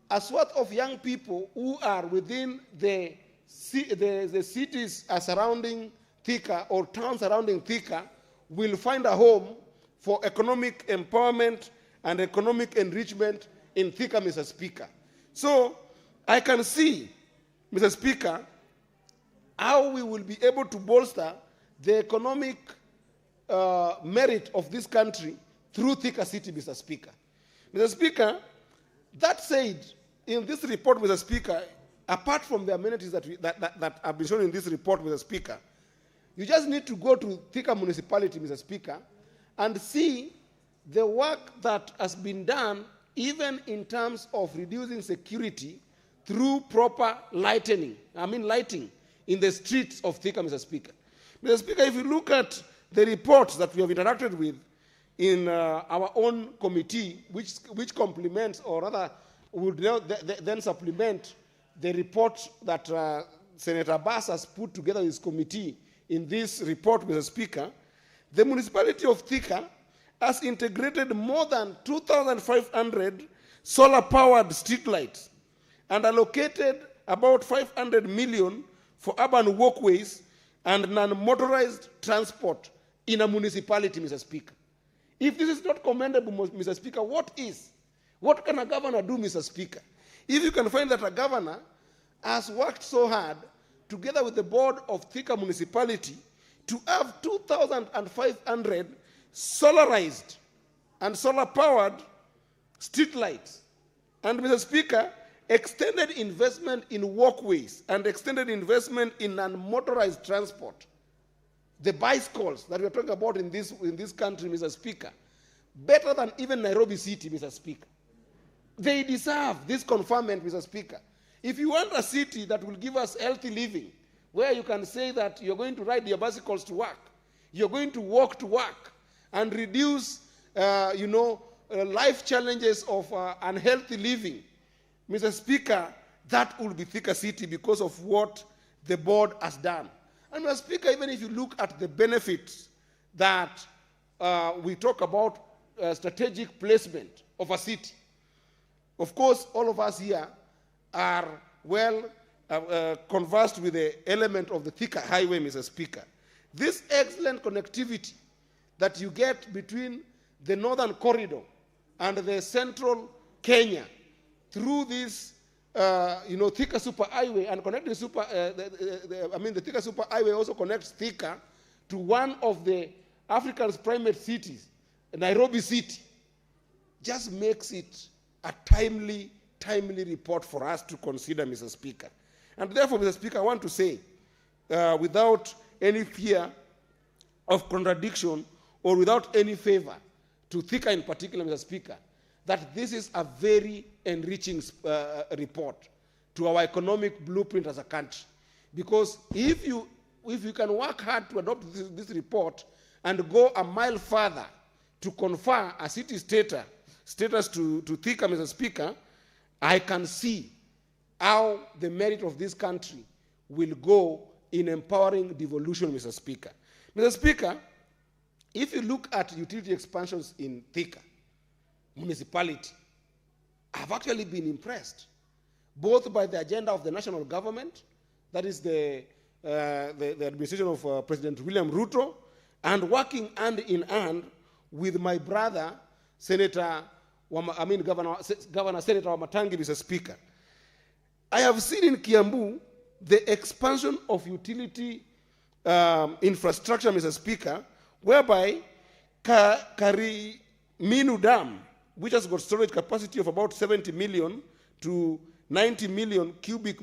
a sort of young people who are within the the cities are surrounding Thika or towns surrounding Thika will find a home for economic empowerment and economic enrichment in Thika, Mr. Speaker. So I can see, Mr. Speaker, how we will be able to bolster the economic merit of this country through Thika City, Mr. Speaker. Mr. Speaker, that said, in this report, Mr. Speaker, apart from the amenities that have been shown in this report, Mr. Speaker, you just need to go to Thika municipality, Mr. Speaker, and see the work that has been done even in terms of reducing security through proper lighting in the streets of Thika, Mr. Speaker. Mr. Speaker, if you look at the reports that we have interacted with in our own committee, which complements or rather would then supplement the report that Senator Bass has put together with his committee in this report, Mr. Speaker, the municipality of Thika has integrated more than 2,500 solar-powered streetlights and allocated about 500 million for urban walkways and non-motorized transport in a municipality, Mr. Speaker. If this is not commendable, Mr. Speaker, what is? What can a governor do, Mr. Speaker? If you can find that a governor has worked so hard together with the board of Thika municipality to have 2,500 solarized and solar-powered streetlights. And, Mr. Speaker, extended investment in walkways and extended investment in non-motorized transport. The bicycles that we're talking about in this country, Mr. Speaker, better than even Nairobi City, Mr. Speaker. They deserve this conferment, Mr. Speaker. If you want a city that will give us healthy living, where you can say that you're going to ride your bicycles to work, you're going to walk to work, and reduce, life challenges of unhealthy living, Mr. Speaker, that will be Thika City because of what the board has done. And, Mr. Speaker, even if you look at the benefits that we talk about strategic placement of a city, of course, all of us here are well conversed with the element of the Thika Highway, Mr. Speaker. This excellent connectivity that you get between the northern corridor and the central Kenya through this, Thika Super Highway and connecting the Thika Super Highway also connects Thika to one of the Africa's primate cities, Nairobi City, just makes it a timely report for us to consider, Mr. Speaker. And therefore, Mr. Speaker, I want to say, without any fear of contradiction or without any favor to Thika in particular, Mr. Speaker, that this is a very enriching report to our economic blueprint as a country. Because if you can work hard to adopt this report and go a mile further to confer a city status to Thika, Mr. Speaker, I can see how the merit of this country will go in empowering devolution, Mr. Speaker. Mr. Speaker, if you look at utility expansions in Thika municipality, I've actually been impressed, both by the agenda of the national government, that is the administration of President William Ruto, and working hand in hand with my brother, Governor Senator Wamatangi, Mr. Speaker. I have seen in Kiambu the expansion of utility infrastructure, Mr. Speaker, whereby Kariminu Dam, which has got storage capacity of about 70 million to 90 million cubic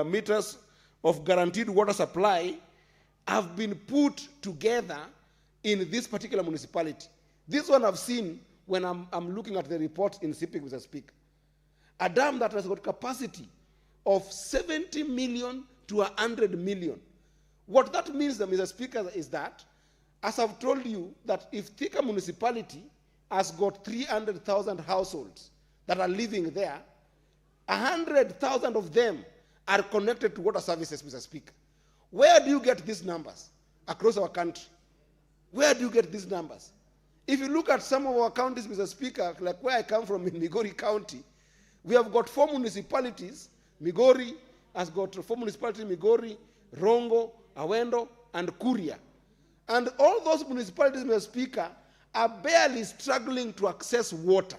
meters of guaranteed water supply, have been put together in this particular municipality. This one I've seen when I'm looking at the report in CPIC, Mr. Speaker. A dam that has got capacity of 70 million to 100 million. What that means, Mr. Speaker, is that, as I've told you, that if Thika municipality has got 300,000 households that are living there, 100,000 of them are connected to water services, Mr. Speaker. Where do you get these numbers across our country? Where do you get these numbers? If you look at some of our counties, Mr. Speaker, like where I come from in Migori County, we have got 4 municipalities, Migori, has got 4 municipalities, Migori, Rongo, Awendo, and Kuria. And all those municipalities, Mr. Speaker, are barely struggling to access water.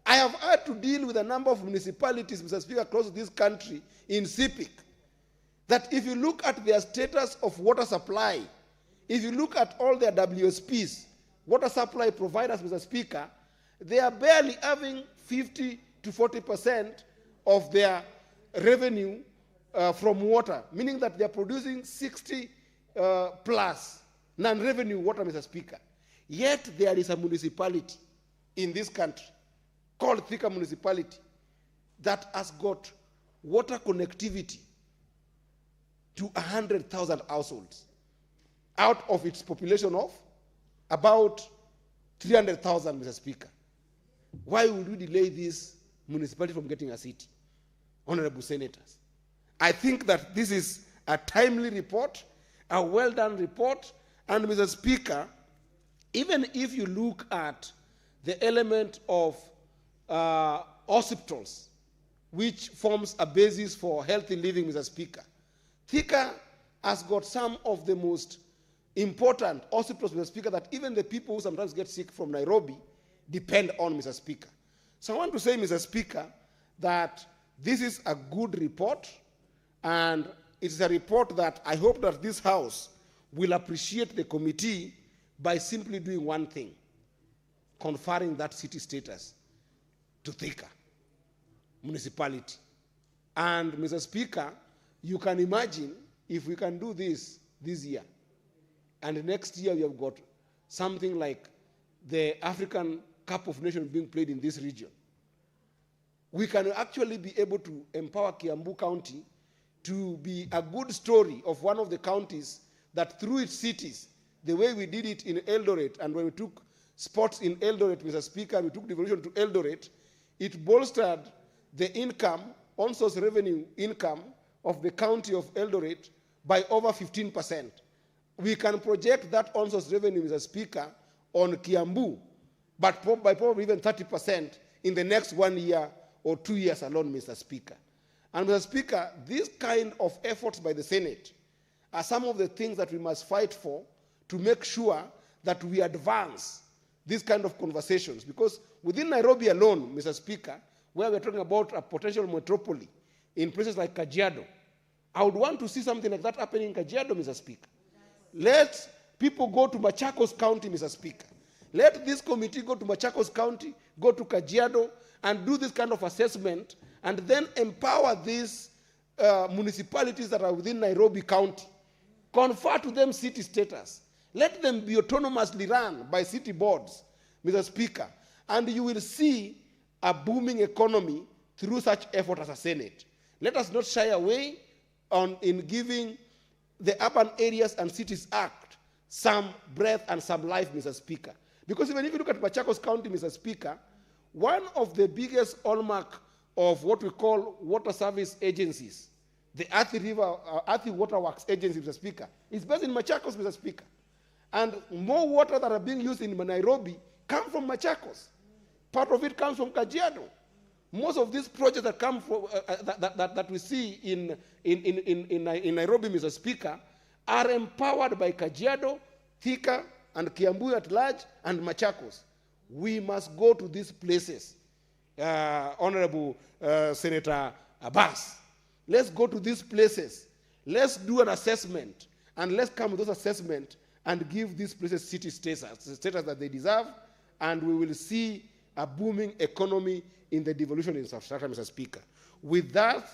I have had to deal with a number of municipalities, Mr. Speaker, across this country in CPIC, that if you look at their status of water supply, if you look at all their WSPs, water supply providers, Mr. Speaker, they are barely having 50 to 40% of their revenue from water, meaning that they are producing 60 plus non-revenue water, Mr. Speaker. Yet there is a municipality in this country called Thika Municipality that has got water connectivity to 100,000 households out of its population of about 300,000, Mr. Speaker. Why would we delay this municipality from getting a city? Honorable Senators, I think that this is a timely report, a well-done report, and Mr. Speaker, even if you look at the element of hospitals, which forms a basis for healthy living, Mr. Speaker, Thika has got some of the most important hospitals, Mr. Speaker, that even the people who sometimes get sick from Nairobi depend on, Mr. Speaker. So I want to say, Mr. Speaker, that this is a good report, and it is a report that I hope that this House will appreciate the committee by simply doing one thing, conferring that city status to Thika municipality. And Mr. Speaker, you can imagine if we can do this year, and next year we have got something like the African Cup of Nations being played in this region, we can actually be able to empower Kiambu County to be a good story of one of the counties that through its cities, the way we did it in Eldoret, and when we took sports in Eldoret, Mr. Speaker, we took devolution to Eldoret, it bolstered the income, on-source revenue income of the county of Eldoret by over 15%. We can project that on-source revenue, Mr. Speaker, on Kiambu, but by probably even 30% in the next 1 year or 2 years alone, Mr. Speaker. And Mr. Speaker, these kind of efforts by the Senate are some of the things that we must fight for to make sure that we advance these kind of conversations. Because within Nairobi alone, Mr. Speaker, where we're talking about a potential metropolis in places like Kajiado, I would want to see something like that happening in Kajiado, Mr. Speaker. Let people go to Machakos County, Mr. Speaker. Let this committee go to Machakos County, go to Kajiado, and do this kind of assessment, and then empower these municipalities that are within Nairobi County. Confer to them city status. Let them be autonomously run by city boards, Mr. Speaker. And you will see a booming economy through such effort as a Senate. Let us not shy away in giving the Urban Areas and Cities Act some breath and some life, Mr. Speaker. Because even if you look at Machakos County, Mr. Speaker, one of the biggest hallmark of what we call water service agencies, the Athi Water Works Agency, Mr. Speaker, is based in Machakos, Mr. Speaker. And more water that are being used in Nairobi come from Machakos. Part of it comes from Kajiado. Most of these projects that come from that we see in Nairobi, Mr. Speaker, are empowered by Kajiado, Thika, and Kiambu at large, and Machakos. We must go to these places, Honorable Senator Abbas. Let's go to these places. Let's do an assessment, and let's come with those assessments and give these places city status, the status that they deserve, and we will see a booming economy in the devolution infrastructure, Mr. Speaker. With that,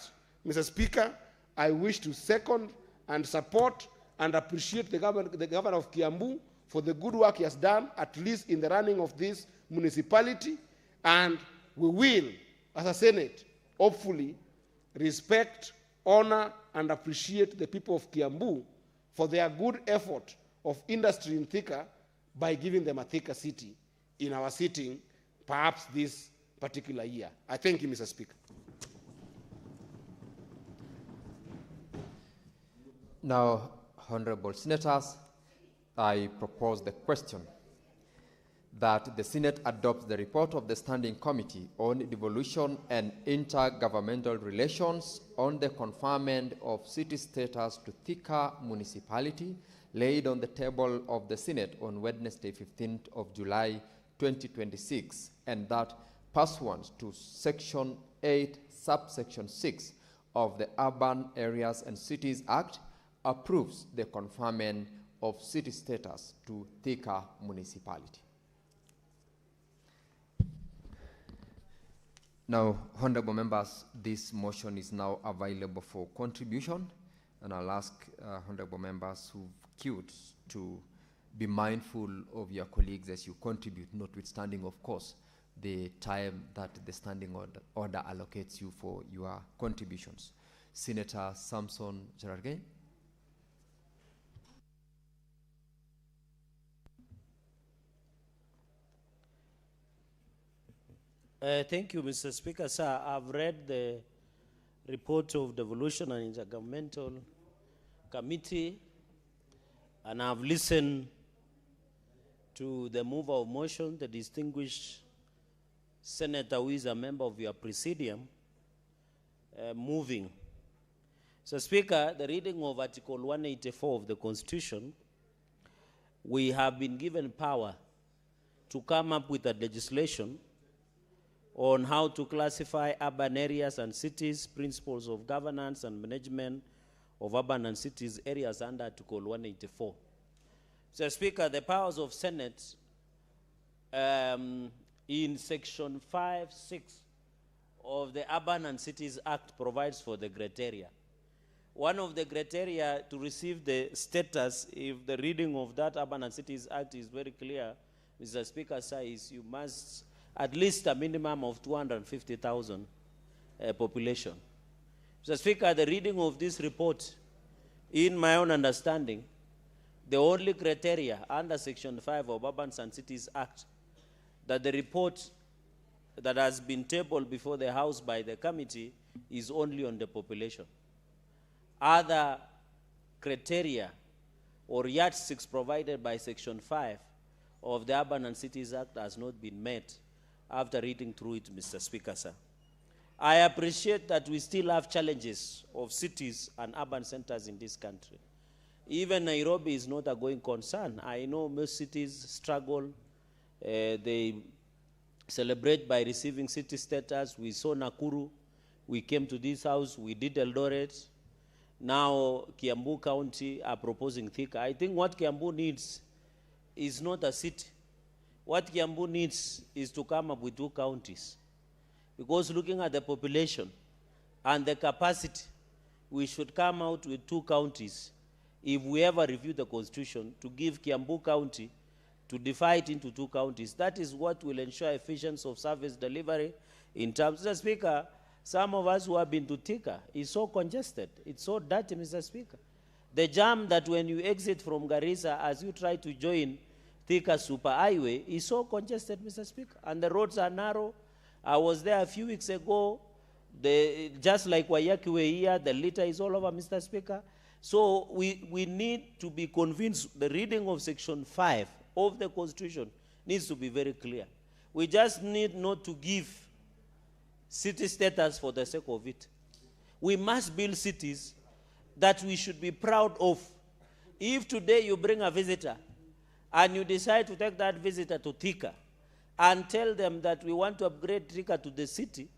Mr. Speaker, I wish to second and support and appreciate the governor of Kiambu for the good work he has done, at least in the running of this municipality, and we will, as a Senate, hopefully respect, honor, and appreciate the people of Kiambu for their good effort of industry in Thika by giving them a Thika city in our sitting, perhaps this particular year. I thank you, Mr. Speaker. Now, honorable senators, I propose the question that the Senate adopts the report of the Standing Committee on Devolution and Intergovernmental Relations on the conferment of city status to Thika municipality, laid on the table of the Senate on Wednesday, 15th of July, 2026, and that pursuant to Section 8, subsection 6 of the Urban Areas and Cities Act, approves the conferment of city status to Thika municipality. Now, honorable members, this motion is now available for contribution, and I'll ask honorable members who've queued to be mindful of your colleagues as you contribute, notwithstanding, of course, the time that the standing order allocates you for your contributions. Senator Samson Cherargei. Thank you, Mr. Speaker. Sir, I've read the report of Devolution and Intergovernmental Committee, and I've listened to the mover of motion, the distinguished senator who is a member of your presidium, moving. So, Speaker, the reading of Article 184 of the Constitution, we have been given power to come up with a legislation on how to classify urban areas and cities, principles of governance and management of urban and cities areas under Article 184. So, Speaker, the powers of Senate in Section 5(6) of the Urban and Cities Act provides for the criteria. One of the criteria to receive the status, if the reading of that Urban and Cities Act is very clear, Mr. Speaker, sir, is you must at least a minimum of 250,000 population. Mr. Speaker, the reading of this report, in my own understanding, the only criteria under Section 5 of Urban and Cities Act that the report that has been tabled before the House by the committee is only on the population. Other criteria or yardsticks provided by Section 5 of the Urban and Cities Act has not been met after reading through it, Mr. Speaker, sir. I appreciate that we still have challenges of cities and urban centers in this country. Even Nairobi is not a going concern. I know most cities struggle. They celebrate by receiving city status. We saw Nakuru. We came to this house. We did Eldoret. Now Kiambu County are proposing Thika. I think what Kiambu needs is not a city. What Kiambu needs is to come up with 2 counties. Because looking at the population and the capacity, we should come out with 2 counties if we ever review the Constitution, to give Kiambu County, to divide into 2 counties. That is what will ensure efficiency of service delivery in terms. Mr. Speaker, some of us who have been to Thika, it's so congested. It's so dirty, Mr. Speaker. The jam that when you exit from Garissa, as you try to join Thika Super Highway, is so congested, Mr. Speaker, and the roads are narrow. I was there a few weeks ago. Just like Wayakiwe here, the litter is all over, Mr. Speaker. So we need to be convinced the reading of Section 5 of the Constitution needs to be very clear. We just need not to give city status for the sake of it. We must build cities that we should be proud of. If today you bring a visitor and you decide to take that visitor to Thika and tell them that we want to upgrade Thika to the city,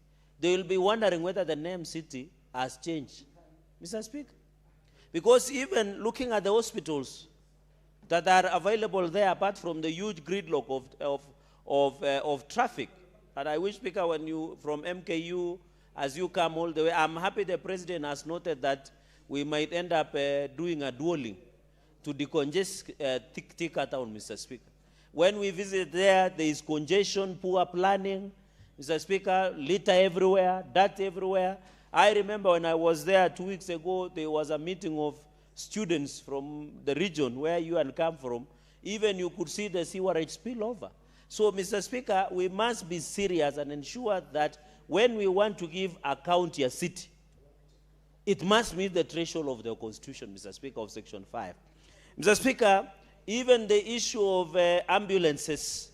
they will be wondering whether the name city has changed. Mr. Speaker, because even looking at the hospitals that are available there, apart from the huge gridlock of traffic, and I wish, Speaker, when you, from MKU, as you come all the way, I'm happy the President has noted that we might end up doing a dueling to decongest Thika town, Mr. Speaker. When we visit there, there is congestion, poor planning, Mr. Speaker, litter everywhere, dirt everywhere. I remember when I was there 2 weeks ago, there was a meeting of students from the region where you and come from. Even you could see the sewerage spill over. So, Mr. Speaker, we must be serious and ensure that when we want to give a county a city, it must meet the threshold of the Constitution, Mr. Speaker, of Section 5. Mr. Speaker, even the issue of ambulances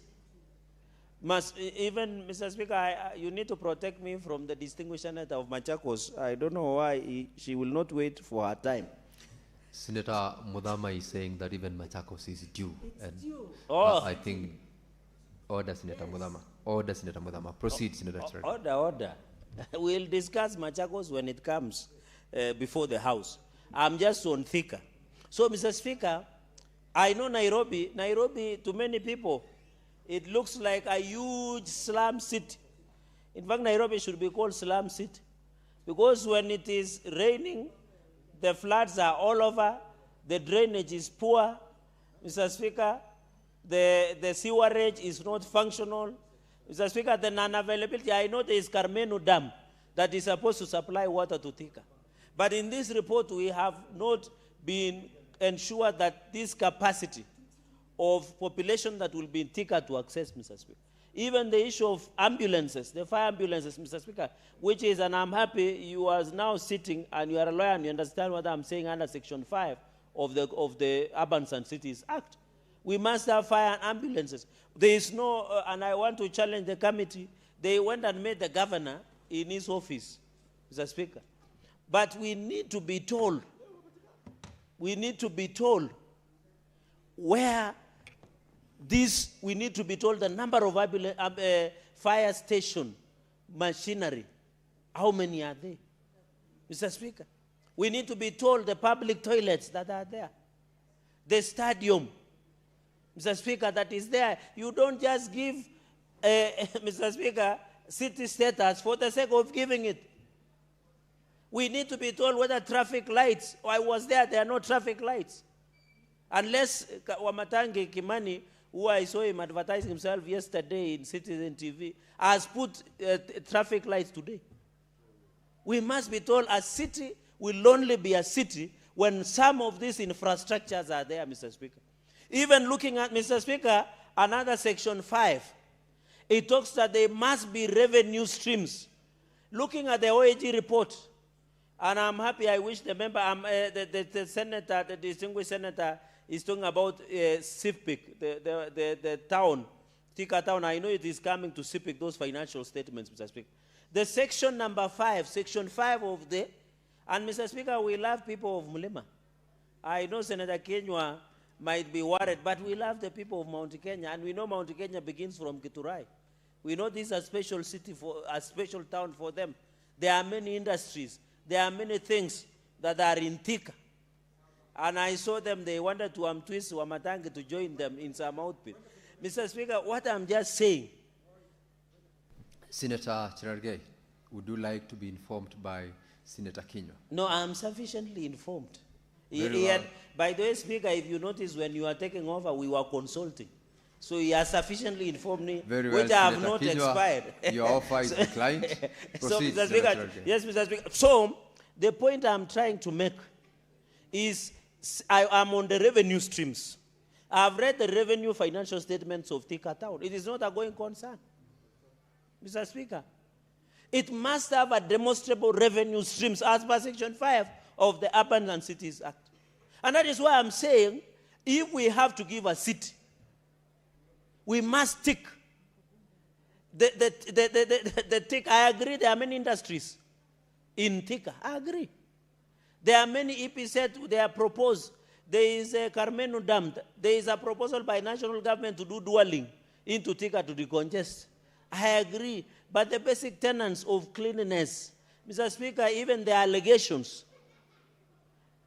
Even, Mr. Speaker, you need to protect me from the distinguished senator of Machakos. I don't know why she will not wait for her time. Senator Mudama is saying that even Machakos is due. I think, order, Senator Mudama. Order, Senator Mudama. Proceed, Senator Cherargei. Order. We'll discuss Machakos when it comes before the House. I'm just on Thika. So, Mr. Speaker, I know Nairobi. Nairobi, to many people, it looks like a huge slum city. In fact, Nairobi should be called slum city. Because when it is raining, the floods are all over, the drainage is poor, Mr. Speaker, the sewerage is not functional. Mr. Speaker, the non-availability, I know there is Carmenu Dam that is supposed to supply water to Thika. But in this report, we have not been ensured that this capacity of population that will be in Thika to access, Mr. Speaker. Even the issue of ambulances, the fire ambulances, Mr. Speaker, which is, and I'm happy you are now sitting and you are a lawyer and you understand what I'm saying under Section 5 of the Urban and Cities Act. We must have fire and ambulances. There is no, and I want to challenge the committee, they went and made the governor in his office, Mr. Speaker. But we need to be told where this, we need to be told the number of fire station machinery. How many are they? Mr. Speaker, we need to be told the public toilets that are there. The stadium, Mr. Speaker, that is there. You don't just give, Mr. Speaker, city status for the sake of giving it. We need to be told whether traffic lights, I was there are no traffic lights. Unless Wamatangi Kimani, who I saw him advertising himself yesterday in Citizen TV, has put traffic lights today. We must be told a city will only be a city when some of these infrastructures are there, Mr. Speaker. Even looking at, Mr. Speaker, another Section 5, it talks that there must be revenue streams. Looking at the OAG report, and I'm happy, I wish the member, the senator, the distinguished senator, is talking about CIPIC, the town, Thika town. I know it is coming to CIPIC, those financial statements, Mr. Speaker. The section number 5, Section 5 of the, and Mr. Speaker, we love people of Mulima. I know Senator Kenywa might be worried, but we love the people of Mount Kenya, and we know Mount Kenya begins from Githurai. We know this is a special city, a special town for them. There are many industries. There are many things that are in Thika. And I saw them, they wanted to twist Wamatangi to join them in some outfit. Mr. Speaker, what I'm just saying. Senator Cherargei, would you like to be informed by Senator Kinywa? No, I'm sufficiently informed. Well. By the way, Speaker, if you notice when you are taking over, we were consulting. So he has sufficiently informed me, very well, which I have Senator not Kinywa, expired. Your offer is declined. Proceed, so, Mr. Speaker, yes, Mr. Speaker. So the point I'm trying to make is I'm on the revenue streams. I've read the revenue financial statements of Thika Town. It is not a going concern. Mr. Speaker, it must have a demonstrable revenue streams as per Section 5 of the Urban and Cities Act. And that is why I'm saying, if we have to give a city, we must tick. The tick, I agree, there are many industries in Thika. I agree. There are many EPZ, they are proposed. There is a Carmenu Dam. There is a proposal by national government to do dwelling into Thika to decongest. I agree. But the basic tenets of cleanliness, Mr. Speaker, even the allegations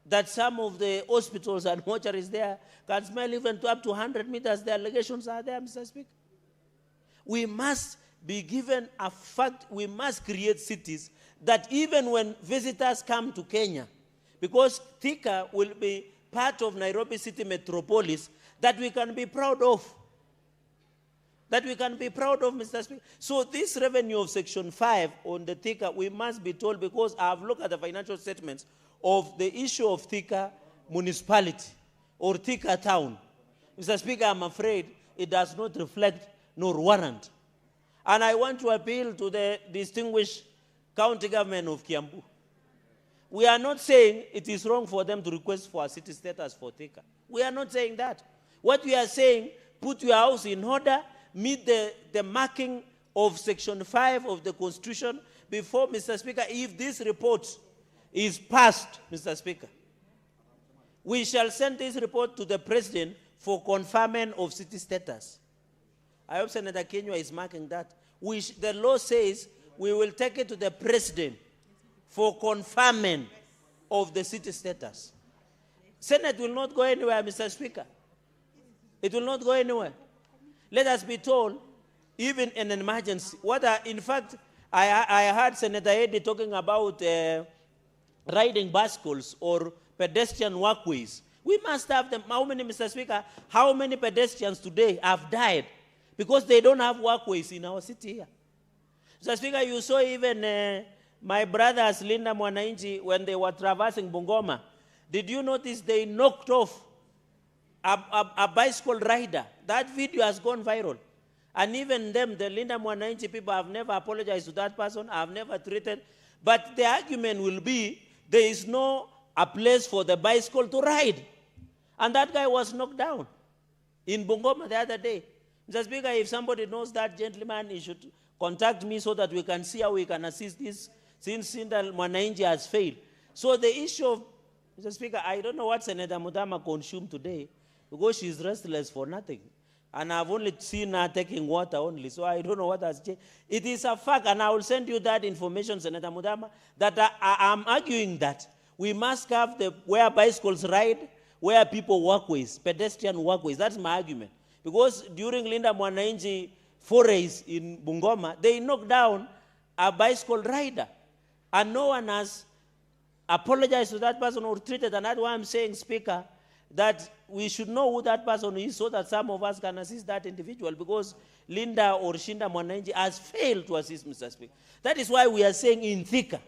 that some of the hospitals and mortuaries there can smell even to up to 100 meters, the allegations are there, Mr. Speaker. We must be given a fact, we must create cities that even when visitors come to Kenya, because Thika will be part of Nairobi City Metropolis, that we can be proud of. That we can be proud of, Mr. Speaker. So this revenue of Section 5 on the Thika, we must be told, because I have looked at the financial statements of the issue of Thika municipality or Thika town. Mr. Speaker, I'm afraid it does not reflect nor warrant. And I want to appeal to the distinguished county government of Kiambu. We are not saying it is wrong for them to request for a city status for Thika. We are not saying that. What we are saying, put your house in order, meet the marking of Section 5 of the Constitution before, Mr. Speaker, if this report is passed, Mr. Speaker, we shall send this report to the President for conferment of city status. I hope Senator Kenywa is marking that. The law says we will take it to the President for conferment of the city status. Senate will not go anywhere, Mr. Speaker. It will not go anywhere. Let us be told, even in an emergency, in fact, I heard Senator Eddy talking about riding bicycles or pedestrian walkways. We must have them. How many, Mr. Speaker, how many pedestrians today have died because they don't have walkways in our city here? Mr. Speaker, you saw even my brothers, Linda Mwanainchi, when they were traversing Bungoma. Did you notice they knocked off a bicycle rider? That video has gone viral. And even them, the Linda Mwanainchi people, have never apologized to that person, have never treated. But the argument will be, there is no a place for the bicycle to ride. And that guy was knocked down in Bungoma the other day. Mr. Speaker, if somebody knows that gentleman, he should contact me so that we can see how we can assist this, since Linda Mwanainchi has failed. So the issue of, Mr. Speaker, I don't know what Senator Mudama consumed today, because she's restless for nothing. And I've only seen her taking water only, so I don't know what has changed. It is a fact, and I will send you that information, Senator Mudama, that I'm arguing that we must have where bicycles ride, where people walkways, pedestrian walkways. That's my argument. Because during Linda Mwanainchi forays in Bungoma, they knocked down a bicycle rider, and no one has apologized to that person or treated. And that's why I'm saying, Speaker, that we should know who that person is so that some of us can assist that individual, because Linda or Shinda Mwanainchi has failed to assist, Mr. Speaker. That is why we are saying in Thika,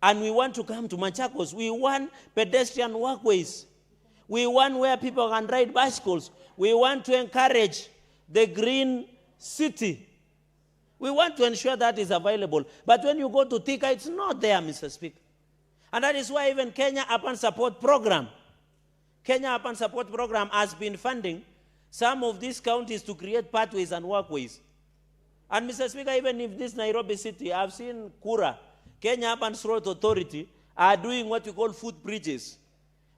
and we want to come to Machakos, we want pedestrian walkways. We want where people can ride bicycles. We want to encourage the green city. We want to ensure that is available. But when you go to Thika, it's not there, Mr. Speaker. And that is why even Kenya Urban Support Program, Kenya Urban Support Program has been funding some of these counties to create pathways and walkways. And Mr. Speaker, even if this Nairobi city, I've seen Kura, Kenya Urban Road Authority, are doing what we call footbridges.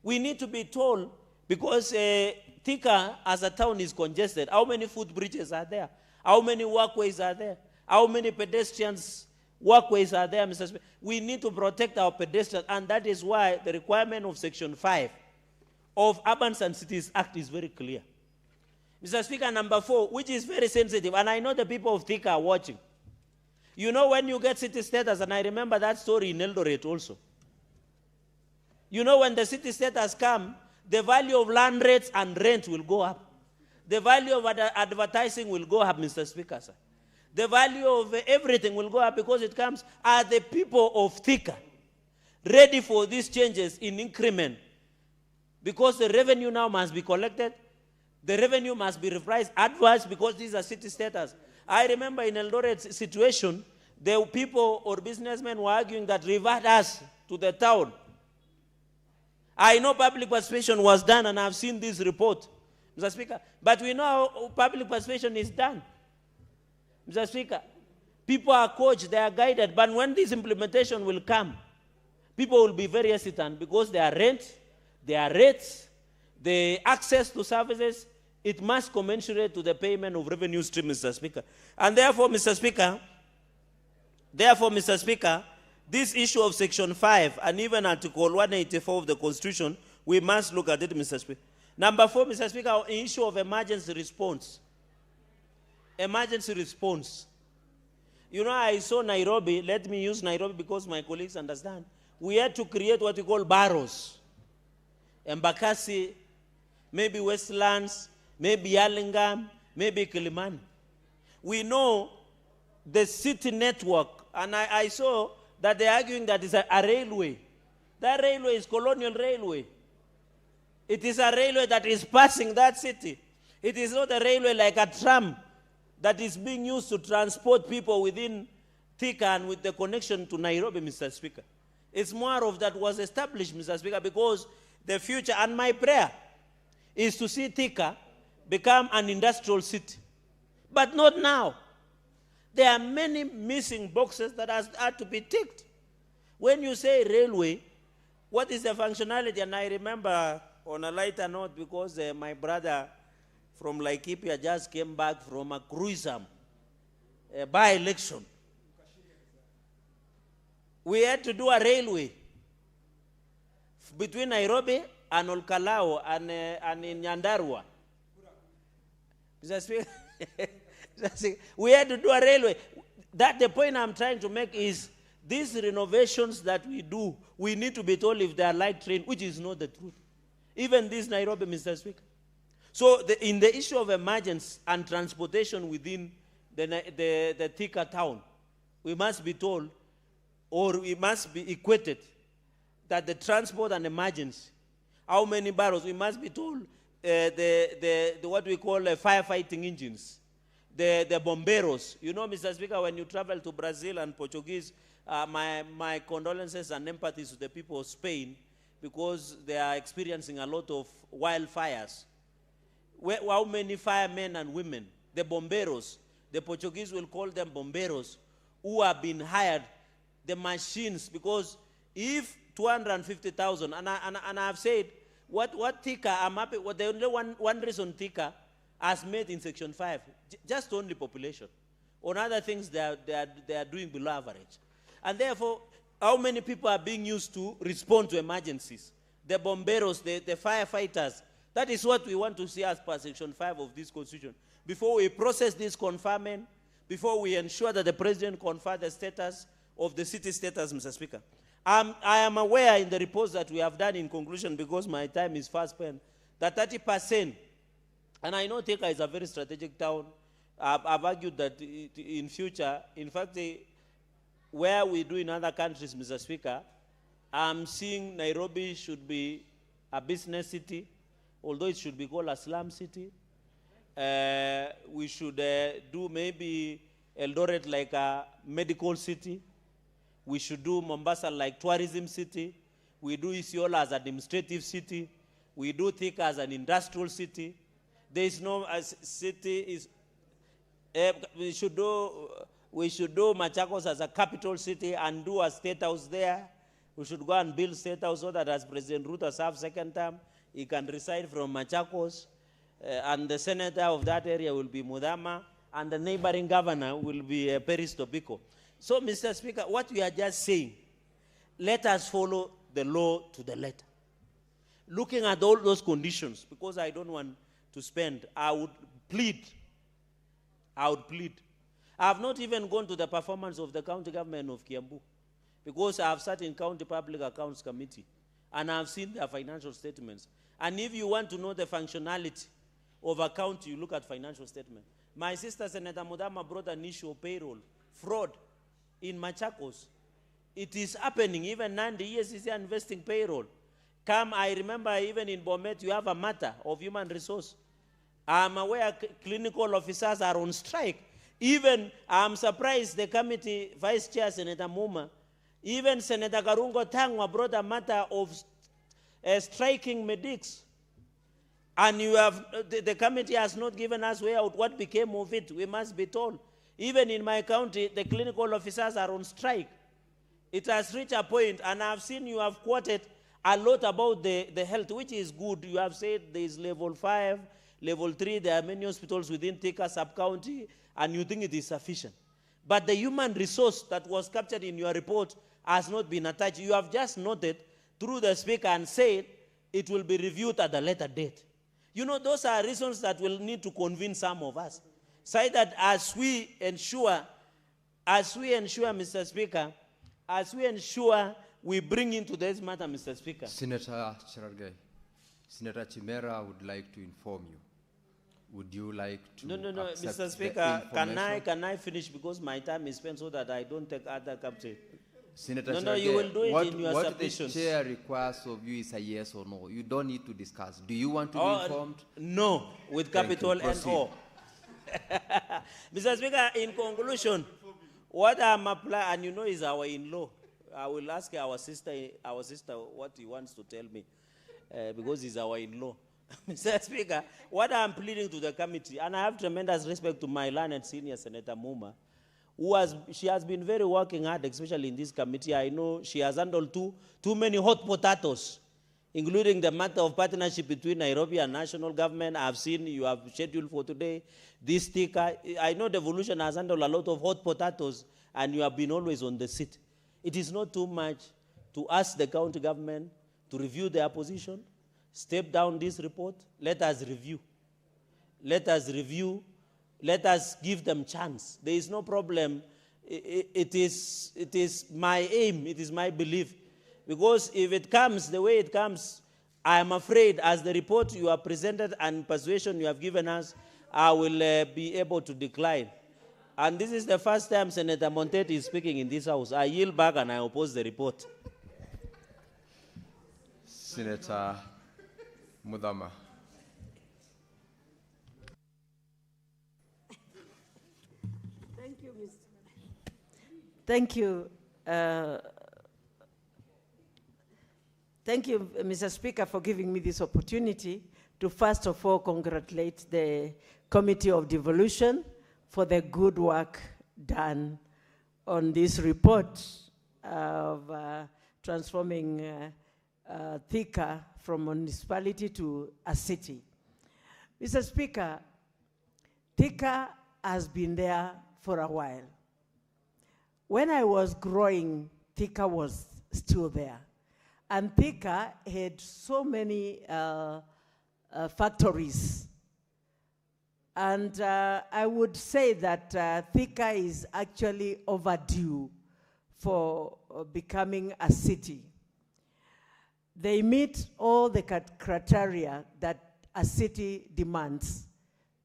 We need to be told, because Thika as a town is congested, how many footbridges are there? How many walkways are there? How many pedestrians walkways are there, Mr. Speaker? We need to protect our pedestrians, and that is why the requirement of Section 5 of Urban and Cities Act is very clear. Mr. Speaker, number 4, which is very sensitive, and I know the people of Thika are watching. You know, when you get city status, and I remember that story in Eldoret also. You know, when the city status come, the value of land rates and rent will go up. The value of advertising will go up, Mr. Speaker, sir. The value of everything will go up, because it comes, are the people of Thika ready for these changes in increment? Because the revenue now must be collected. The revenue must be repriced adverse, because these are city status. I remember in Eldoret's situation, the people or businessmen were arguing that revert us to the town. I know public participation was done, and I've seen this report, Mr. Speaker. But we know how public participation is done, Mr. Speaker. People are coached, they are guided, but when this implementation will come, people will be very hesitant, because their rent, their rates, the access to services, it must commensurate to the payment of revenue stream, Mr. Speaker. And therefore, Mr. Speaker, this issue of Section 5 and even Article 184 of the Constitution, we must look at it, Mr. Speaker. Number 4, Mr. Speaker, issue of emergency response. Emergency response. You know, I saw Nairobi. Let me use Nairobi because my colleagues understand. We had to create what we call barrows. Embakasi, maybe Westlands, maybe Yalingam, maybe Kilimani. We know the city network, and I saw that they're arguing that it's a railway. That railway is Colonial Railway. It is a railway that is passing that city. It is not a railway like a tram that is being used to transport people within Thika and with the connection to Nairobi, Mr. Speaker. It's more of that was established, Mr. Speaker, because the future, and my prayer, is to see Thika become an industrial city. But not now. There are many missing boxes that are to be ticked. When you say railway, what is the functionality? And I remember on a lighter note, because my brother from Laikipia just came back from a cruisam, a by-election. We had to do a railway between Nairobi and Olkalao and in Nyandarua. We had to do a railway. That the point I'm trying to make is these renovations that we do, we need to be told if they are light train, which is not the truth. Even this Nairobi, Mr. Speaker. So in the issue of emergency and transportation within the Thika town, we must be told, or we must be equated, that the transport and emergency, how many barrels, we must be told the what we call firefighting engines, the bomberos. You know, Mr. Speaker, when you travel to Brazil and Portuguese, my condolences and empathies to the people of Spain, because they are experiencing a lot of wildfires. How many firemen and women, the bomberos, the Portuguese will call them bomberos, who have been hired, the machines, because if 250,000, and I've said, what Thika, I'm happy, the only one reason Thika has made in Section 5, just only population. On other things, they are doing below average. And therefore, how many people are being used to respond to emergencies? The bomberos, the firefighters. That is what we want to see as per Section 5 of this Constitution. Before we process this conferment, before we ensure that the President confer the status of the city status, Mr. Speaker. I am aware in the reports that we have done in conclusion, because my time is fast spent, that 30%, and I know Thika is a very strategic town. I've argued that in future, in fact, where we do in other countries, Mr. Speaker, I'm seeing Nairobi should be a business city, although it should be called a slum city. We should do maybe Eldoret like a medical city. We should do Mombasa like tourism city. We do Isiolo as administrative city. We do Thika as an industrial city. There is no city is. We should do Machakos as a capital city and do a state house there. We should go and build state house so that as President Ruto serves second term, he can reside from Machakos, and the senator of that area will be Mudama, and the neighboring governor will be Peris Tobiko. So, Mr. Speaker, what we are just saying, let us follow the law to the letter. Looking at all those conditions, because I don't want to spend, I would plead. I have not even gone to the performance of the county government of Kiambu, because I have sat in County Public Accounts Committee, and I have seen their financial statements. And if you want to know the functionality of a county, you look at financial statement. My sister, Senator Mudama, brought an issue of payroll, fraud in Machakos. It is happening. Even 90 years is investing payroll. I remember even in Bomet, you have a matter of human resource. I'm aware clinical officers are on strike. Even, I'm surprised the committee vice chair, Senator Muma, even Senator Garungo Tangwa brought a matter of striking medics. And you have, the committee has not given us way out what became of it. We must be told. Even in my county, the clinical officers are on strike. It has reached a point, and I've seen you have quoted a lot about the health, which is good. You have said there is level 5, level 3, there are many hospitals within Thika sub-county, and you think it is sufficient. But the human resource that was captured in your report has not been attached. You have just noted through the speaker and said it will be reviewed at a later date. You know, those are reasons that will need to convince some of us. Say that as we ensure, Mr. Speaker, as we ensure we bring into this matter, Mr. Speaker. Senator Cherargei, Senator Chimera would like to inform you. Would you like to No, accept Mr. Speaker, the can I finish, because my time is spent, so that I don't take other captain. Senator No, Cherargei, you will do it in your what submissions. the chair requires of you is a yes or no. You don't need to discuss. Do you want to be informed? No, with capital N-O. Mr. Speaker, in conclusion, what I'm applying, and you know is our in-law. I will ask our sister what he wants to tell me, because he's our in-law. Mr. Speaker, what I'm pleading to the committee, and I have tremendous respect to my learned senior Senator Muma, she has been very working hard, especially in this committee. I know she has handled too many hot potatoes, including the matter of partnership between Nairobi and national government. I've seen you have scheduled for today this sticker. I know devolution has handled a lot of hot potatoes, and you have been always on the seat. It is not too much to ask the county government to review their position, step down this report, let us review. Let us review. Let us give them chance. There is no problem. It is my aim, it is my belief. Because if it comes the way it comes, I am afraid as the report you have presented and persuasion you have given us, I will be able to decline. And this is the first time Senator Monteti is speaking in this house. I yield back and I oppose the report. Senator Mudama. Thank you, Mr. Thank you. Thank you, Mr. Speaker, for giving me this opportunity to first of all congratulate the Committee of Devolution for the good work done on this report of transforming Thika from municipality to a city. Mr. Speaker, Thika has been there for a while. When I was growing, Thika was still there. And Thika had so many factories. And I would say that Thika is actually overdue for becoming a city. They meet all the criteria that a city demands.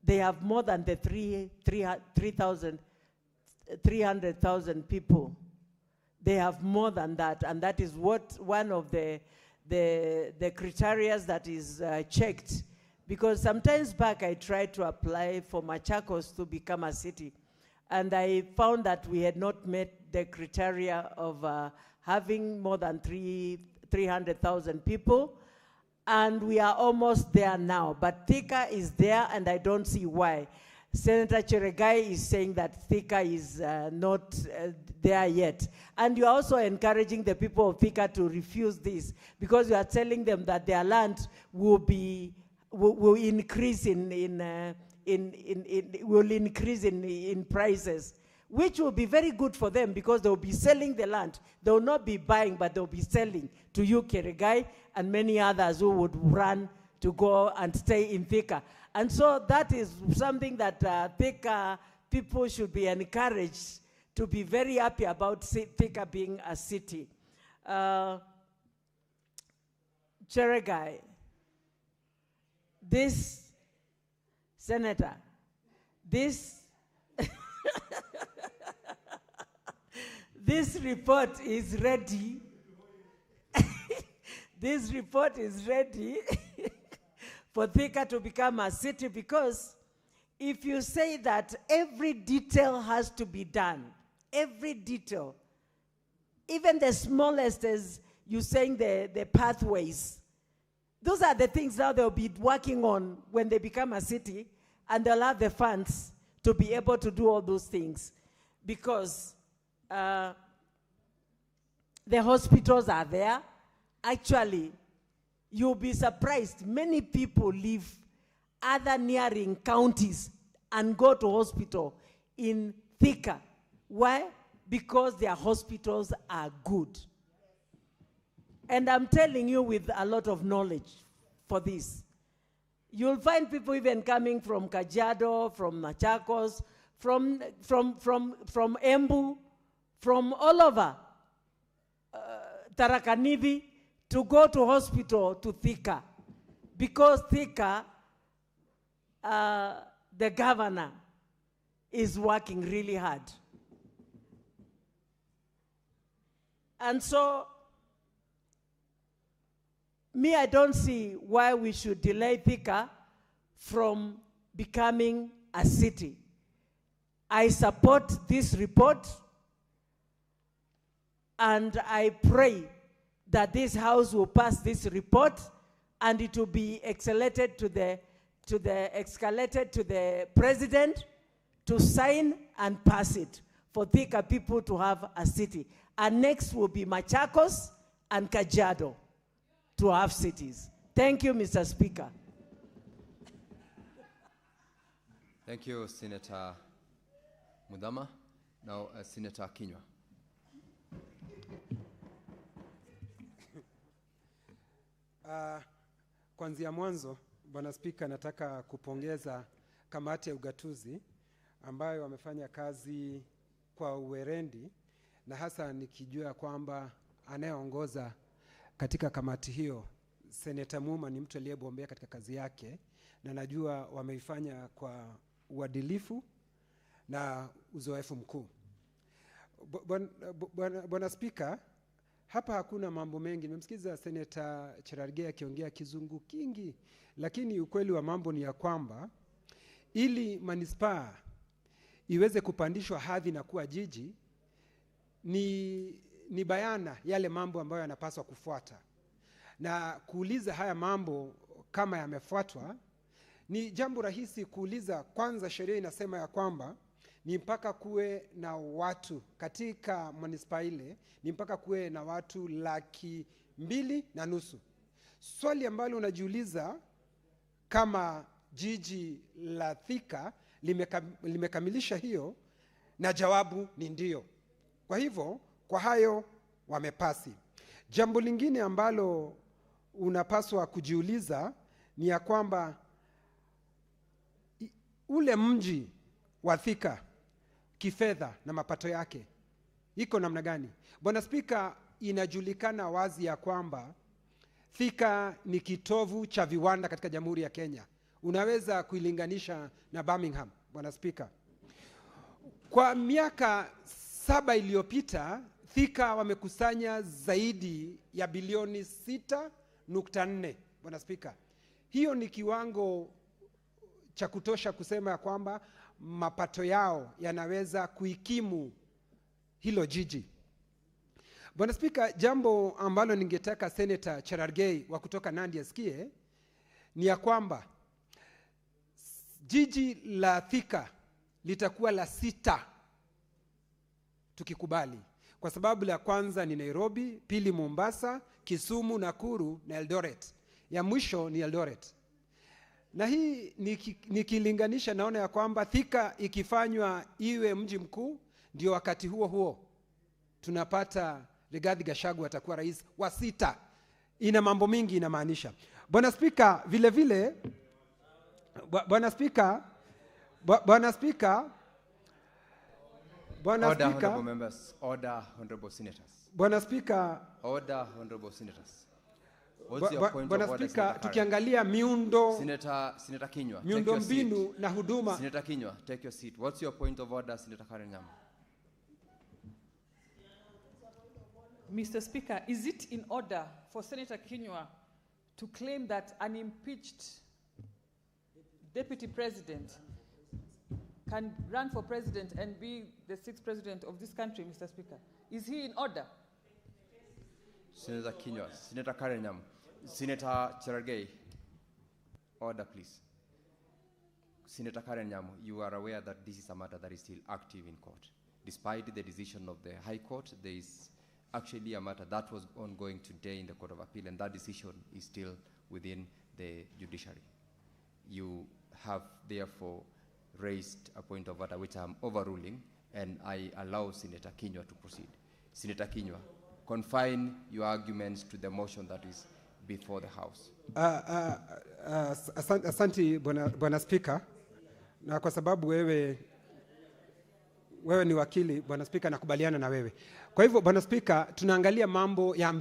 They have more than the 300,000 people. They have more than that, and that is what one of the criteria that is checked. Because sometimes back I tried to apply for Machakos to become a city, and I found that we had not met the criteria of having more than 300,000 people, and we are almost there now. But Thika is there, and I don't see why. Senator Cheregai is saying that Thika is not there yet. And you're also encouraging the people of Thika to refuse this, because you are telling them that their land will increase in prices, which will be very good for them, because they'll be selling the land. They will not be buying, but they'll be selling to you, Cheregai, and many others who would run to go and stay in Thika. And so that is something that Thika people should be encouraged to be very happy about Thika being a city. Cheregai, this senator, this this report is ready. This report is ready for Thika to become a city, because if you say that every detail has to be done, every detail, even the smallest, as you saying the pathways, those are the things now they'll be working on when they become a city, and they'll have the funds to be able to do all those things, because the hospitals are there. Actually, you'll be surprised. Many people leave other neighboring counties and go to hospital in Thika. Why? Because their hospitals are good. And I'm telling you with a lot of knowledge for this. You'll find people even coming from Kajiado, from Machakos, from Embu, from all over, Tarakanidhi, to go to hospital to Thika, because Thika, the governor is working really hard. And so, I don't see why we should delay Thika from becoming a city. I support this report, and I pray that this House will pass this report and it will be escalated to the president to sign and pass it for Thika people to have a city. And next will be Machakos and Kajiado to have cities. Thank you, Mr. Speaker. Thank you, Senator Mudama. Now, Senator Kinyua. Kuanzia mwanzo, Bwana Spika, nataka kupongeza kamati ya ugatuzi ambayo wamefanya kazi kwa uwerendi, na hasa nikijua kwamba anayeongoza katika kamati hiyo Senator Muma ni mtu aliyebombea katika kazi yake, na najua wameifanya kwa uadilifu na uzoefu mkuu. Bwana Spika, hapa hakuna mambo mengi. Nimemsikiza Senator Cherargei akiongea kizungu kingi, lakini ukweli wa mambo ni ya kwamba ili manispaa iweze kupandishwa hadhi na kuwa jiji, ni bayana yale mambo ambayo yanapaswa kufuata. Na kuuliza haya mambo kama yamefuatwa, ni jambo rahisi kuuliza. Kwanza, sheria inasema ya kwamba ni mpaka kuwe na watu katika manispaa ile, ni mpaka kuwe na watu 2.5 million. Swali ambalo unajiuliza kama jiji la Thika limekamilisha hiyo, na jawabu ni ndio. Kwa hivyo, kwa hayo wamepasi. Jambo lingine ambalo unapaswa kujiuliza ni ya kwamba ule mji wa Thika kifedha na mapato yake iko namna gani? Bwana Spika, inajulikana wazi ya kwamba Thika ni kitovu cha viwanda katika Jamhuri ya Kenya. Unaweza kuilinganisha na Birmingham, Bwana Spika. Kwa miaka 7 iliyopita, Thika wamekusanya zaidi ya bilioni 6.4, Bwana Spika. Hiyo ni kiwango cha kutosha kusema ya kwamba mapato yao yanaweza kuikimu hilo jiji. Bwana Spika, jambo ambalo ningetaka Senator Cherargei wa kutoka Nandi asikie ni ya kwamba jiji la Thika litakuwa la 6 tukikubali. Kwa sababu la kwanza ni Nairobi, pili Mombasa, Kisumu, Nakuru na Eldoret. Ya mwisho ni Eldoret. Na hii nikilinganisha naona ya kwamba Thika ikifanywa iwe mji mkuu, ndio wakati huo tunapata Rigathi Gachagua atakuwa rais wa 6. Ina mambo mingi inamaanisha. Bwana Spika, vile vile Bwana Spika Order, honorable members. Order, honorable senators. Bwana Spika, Order, honorable senators. What's your point Bwana of order, Spika, Senator tukiangalia miundo Kinyua, miundo mbinu na huduma. Senator Kinyua, take your seat. What's your point of order, Senator Karen Nyama? Mr. Speaker, is it in order for Senator Kinyua to claim that an impeached deputy president can run for president and be the 6th president of this country, Mr. Speaker? Is he in order? Senator Kinyua, Senator Karen Nyama, Senator Cherargei, order please. Senator Karen Nyama, you are aware that this is a matter that is still active in court. Despite the decision of the High Court, there is actually a matter that was ongoing today in the Court of Appeal, and that decision is still within the judiciary. You have therefore raised a point of order which I'm overruling, and I allow Senator Kinyua to proceed. Senator Kinyua, confine your arguments to the motion that is before the House. Asante Bwana Spika, na kwa sababu wewe ni wakili, Bwana Spika, nakubaliana na wewe. Kwa hivyo Bwana Spika, tunaangalia mambo ya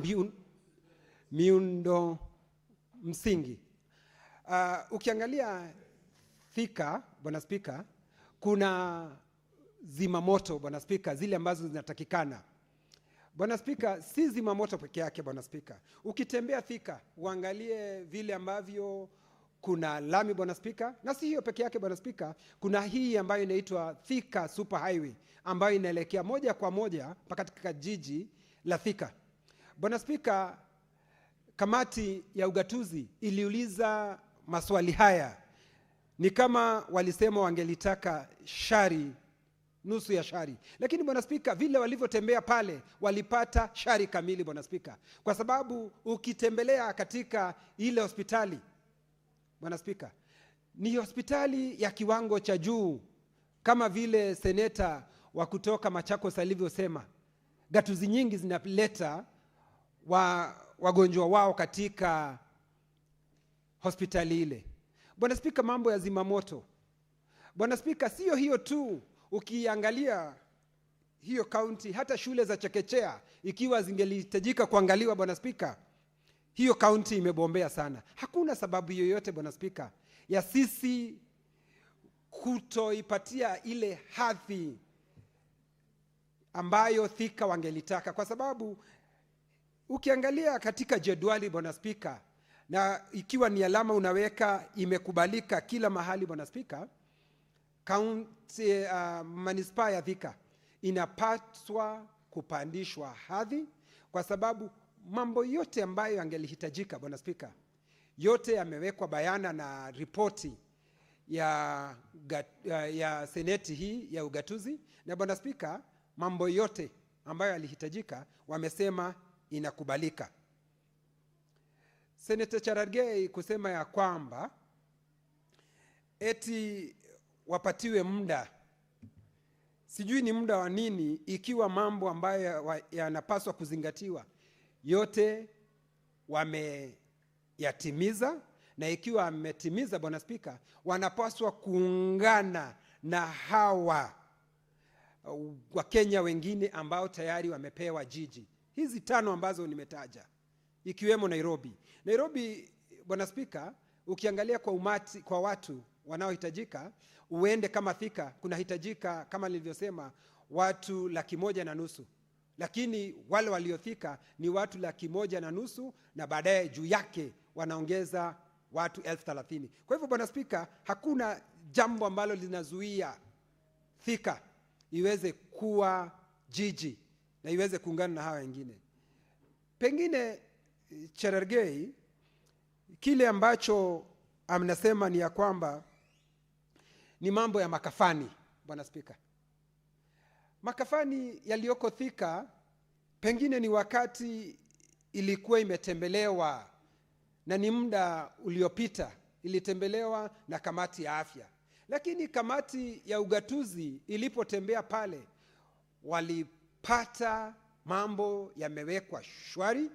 miundo msingi. Ukiangalia Thika, Bwana Spika, kuna zimamoto, Bwana Spika, zile ambazo zinatakikana. Bwana Spika, si zimamoto peke yake, Bwana Spika. Ukitembea Thika, uangalie vile ambavyo kuna lami, Bwana Spika, na si hiyo peke yake, Bwana Spika, kuna hii ambayo inaitwa Thika Super Highway ambayo inaelekea moja kwa moja mpaka katika jiji la Thika. Bwana Spika, kamati ya ugatuzi iliuliza maswali haya, ni kama walisema wangelitaka shari, nusu ya shari. Lakini Bwana Spika, vile walivyotembea pale walipata shari kamili, Bwana Spika. Kwa sababu ukitembelea katika ile hospitali, Bwana Spika, ni hospitali ya kiwango cha juu, kama vile seneta wa kutoka Machakos alivyosema. Gatuzi nyingi zinaleta wagonjwa wao katika hospitali ile. Bwana Spika, mambo ya zimamoto, Bwana Spika, sio hiyo tu. Ukiangalia hiyo kaunti, hata shule za chekechea ikiwa zingelihitajika kuangaliwa, Bwana Spika, hiyo kaunti imebombea sana. Hakuna sababu yoyote, Bwana Spika, ya sisi kutoipatia ile hadhi ambayo Thika wangelitaka, kwa sababu ukiangalia katika jedwali, Bwana Spika, na ikiwa ni alama unaweka imekubalika kila mahali, Bwana Spika, kaunti manispaa ya Thika inapaswa kupandishwa hadhi, kwa sababu mambo yote ambayo yangelihitajika, Bwana Spika, yote yamewekwa bayana na ripoti ya seneti hii ya ugatuzi. Na Bwana Spika, mambo yote ambayo yalihitajika wamesema inakubalika. Senator Cherargei kusema ya kwamba eti wapatiwe muda, sijui ni muda wa nini, ikiwa mambo ambayo yanapaswa kuzingatiwa yote wameyatimiza, na ikiwa wametimiza, Bwana Spika, wanapaswa kuungana na hawa Wakenya wengine ambao tayari wamepewa jiji hizi 5 ambazo nimetaja, ikiwemo Nairobi. Nairobi, Bwana Spika, ukiangalia kwa umati, kwa watu wanaohitajika, uende kama Thika kunahitajika kama nilivyosema watu 150,000, lakini wale waliothika ni watu 150,000, na baadaye juu yake wanaongeza watu 30,000. Kwa hivyo, Bwana Spika, hakuna jambo ambalo linazuia Thika iweze kuwa jiji na iweze kuungana na hawa wengine. Pengine Cherargei, kile ambacho amnasema ni ya kwamba ni mambo ya makafani, Bwana Spika. Makafani yaliyoko Thika, pengine ni wakati ilikuwa imetembelewa, na ni muda uliopita ilitembelewa na kamati ya afya, lakini kamati ya ugatuzi ilipotembea pale walipata mambo yamewekwa shwari,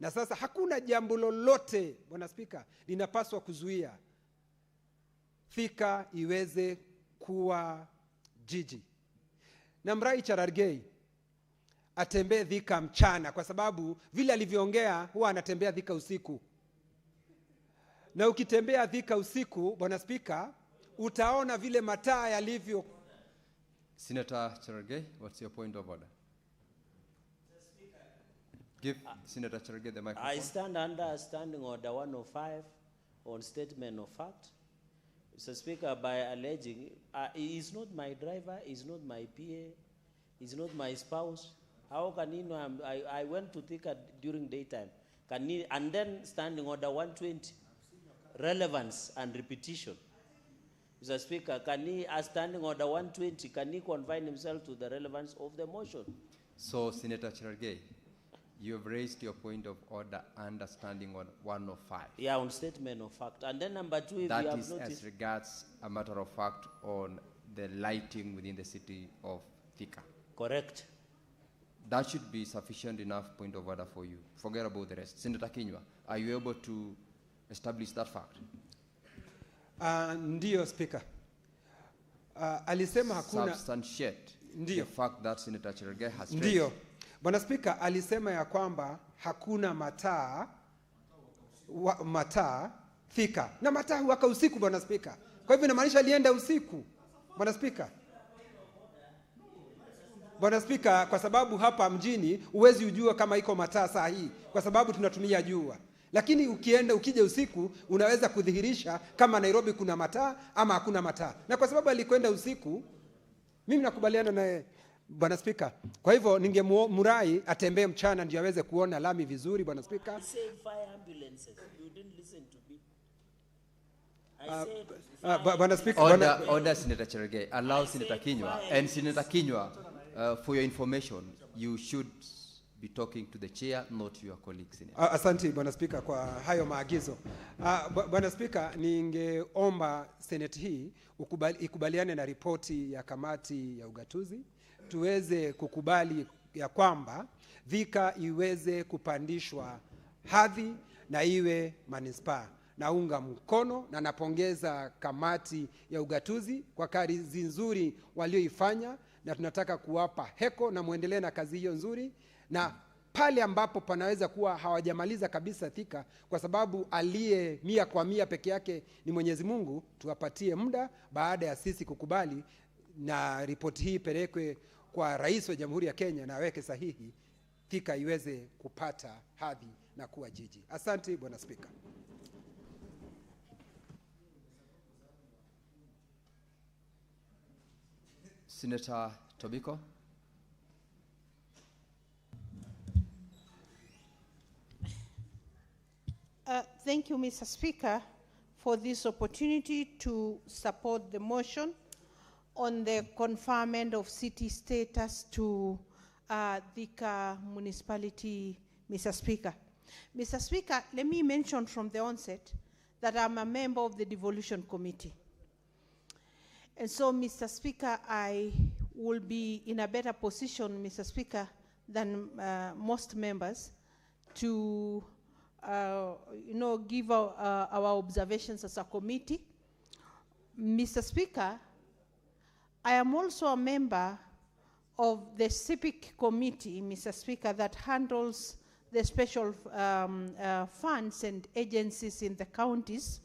na sasa hakuna jambo lolote, Bwana Spika, linapaswa kuzuia Thika iweze kuwa jiji. Na mrai Cherargei atembee Thika mchana, kwa sababu vile alivyoongea huwa anatembea Thika usiku. Na ukitembea Thika usiku, Bwana Spika, utaona vile mataa yalivyo. Senator Cherargei, what's your point of order? Give Senator Cherargei the microphone. I stand under Standing Order 105 on statement of fact. Mr. Speaker, by alleging he is not my driver, he is not my PA, he is not my spouse. How can he know I went to Thika during daytime? Can he, and then Standing Order 120, relevance and repetition. Mr. Speaker, can he, as Standing Order 120, can he confine himself to the relevance of the motion? So, Senator Cherargei, you have raised your point of order under Standing Order 105. Yeah, on statement of fact. And then number 2, if that you have is noticed, as regards a matter of fact on the lighting within the city of Thika. Correct. That should be sufficient enough point of order for you. Forget about the rest. Senator Kinyua, are you able to establish that fact? Ndiyo, Speaker. Alisema hakuna substantiate the fact that Senator Cherargei has raised. Ndiyo. Bwana Speaker, alisema ya kwamba hakuna mataa Thika. Na mataa huwaka usiku, Bwana Speaker. Kwa hivyo inamaanisha alienda usiku, Bwana Speaker. Bwana Speaker, kwa sababu hapa mjini huwezi ujua kama iko mataa saa hii, kwa sababu tunatumia jua. Lakini ukija usiku unaweza kudhihirisha kama Nairobi kuna mataa ama hakuna mataa. Na kwa sababu alikwenda usiku, mimi nakubaliana naye. Bwana Spika, kwa hivyo ningemurai atembee mchana ndio aweze kuona lami vizuri, Bwana Spika. I said fire ambulances. You didn't listen to me. Bwana Spika, Order, Senator Cherargei. Allow Senator Kinyua. And Senator Kinyua, for your information, you should be talking to the chair, not your colleagues. Asante Bwana Spika kwa hayo maagizo. Bwana Spika, ningeomba Senate hii ikubaliane na ripoti ya kamati ya ugatuzi, tuweze kukubali ya kwamba Thika iweze kupandishwa hadhi na iwe manispaa. Naunga mkono na napongeza kamati ya ugatuzi kwa kazi nzuri walioifanya, na tunataka kuwapa heko na muendelee na kazi hiyo nzuri, na pale ambapo panaweza kuwa hawajamaliza kabisa Thika, kwa sababu aliye 100% peke yake ni Mwenyezi Mungu, tuwapatie muda baada ya sisi kukubali na ripoti hii pelekwe kwa Rais wa Jamhuri ya Kenya na aweke sahihi, Thika iweze kupata hadhi na kuwa jiji. Asante Bwana Spika. Senator Tobiko. Thank you, Mr. Speaker, for this opportunity to support the motion on the conferment of city status to Thika municipality, Mr. Speaker. Mr. Speaker, let me mention from the onset that I'm a member of the devolution committee. And so, Mr. Speaker, I will be in a better position, Mr. Speaker, than most members to give our observations as a committee. Mr. Speaker, I am also a member of the civic committee, Mr. Speaker, that handles the special funds and agencies in the counties,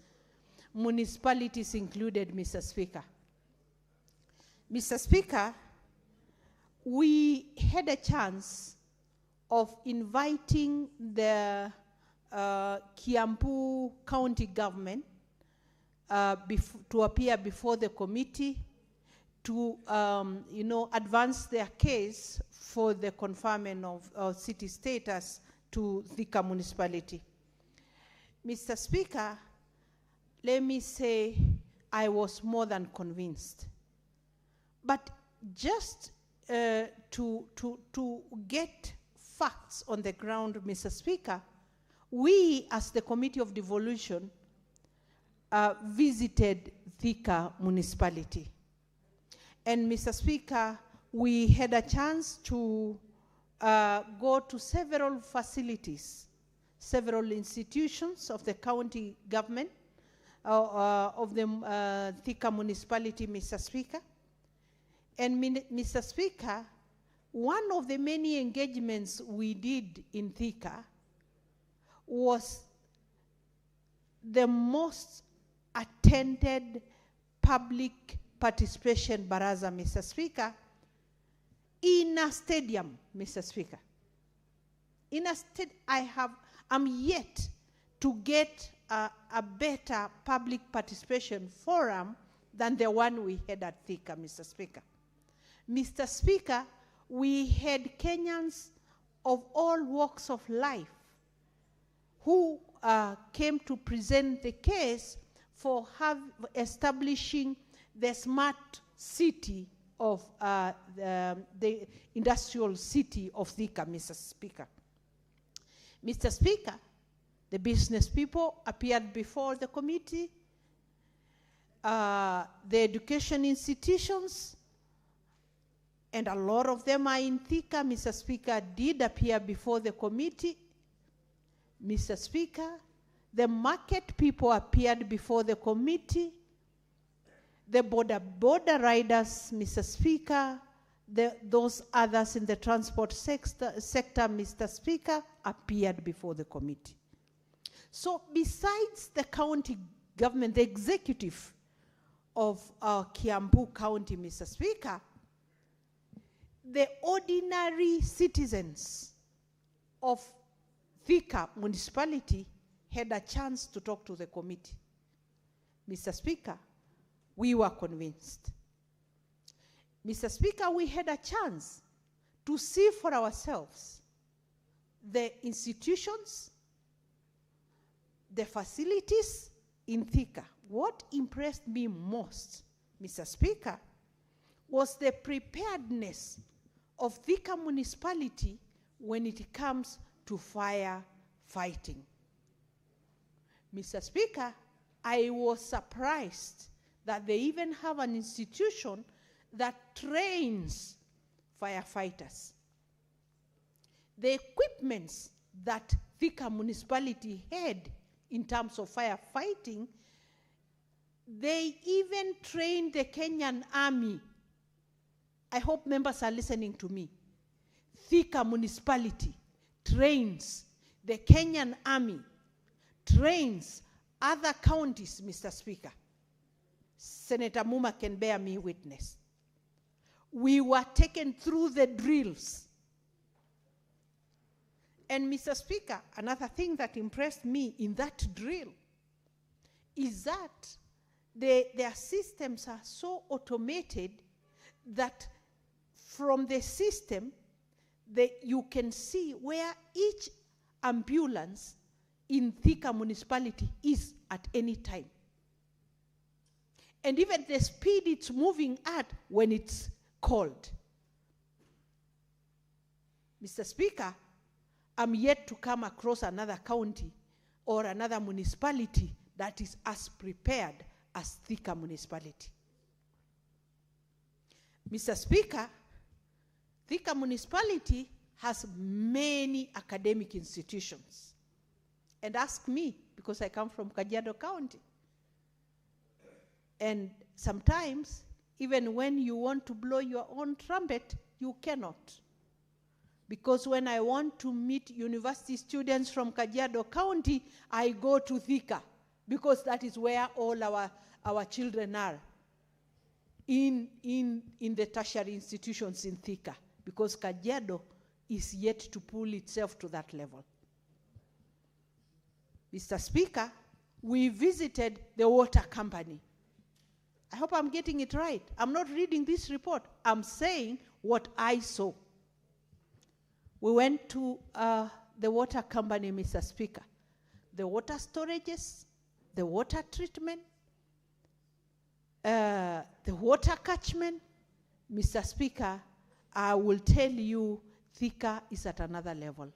municipalities included, Mr. Speaker. Mr. Speaker, we had a chance of inviting the Kiambu County government to appear before the committee to advance their case for the conferment of city status to Thika municipality. Mr. Speaker, let me say I was more than convinced. But just to get facts on the ground, Mr. Speaker, we as the Committee of Devolution visited Thika municipality. And Mr. Speaker, we had a chance to go to several facilities, several institutions of the county government, of the Thika municipality, Mr. Speaker. And Mr. Speaker, one of the many engagements we did in Thika was the most attended public participation baraza, Mr. Speaker, in a stadium, Mr. Speaker. I'm yet to get a better public participation forum than the one we had at Thika, Mr. Speaker. Mr. Speaker, we had Kenyans of all walks of life who came to present the case for establishing the smart city of the industrial city of Thika, Mr. Speaker. Mr. Speaker, the business people appeared before the committee, the education institutions, and a lot of them are in Thika, Mr. Speaker, did appear before the committee. Mr. Speaker, the market people appeared before the committee. The border riders, Mr. Speaker, those others in the transport sector, Mr. Speaker, appeared before the committee. So besides the county government, the executive of Kiambu County, Mr. Speaker, the ordinary citizens of Thika municipality had a chance to talk to the committee. Mr. Speaker, we were convinced. Mr. Speaker, we had a chance to see for ourselves the institutions, the facilities in Thika. What impressed me most, Mr. Speaker, was the preparedness of Thika municipality when it comes to fire fighting. Mr. Speaker, I was surprised that they even have an institution that trains firefighters. The equipments that Thika municipality had in terms of firefighting, they even trained the Kenyan Army. I hope members are listening to me. Thika municipality trains the Kenyan Army, trains other counties, Mr. Speaker. Senator Muma can bear me witness. We were taken through the drills. And Mr. Speaker, another thing that impressed me in that drill is that their systems are so automated that from the system, you can see where each ambulance in Thika municipality is at any time. And even the speed it's moving at when it's called. Mr. Speaker, I'm yet to come across another county or another municipality that is as prepared as Thika municipality. Mr. Speaker, Thika municipality has many academic institutions. And ask me, because I come from Kajiado County. And sometimes, even when you want to blow your own trumpet, you cannot. Because when I want to meet university students from Kajiado County, I go to Thika, because that is where all our children are, in the tertiary institutions in Thika, because Kajiado is yet to pull itself to that level. Mr. Speaker, we visited the water company. I hope I'm getting it right. I'm not reading this report. I'm saying what I saw. We went to the water company, Mr. Speaker. The water storages, the water treatment, the water catchment. Mr. Speaker, I will tell you, Thika is at another level.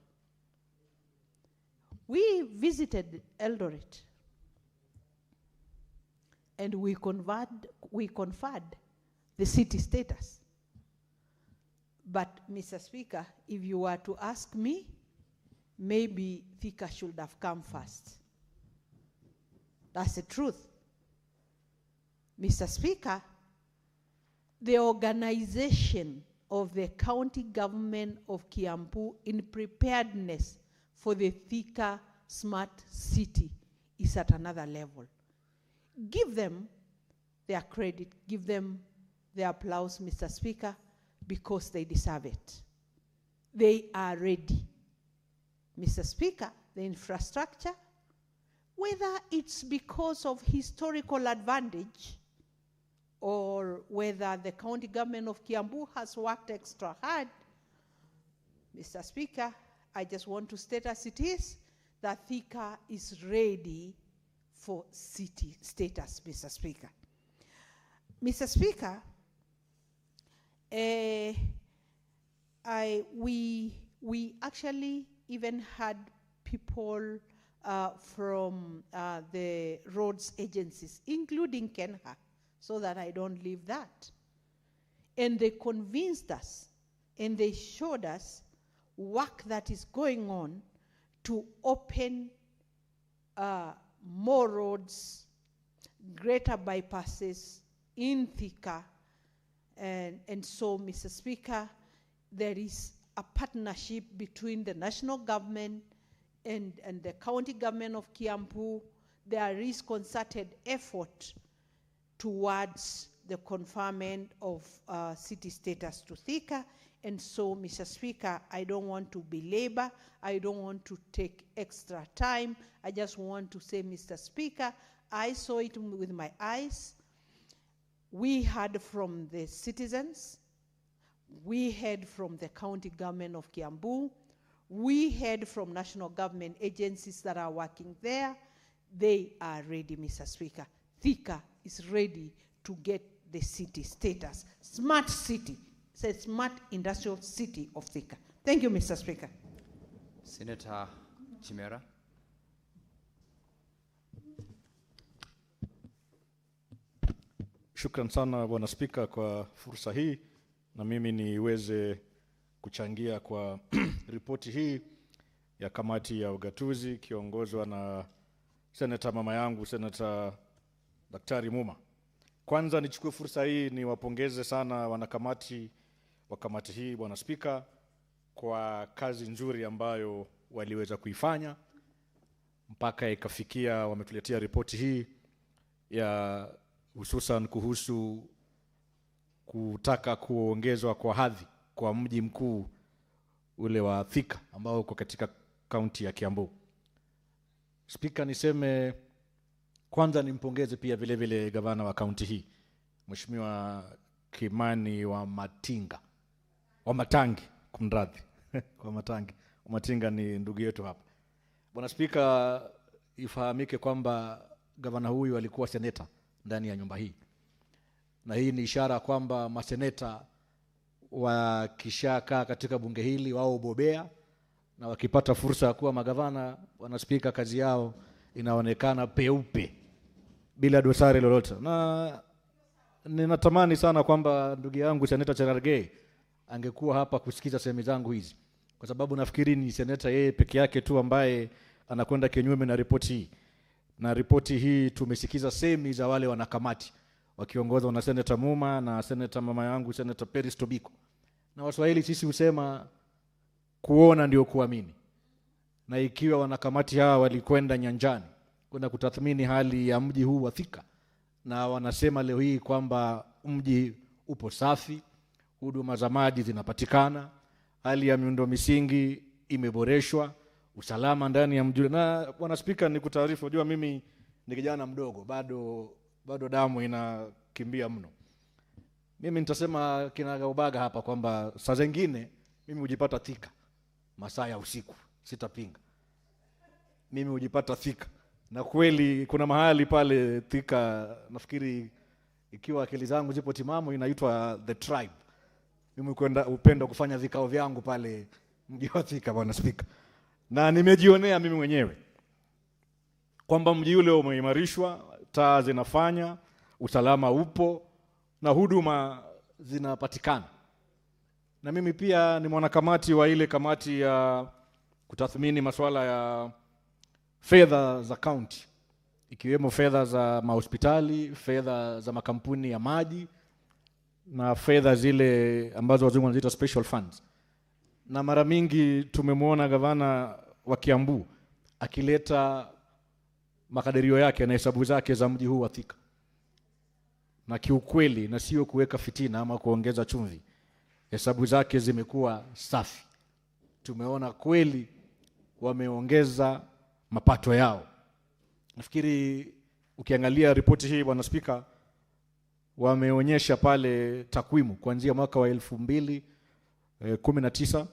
We visited Eldoret, and we conferred the city status. But, Mr. Speaker, if you were to ask me, maybe Thika should have come first. That's the truth. Mr. Speaker, the organization of the county government of Kiambu in preparedness for the Thika smart city is at another level. Give them their credit, give them their applause, Mr. Speaker, because they deserve it. They are ready. Mr. Speaker, the infrastructure, whether it's because of historical advantage or whether the county government of Kiambu has worked extra hard, Mr. Speaker, I just want to state as it is that Thika is ready for city status, Mr. Speaker. Mr. Speaker, we actually even had people from the roads agencies, including Kenha, so that I don't leave that. And they convinced us, and they showed us work that is going on to open more roads, greater bypasses in Thika. And so, Mr. Speaker, there is a partnership between the national government and the county government of Kiambu. There is concerted effort towards the conferment of city status to Thika. And so, Mr. Speaker, I don't want to belabor. I don't want to take extra time. I just want to say, Mr. Speaker, I saw it with my eyes. We heard from the citizens. We heard from the county government of Kiambu. We heard from national government agencies that are working there. They are ready, Mr. Speaker. Thika is ready to get the city status. Smart city. It's a smart industrial city of Thika. Thank you, Mr. Speaker. Senator Chimera. Shukran sana Bwana Spika kwa fursa hii na mimi niweze kuchangia kwa ripoti hii ya kamati ya ugatuzi kiongozwa na Senator mama yangu Senator Daktari Muma. Kwanza nichukue fursa hii niwapongeze sana wanakamati wa kamati hii Bwana Spika kwa kazi nzuri ambayo waliweza kuifanya mpaka ikafikia wametuletea ripoti hii ya hususan kuhusu kutaka kuongezwa kwa hadhi kwa mji mkuu ule wa Thika ambao uko katika kaunti ya Kiambu. Spika, niseme kwanza nimpongeze pia vile vile gavana wa kaunti hii Mheshimiwa Kimani wa Matinga wa Matangi, kumradhi kwa Matangi. Matinga ni ndugu yetu hapa. Bwana Spika, ifahamike kwamba gavana huyu alikuwa seneta ndani ya nyumba hii. Na hii ni ishara kwamba maseneta wakishakaa katika bunge hili wao ubobea na wakipata fursa ya kuwa magavana, Bwana Spika, kazi yao inaonekana peupe bila dosari lolote. Na ninatamani sana kwamba ndugu yangu Seneta Cherargei angekuwa hapa kusikiza sehemu zangu hizi, kwa sababu nafikiri ni seneta yeye peke yake tu ambaye anakwenda kinyume na ripoti hii. Na ripoti hii tumesikiza semi za wale wanakamati wakiongozwa na Senator Muma na Senator mama yangu Senator Peris Tobiko. Na Waswahili sisi husema kuona ndio kuamini. Na ikiwa wanakamati hawa walikwenda nyanjani kwenda kutathmini hali ya mji huu wa Thika, na wanasema leo hii kwamba mji upo safi, huduma za maji zinapatikana, hali ya miundo misingi imeboreshwa, usalama ndani ya mji. Na Bwana Spika, nikutaarifu, unajua mimi ni kijana mdogo, bado damu inakimbia mno. Mimi nitasema kinagaubaga hapa kwamba saa zingine mimi hujipata Thika masaa ya usiku, sitapinga. Mimi hujipata Thika. Na kweli kuna mahali pale Thika, nafikiri ikiwa akili zangu zipo timamu, inaitwa The Tribe. Mimi upenda kufanya vikao vyangu pale mji wa Thika, Bwana Spika. Na nimejionea mimi mwenyewe kwamba mji ule umeimarishwa, taa zinafanya, usalama upo na huduma zinapatikana. Na mimi pia ni mwanakamati wa ile kamati ya kutathmini masuala ya fedha za county, ikiwemo fedha za mahospitali, fedha za makampuni ya maji na fedha zile ambazo wazungu wanaziita special funds. Na mara mingi tumemwona gavana wa Kiambu akileta makadirio yake na hesabu zake za mji huu wa Thika. Na kiukweli, na sio kuweka fitina ama kuongeza chumvi, hesabu zake zimekuwa safi. Tumeona kweli wameongeza mapato yao. Nafikiri ukiangalia ripoti hii Bwana Spika, wameonyesha pale takwimu kuanzia mwaka wa 2019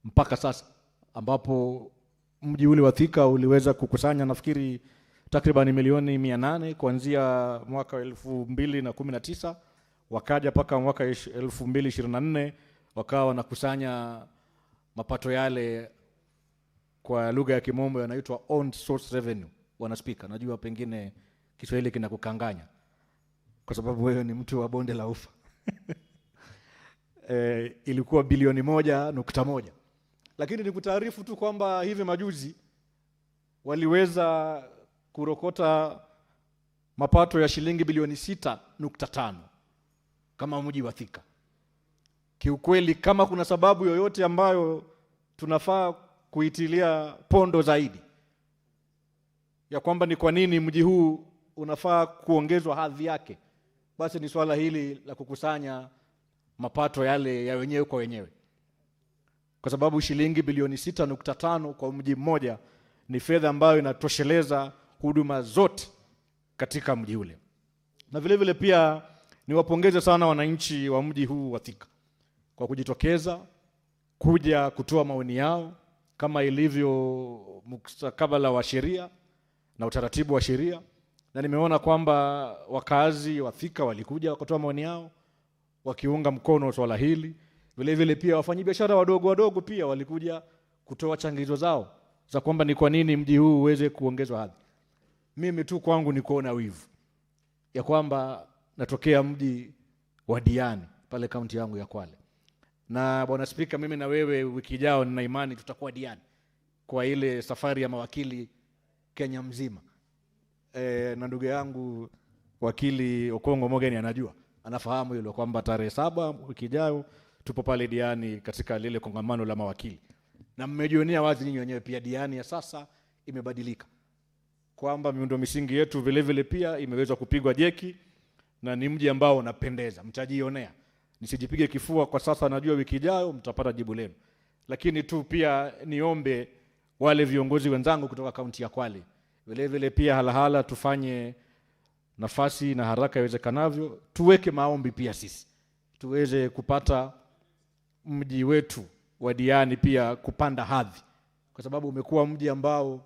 mpaka sasa, ambapo mji ule wa Thika uliweza kukusanya nafikiri takriban milioni 800 kuanzia mwaka wa 2019, wakaja paka mwaka 2024 wakawa wanakusanya mapato yale kwa lugha ya kimombo yanaitwa own source revenue. Bwana Spika, najua pengine Kiswahili kinakukanganya kwa sababu wewe ni mtu wa bonde la ufa. Ilikuwa bilioni 1.1. Lakini nikutaarifu tu kwamba hivi majuzi waliweza kurokota mapato ya shilingi bilioni 6.5 kama mji wa Thika. Kiukweli, kama kuna sababu yoyote ambayo tunafaa kuitilia pondo zaidi ya kwamba ni kwa nini mji huu unafaa kuongezwa hadhi yake, basi ni swala hili la kukusanya mapato yale ya wenyewe kwa wenyewe. Kwa sababu shilingi bilioni 6.5 kwa mji mmoja ni fedha ambayo inatosheleza huduma zote katika mji ule. Na vile vile pia niwapongeze sana wananchi wa mji huu wa Thika. kwa kujitokeza kuja kutoa maoni yao kama ilivyo mustakabala wa sheria na utaratibu wa sheria, na nimeona kwamba wakazi wa Thika walikuja wakatoa maoni yao wakiunga mkono swala hili. Vile vile pia wafanyabiashara wadogo pia walikuja kutoa changizo zao za kwamba ni kwa nini mji huu uweze kuongezwa hadhi. Mimi tu kwangu ni kuona wivu ya kwamba natokea mji wa Diani pale kaunti yangu ya Kwale. Na Bwana Spika, mimi na wewe wiki ijayo nina imani tutakuwa Diani kwa ile safari ya mawakili Kenya mzima. Na ndugu yangu wakili Okongo Mogeni anajua, anafahamu hilo kwamba tarehe 7 wiki ijayo tupo pale Diani katika lile kongamano la mawakili. Na mmejionea wazi nyinyi wenyewe pia Diani ya sasa imebadilika, kwamba miundo misingi yetu vile vile pia imeweza kupigwa jeki na ni mji ambao unapendeza. Mtajionea, nisijipige kifua kwa sasa, najua wiki ijayo mtapata jibu lenu. Lakini tu pia niombe wale viongozi wenzangu kutoka kaunti ya Kwale vile vile pia halahala tufanye nafasi na haraka iwezekanavyo, tuweke maombi pia sisi tuweze kupata mji wetu wa Diani pia kupanda hadhi, kwa sababu umekuwa mji ambao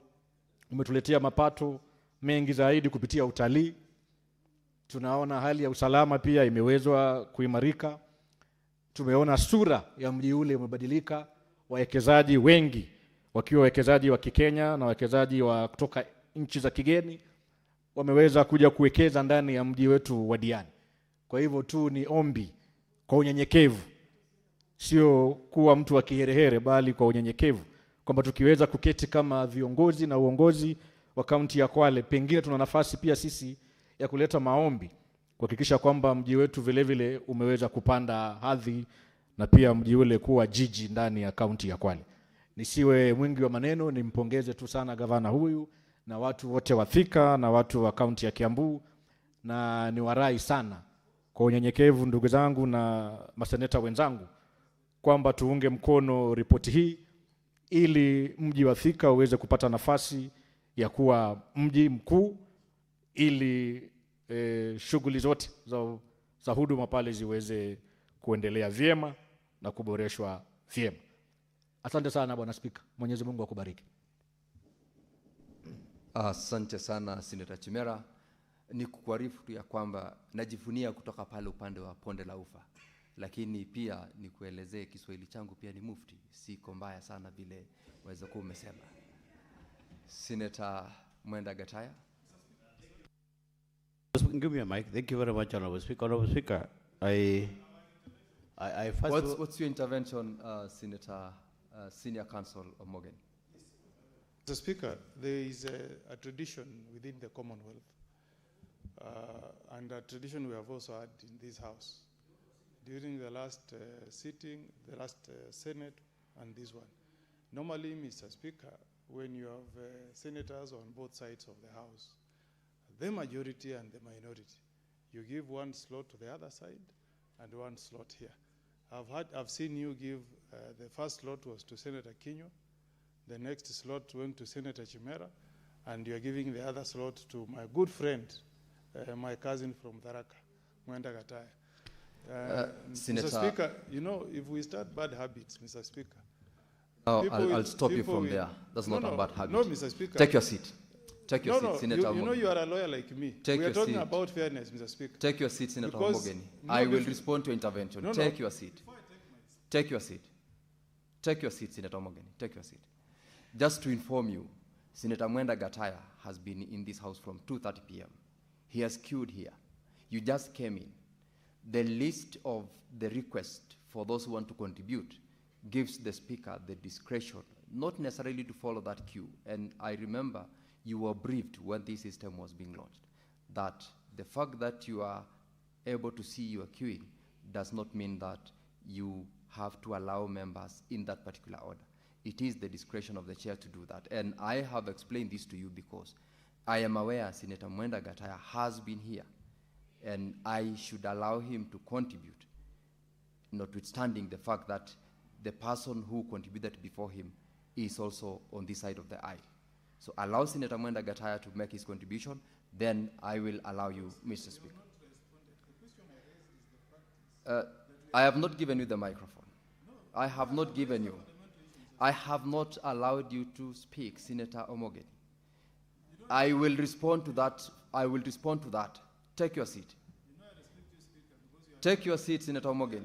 umetuletea mapato mengi zaidi kupitia utalii. Tunaona hali ya usalama pia imewezwa kuimarika. Tumeona sura ya mji ule umebadilika, wawekezaji wengi wakiwa wawekezaji wa Kikenya na wawekezaji wa kutoka nchi za kigeni wameweza kuja kuwekeza ndani ya mji wetu wa Diani. Kwa hivyo tu ni ombi kwa unyenyekevu, sio kuwa mtu wa kiherehere, bali kwa unyenyekevu, kwamba tukiweza kuketi kama viongozi na uongozi wa kaunti ya Kwale, pengine tuna nafasi pia sisi ya kuleta maombi kuhakikisha kwamba mji wetu vile vile umeweza kupanda hadhi na pia mji ule kuwa jiji ndani ya kaunti ya Kwale. Nisiwe mwingi wa maneno, nimpongeze tu sana gavana huyu na watu wote wa Thika na watu wa kaunti ya Kiambu, na niwarai sana kwa unyenyekevu ndugu zangu na maseneta wenzangu kwamba tuunge mkono ripoti hii ili mji wa Thika uweze kupata nafasi ya kuwa mji mkuu, ili shughuli zote za huduma pale ziweze kuendelea vyema na kuboreshwa vyema. Asante sana Bwana Spika. Mwenyezi Mungu akubariki. Asante sana Senator Chimera. Ni kukuarifu ya kwamba najivunia kutoka pale upande wa Ponde la Ufa, lakini pia nikuelezee Kiswahili changu pia ni mufti, siko mbaya sana vile waweza kuwa umesema. Senator Mwenda Gataya. Give me a mic. Thank you very much, Honorable Speaker. Honorable Speaker, I first... What's your intervention, Senator Senior Counsel Morgan? Mr. Speaker, there is a tradition within the Commonwealth, and a tradition we have also had in this House during the last sitting, the last Senate, and this one. Normally, Mr. Speaker, when you have senators on both sides of the House, the majority and the minority, you give one slot to the other side and one slot here. I've seen you give, the first slot was to Senator Kinyo, the next slot went to Senator Chimera, and you're giving the other slot to my good friend, my cousin from Tharaka, Mwenda Gataya. Senator, Mr. Speaker, you know, if we start bad habits, Mr. Speaker. Oh, I'll stop you from there. That's not a bad habit. No, Mr. Speaker. Take your seat. Take your seat, Senator you know you are a lawyer like me. We are talking about fairness, Mr. Speaker. Take your seat, Senator Morgan. I will respond to intervention. Take your seat. Take your seat. Take your seat, Senator Morgan. Take your seat. Just to inform you, Senator Mwenda Gataya has been in this House from 2:30 p.m. He has queued here. You just came in. The list of the request for those who want to contribute gives the Speaker the discretion, not necessarily to follow that queue. And I remember you were briefed when this system was being launched, that the fact that you are able to see your queuing does not mean that you have to allow members in that particular order. It is the discretion of the chair to do that. And I have explained this to you because I am aware Senator Mwenda Gataya has been here, and I should allow him to contribute, notwithstanding the fact that the person who contributed before him is also on this side of the aisle. So allow Senator Mwenda Gataya to make his contribution, then I will allow you, Mr. Speaker. I have not given you the microphone. I have not given you. I have not allowed you to speak, Senator Omogeni. I will respond to that. I will respond to that. Take your seat. Take your seat, Senator Omogeni.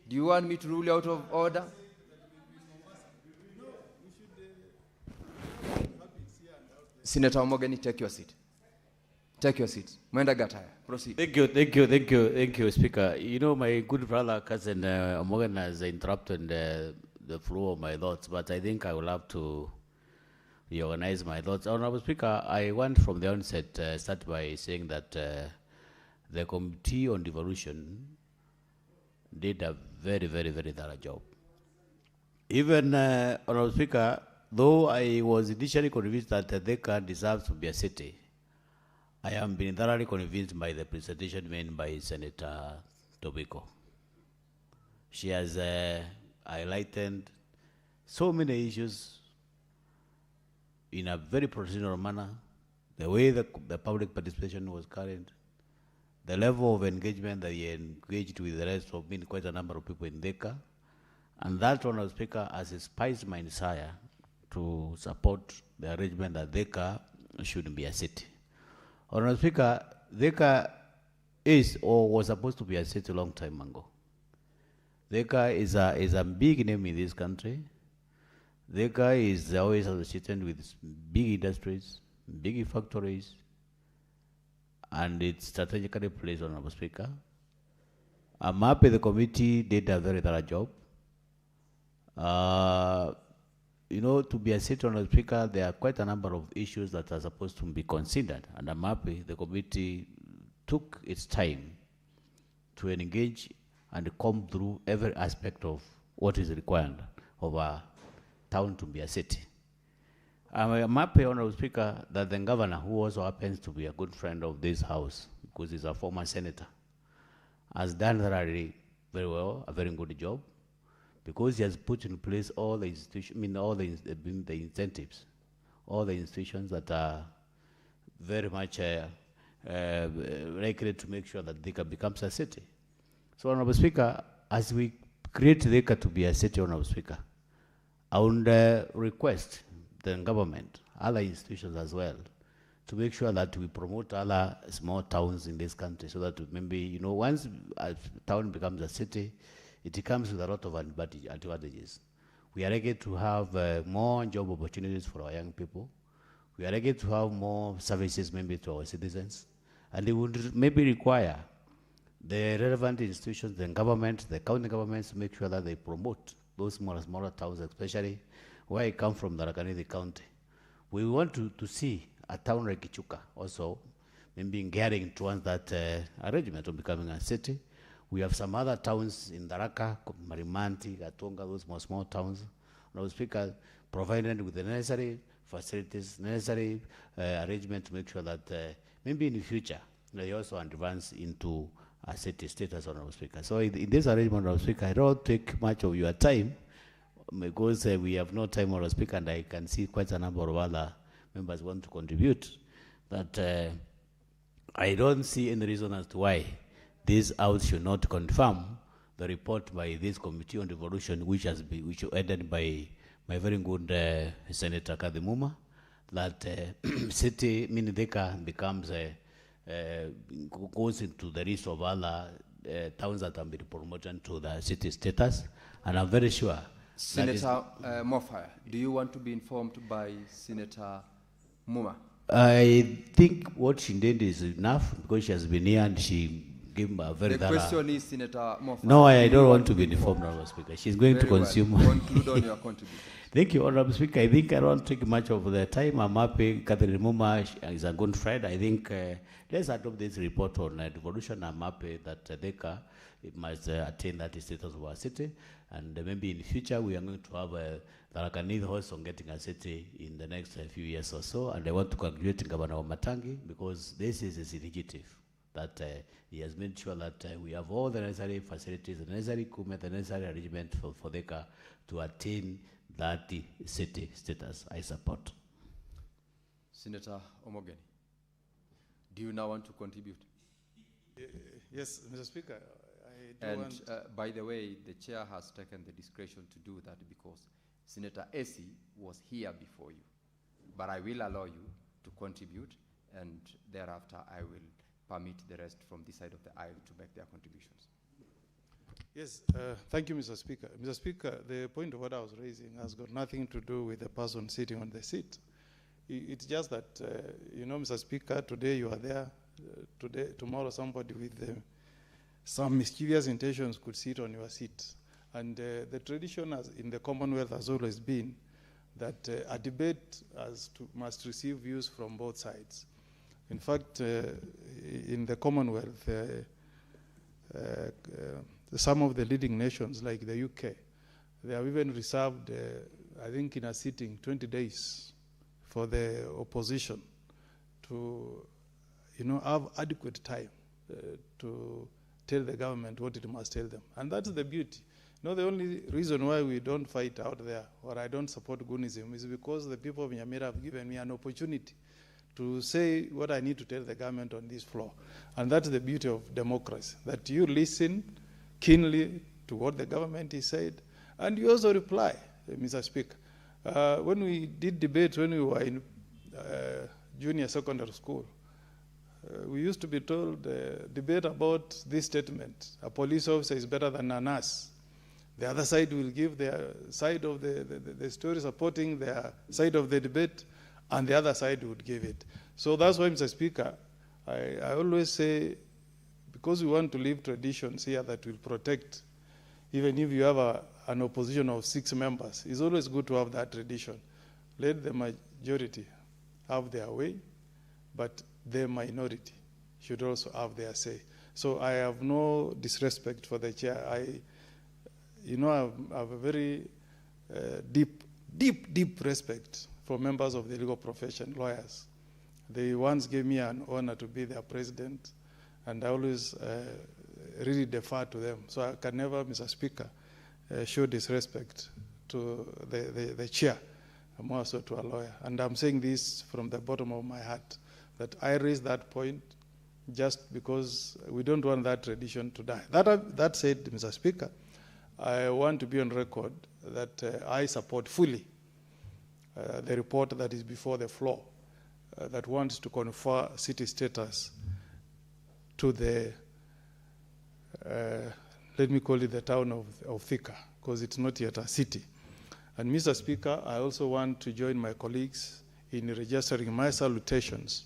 Do you want me to rule you out of order? Senator Omogeni, take your seat. Take your seat. Mwenda Gataya, proceed. Thank you, Speaker. You know, my good brother, cousin Omogeni has interrupted the flow of my thoughts, but I think I will have to reorganize my thoughts. Honorable Speaker, I want from the onset start by saying that the Committee on Devolution did a very, very, very thorough job. Even, Honorable Speaker, though I was initially convinced that Thika deserves to be a city, I am being thoroughly convinced by the presentation made by Senator Tobiko. She has highlighted so many issues in a very procedural manner, the way the public participation was carried, the level of engagement that he engaged with the rest of quite a number of people in Thika, and that, Honourable Speaker, has inspired my desire to support the arrangement that Thika should be a city. Honourable Speaker, Thika is or was supposed to be a city a long time ago. Thika is a big name in this country. Thika is always associated with big industries, big factories, and it's strategically placed, Honourable Speaker. I'm happy the committee did a very thorough job. You know, to be a city, Honourable Speaker, there are quite a number of issues that are supposed to be considered, and I'm happy the committee took its time to engage and comb through every aspect of what is required of a town to be a city. I'm happy, Honourable Speaker, that the governor, who also happens to be a good friend of this house, because he's a former senator, has done very well, a very good job, because he has put in place all the institutions, all the incentives, all the institutions that are very much likely to make sure that Thika becomes a city. So, Honourable Speaker, as we create Thika to be a city, Honourable Speaker, I would request the government, other institutions as well, to make sure that we promote other small towns in this country, so that maybe, you know, once a town becomes a city, it comes with a lot of advantages. We are able to have more job opportunities for our young people. We are able to have more services maybe to our citizens. And it would maybe require the relevant institutions, the government, the county governments, to make sure that they promote those smaller towns, especially where I come from, the Tharaka County. We want to see a town like Kichuka also maybe gearing towards that arrangement of becoming a city. We have some other towns in Tharaka, Marimanti, Gatonga, those small towns. Honourable Speaker, provided with the necessary facilities, necessary arrangement to make sure that maybe in the future they also advance into a city status, Honourable Speaker. So in this arrangement, Honourable Speaker, I don't take much of your time because we have no time, Honourable Speaker, and I can see quite a number of other members want to contribute. But I don't see any reason as to why this House should not confirm the report by this Committee on Devolution, which was headed by my very good Senator Kadimuma, that city Thika becomes goes into the list of other towns that have been promoted to the city status, and I'm very sure. Senator Mofaya, do you want to be informed by Senator Muma? I think what she did is enough, because she has been here and she gave a very The question is, Senator Mofaya. No, I don't want to be informed, Honourable Speaker. She's going to consume. Well. Conclude on your contribution. Thank you, Honourable Speaker. I think I don't take much of the time. I'm happy. Catherine Muma is a good friend. I think let's adopt this report on devolution. I'm happy that Thika must attain that status of our city. And maybe in the future, we are going to have Tharaka also getting a city in the next few years or so. And I want to congratulate Governor Matangi, because this is his initiative, that he has made sure that we have all the necessary facilities, the necessary equipment, the necessary arrangement for Thika to attain that city status. I support. Senator Omogeni, do you now want to contribute? Yes, Mr. Speaker, And by the way, the chair has taken the discretion to do that because Senator Esi was here before you. But I will allow you to contribute, and thereafter I will permit the rest from this side of the aisle to make their contributions. Yes, thank you, Mr. Speaker. Mr. Speaker, the point of what I was raising has got nothing to do with the person sitting on the seat. It's just that, you know, Mr. Speaker, today you are there, tomorrow somebody with some mischievous intentions could sit on your seat. And the tradition in the Commonwealth has always been that a debate must receive views from both sides. In fact, in the Commonwealth, some of the leading nations like the UK, they have even reserved, I think in a sitting, 20 days for the opposition to, you know, have adequate time to tell the government what it must tell them. And that's the beauty. You know, the only reason why we don't fight out there, or I don't support Gunism, is because the people of Nyamira have given me an opportunity to say what I need to tell the government on this floor. And that's the beauty of democracy, that you listen keenly to what the government is said, and you also reply, Mr. Speaker. When we did debate when we were in junior secondary school, we used to be told, debate about this statement, a police officer is better than a nurse. The other side will give their side of the story supporting their side of the debate, and the other side would give it. So that's why, Mr. Speaker, I always say, because we want to leave traditions here that will protect, even if you have an opposition of 6 members, it's always good to have that tradition. Let the majority have their way, but the minority should also have their say. So I have no disrespect for the chair. I have a very deep respect for members of the legal profession, lawyers. They once gave me an honor to be their president, and I always really defer to them. So I can never, Mr. Speaker, show disrespect to the chair, more so to a lawyer. And I'm saying this from the bottom of my heart, that I raised that point just because we don't want that tradition to die. That said, Mr. Speaker, I want to be on record that I support fully the report that is before the floor that wants to confer city status to the, let me call it the town of Thika, because it's not yet a city. And Mr. Speaker, I also want to join my colleagues in registering my salutations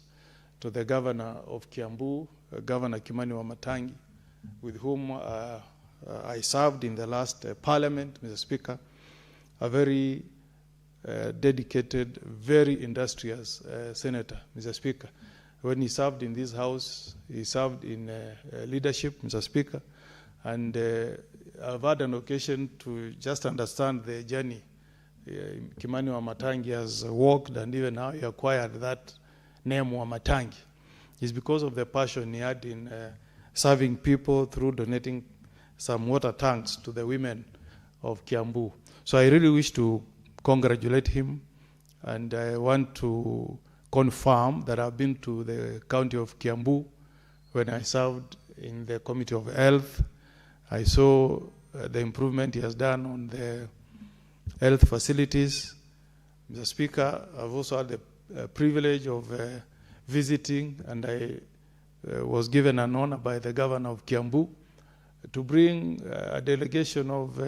to the governor of Kiambu, Governor Kimani Wamatangi, with whom I served in the last parliament, Mr. Speaker, a very dedicated, very industrious senator, Mr. Speaker. When he served in this house, he served in leadership, Mr. Speaker, and I've had an occasion to just understand the journey Kimani Wamatangi has walked, and even how he acquired that name Wamatangi. It's because of the passion he had in serving people through donating some water tanks to the women of Kiambu. So I really wish to congratulate him, and I want to confirm that I've been to the county of Kiambu when I served in the Committee of Health. I saw the improvement he has done on the health facilities. Mr. Speaker, I've also had the privilege of visiting, and I was given an honor by the governor of Kiambu to bring a delegation of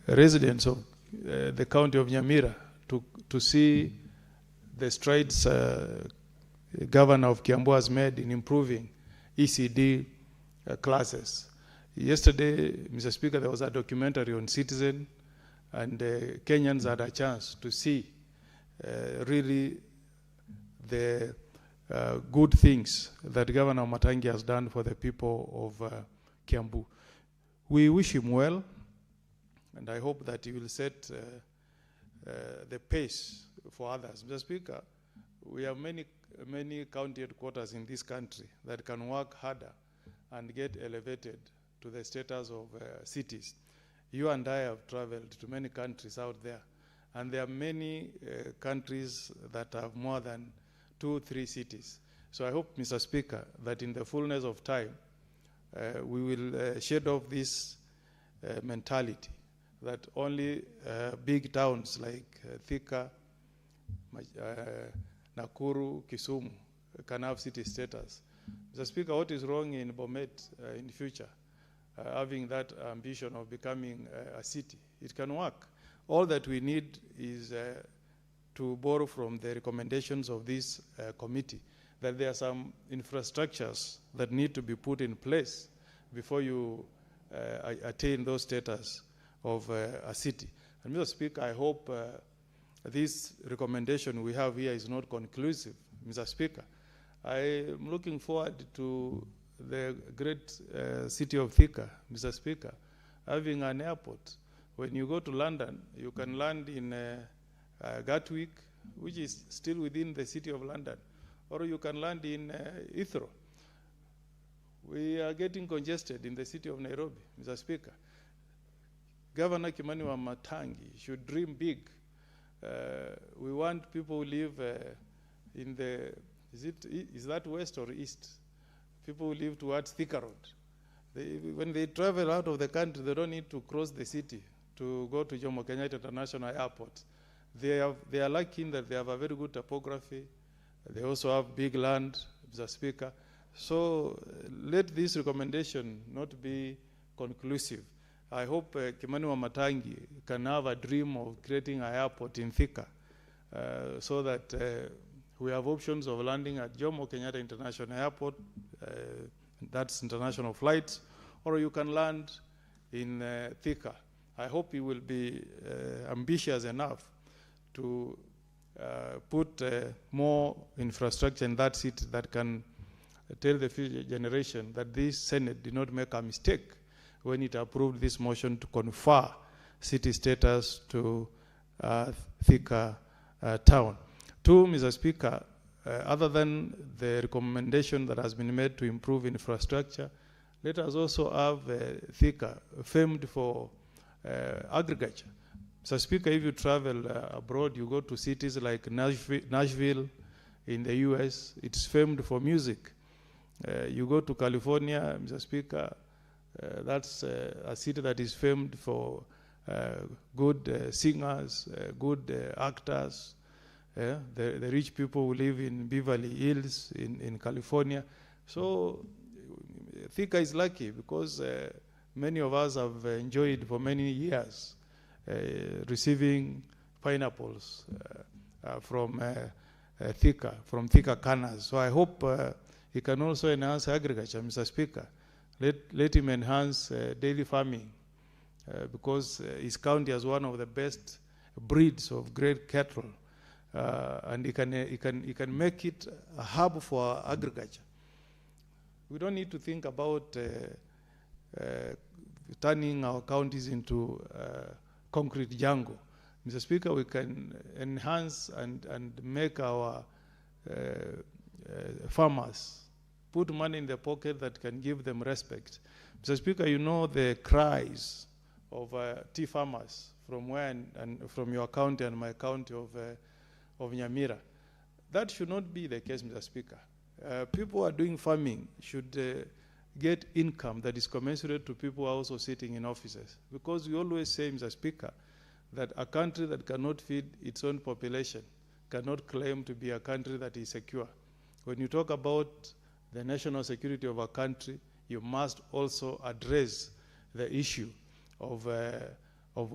residents of the county of Nyamira to see the strides governor of Kiambu has made in improving ECD classes. Yesterday, Mr. Speaker, there was a documentary on Citizen, and Kenyans had a chance to see really the good things that Governor Matangi has done for the people of Kiambu. We wish him well, and I hope that he will set the pace for others. Mr. Speaker, we have many county headquarters in this country that can work harder and get elevated to the status of cities. You and I have traveled to many countries out there, and there are many countries that have more than 2 or 3 cities. So I hope, Mr. Speaker, that in the fullness of time, we will shed off this mentality that only big towns like Thika, Nakuru, Kisumu can have city status. Mr. Speaker, what is wrong in Bomet in the future, having that ambition of becoming a city? It can work. All that we need is to borrow from the recommendations of this committee, that there are some infrastructures that need to be put in place before you attain those status of a city. And Mr. Speaker, I hope this recommendation we have here is not conclusive. Mr. Speaker, I am looking forward to the great city of Thika, Mr. Speaker, having an airport. When you go to London, you can land in Gatwick, which is still within the city of London, or you can land in Heathrow. We are getting congested in the city of Nairobi, Mr. Speaker. Governor Kimani Wamatangi should dream big. We want people who live in the, is that west or east? People who live towards Thika Road. When they travel out of the country, they don't need to cross the city to go to Jomo Kenyatta International Airport. They are lucky in that they have a very good topography. They also have big land, Mr. Speaker. So let this recommendation not be conclusive. I hope Kimani Wamatangi can have a dream of creating an airport in Thika so that we have options of landing at Jomo Kenyatta International Airport, that's international flights, or you can land in Thika. I hope you will be ambitious enough to put more infrastructure in that city that can tell the future generation that this Senate did not make a mistake when it approved this motion to confer city status to Thika town. Two, Mr. Speaker, other than the recommendation that has been made to improve infrastructure, let us also have Thika famed for agriculture. Mr. Speaker, if you travel abroad, you go to cities like Nashville in the US, it's famed for music. You go to California, Mr. Speaker, that's a city that is famed for good singers, good actors, the rich people who live in Beverly Hills in California. So Thika is lucky because many of us have enjoyed for many years receiving pineapples from Thika cannas. So I hope he can also enhance agriculture, Mr. Speaker. Let him enhance dairy farming because his county has one of the best breeds of great cattle, and he can make it a hub for agriculture. We don't need to think about turning our counties into concrete jungle. Mr. Speaker, we can enhance and make our farmers put money in their pocket that can give them respect. Mr. Speaker, you know the cries of tea farmers from where and from your county and my county of Nyamira. That should not be the case, Mr. Speaker. People who are doing farming should get income that is commensurate to people who are also sitting in offices. Because we always say, Mr. Speaker, that a country that cannot feed its own population cannot claim to be a country that is secure. When you talk about the national security of a country, you must also address the issue of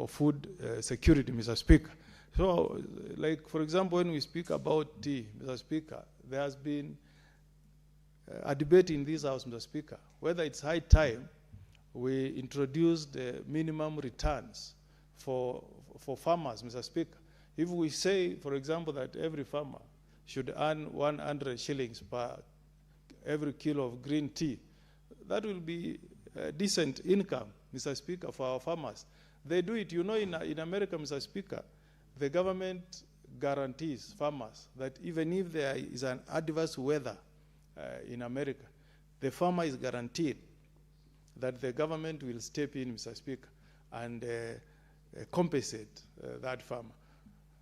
food security, Mr. Speaker. So, like, for example, when we speak about tea, Mr. Speaker, there has been a debate in this House, Mr. Speaker, whether it's high time we introduced minimum returns for farmers, Mr. Speaker. If we say, for example, that every farmer should earn 100 shillings per every kilo of green tea, that will be a decent income, Mr. Speaker, for our farmers. They do it. You know, in America, Mr. Speaker, the government guarantees farmers that even if there is an adverse weather in America, the farmer is guaranteed that the government will step in, Mr. Speaker, and compensate that farmer.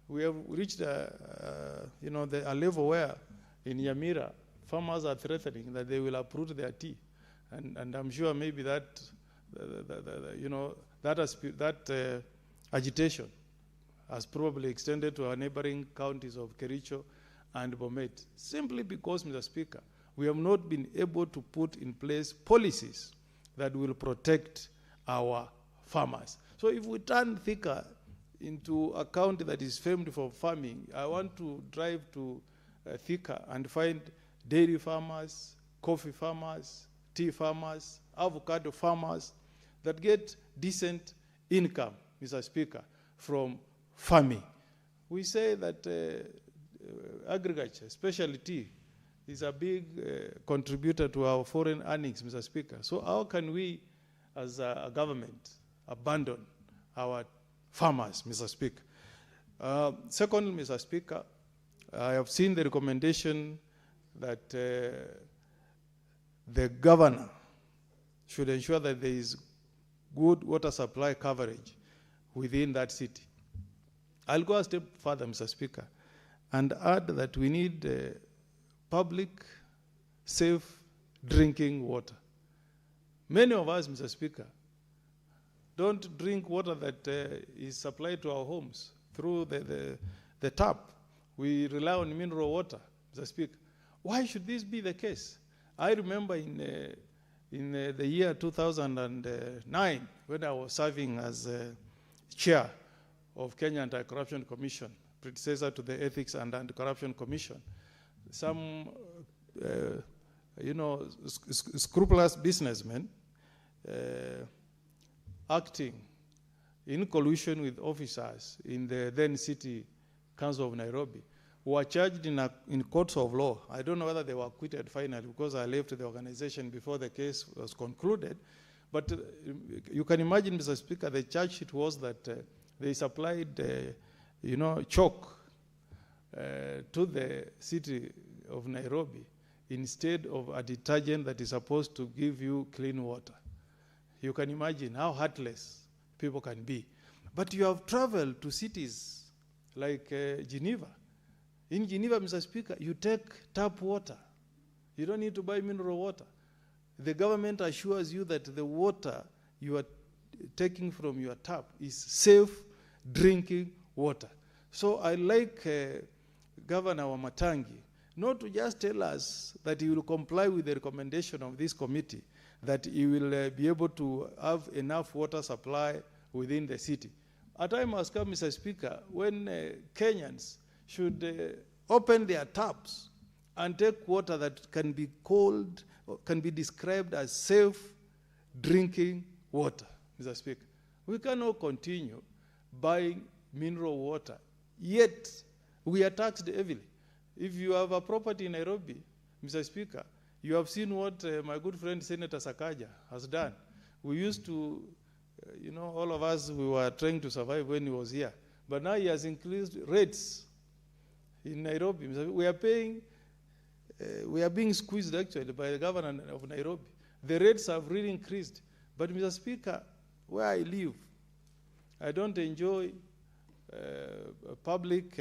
We have reached a level where in Nyamira, farmers are threatening that they will uproot their tea. And I'm sure maybe that, you know, that agitation has probably extended to our neighboring counties of Kericho and Bomet, simply because, Mr. Speaker, we have not been able to put in place policies that will protect our farmers. So if we turn Thika into a county that is famed for farming, I want to drive to Thika and find dairy farmers, coffee farmers, tea farmers, avocado farmers that get decent income, Mr. Speaker, from farming. We say that agriculture, especially tea, is a big contributor to our foreign earnings, Mr. Speaker. So how can we, as a government, abandon our farmers, Mr. Speaker? Secondly, Mr. Speaker, I have seen the recommendation that the governor should ensure that there is good water supply coverage within that city. I'll go a step further, Mr. Speaker, and add that we need public, safe drinking water. Many of us, Mr. Speaker, don't drink water that is supplied to our homes through the tap. We rely on mineral water, Mr. Speaker. Why should this be the case? I remember in the year 2009, when I was serving as chair of Kenya Anti-Corruption Commission, predecessor to the Ethics and Anti-Corruption Commission, some, you know, scrupulous businessmen acting in collusion with officers in the then City Council of Nairobi were charged in courts of law. I don't know whether they were acquitted finally, because I left the organization before the case was concluded. But you can imagine, Mr. Speaker, the charge sheet was that they supplied, you know, chalk to the city of Nairobi instead of a detergent that is supposed to give you clean water. You can imagine how heartless people can be. But you have traveled to cities like Geneva. In Geneva, Mr. Speaker, you take tap water. You don't need to buy mineral water. The government assures you that the water you are taking from your tap is safe drinking water. So I like Governor Wamatangi not to just tell us that he will comply with the recommendation of this committee, that he will be able to have enough water supply within the city. A time has come, Mr. Speaker, when Kenyans should open their taps and take water that can be called, can be described as safe drinking water, Mr. Speaker. We cannot continue buying mineral water, yet we are taxed heavily. If you have a property in Nairobi, Mr. Speaker, you have seen what my good friend Senator Sakaja has done. We used to, you know, all of us, we were trying to survive when he was here. But now he has increased rates in Nairobi. We are paying, we are being squeezed actually by the governor of Nairobi. The rates have really increased. But Mr. Speaker, where I live, I don't enjoy public,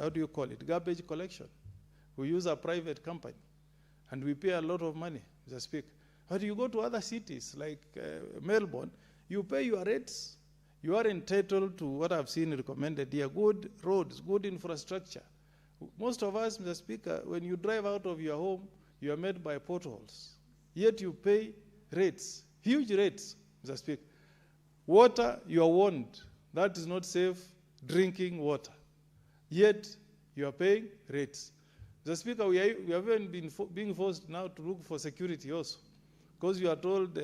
how do you call it, garbage collection. We use a private company, and we pay a lot of money, Mr. Speaker. But you go to other cities like Melbourne, you pay your rates. You are entitled to what I've seen recommended here, good roads, good infrastructure. Most of us, Mr. Speaker, when you drive out of your home, you are met by potholes. Yet you pay rates, huge rates, Mr. Speaker. Water, you are warned, that is not safe drinking water. Yet you are paying rates. Mr. Speaker, we have even been being forced now to look for security also, because you are told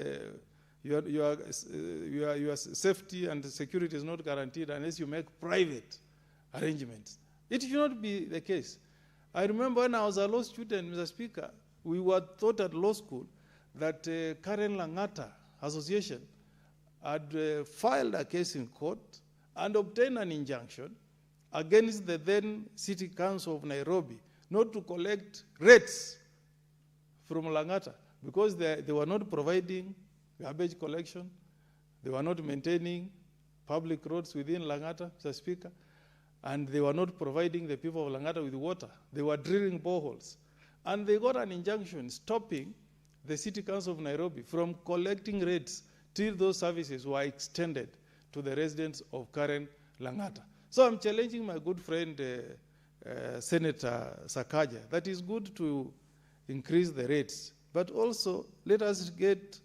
your safety and security is not guaranteed unless you make private arrangements. It should not be the case. I remember when I was a law student, Mr. Speaker, we were taught at law school that Karen Langata Association had filed a case in court and obtained an injunction against the then City Council of Nairobi not to collect rates from Langata because they were not providing garbage collection, they were not maintaining public roads within Langata, Mr. Speaker, and they were not providing the people of Langata with water. They were drilling boreholes. And they got an injunction stopping the City Council of Nairobi from collecting rates till those services were extended to the residents of Karen Langata. So I'm challenging my good friend, Senator Sakaja, that is good to increase the rates, but also let us get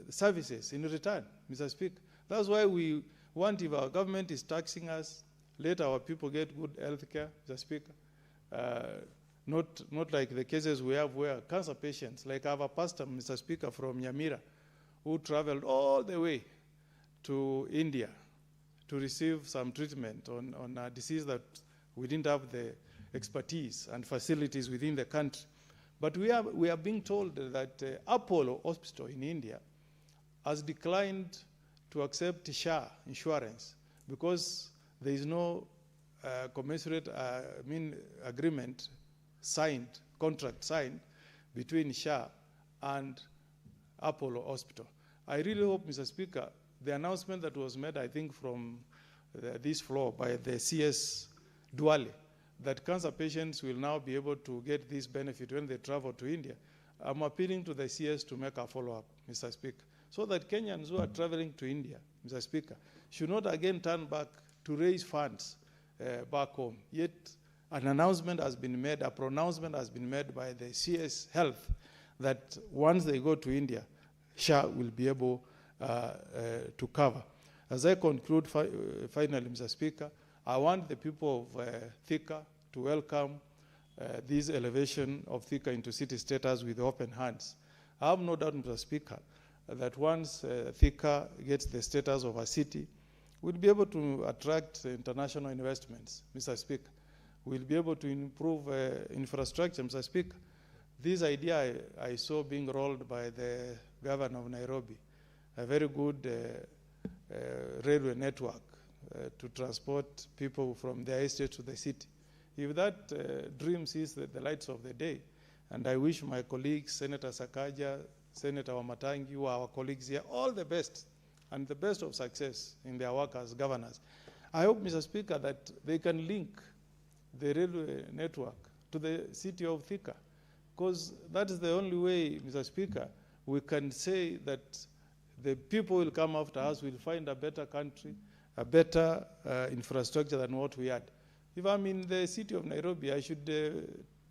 services in return, Mr. Speaker. That's why we want, if our government is taxing us, let our people get good health care, Mr. Speaker. Not like the cases we have where cancer patients, like our pastor, Mr. Speaker, from Nyamira, who traveled all the way to India to receive some treatment on a disease that we didn't have the expertise and facilities within the country. But we are being told that Apollo Hospital in India has declined to accept SHA insurance because there is no commensurate agreement signed, contract signed between SHA and Apollo Hospital. I really hope, Mr. Speaker, the announcement that was made, I think, from this floor by the CS Duale, that cancer patients will now be able to get this benefit when they travel to India. I'm appealing to the CS to make a follow-up, Mr. Speaker, so that Kenyans who are traveling to India, Mr. Speaker, should not again turn back to raise funds back home. Yet an announcement has been made, a pronouncement has been made by the CS Health that once they go to India, SHA will be able to cover. As I conclude finally, Mr. Speaker, I want the people of Thika to welcome this elevation of Thika into city status with open hands. I have no doubt, Mr. Speaker, that once Thika gets the status of a city, we'll be able to attract international investments, Mr. Speaker. We'll be able to improve infrastructure, Mr. Speaker. This idea I saw being rolled by the governor of Nairobi, a very good railway network to transport people from their estate to the city. If that dream sees the lights of the day, and I wish my colleagues, Senator Sakaja, Senator Wamatangi, who are our colleagues here, all the best and the best of success in their work as governors. I hope, Mr. Speaker, that they can link the railway network to the city of Thika, because that is the only way, Mr. Speaker, we can say that the people will come after us, will find a better country, a better infrastructure than what we had. If I'm in the city of Nairobi, I should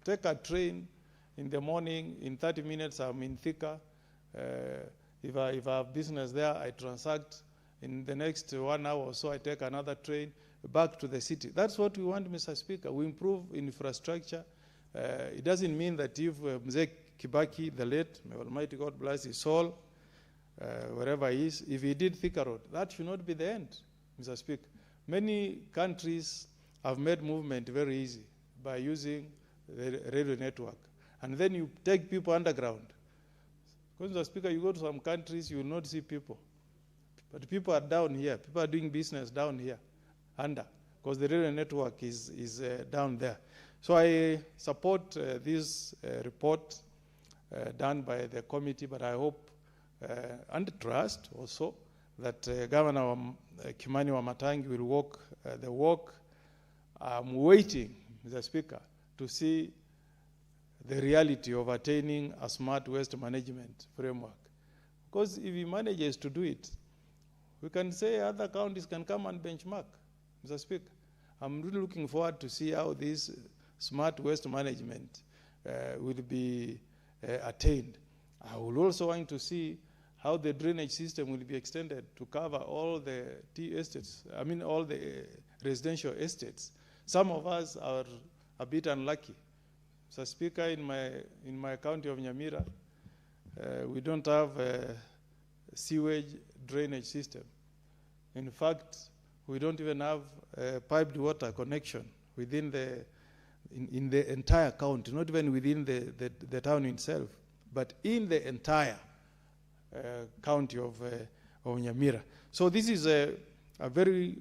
take a train in the morning, in 30 minutes I'm in Thika. If I have business there, I transact. In the next 1 hour or so, I take another train back to the city. That's what we want, Mr. Speaker. We improve infrastructure. It doesn't mean that if Mzee Kibaki, the late, may Almighty God bless his soul, wherever he is, if he did Thika Road, that should not be the end, Mr. Speaker. Many countries have made movement very easy by using the railway network. And then you take people underground. Because, Mr. Speaker, you go to some countries, you will not see people. But people are down here. People are doing business down here, under, because the railway network is down there. So I support this report done by the committee, but I hope and trust also that Governor Kimani Wamatangi will walk the walk. I'm waiting, Mr. Speaker, to see the reality of attaining a smart waste management framework. Because if he manages to do it, we can say other counties can come and benchmark, Mr. Speaker. I'm really looking forward to see how this smart waste management will be attained. I will also want to see how the drainage system will be extended to cover all the tea estates, all the residential estates. Some of us are a bit unlucky. Mr. Speaker, in my county of Nyamira, we don't have a sewage drainage system. In fact, we don't even have a piped water connection within in the entire county, not even within the town itself, but in the entire county of Nyamira. So this is a very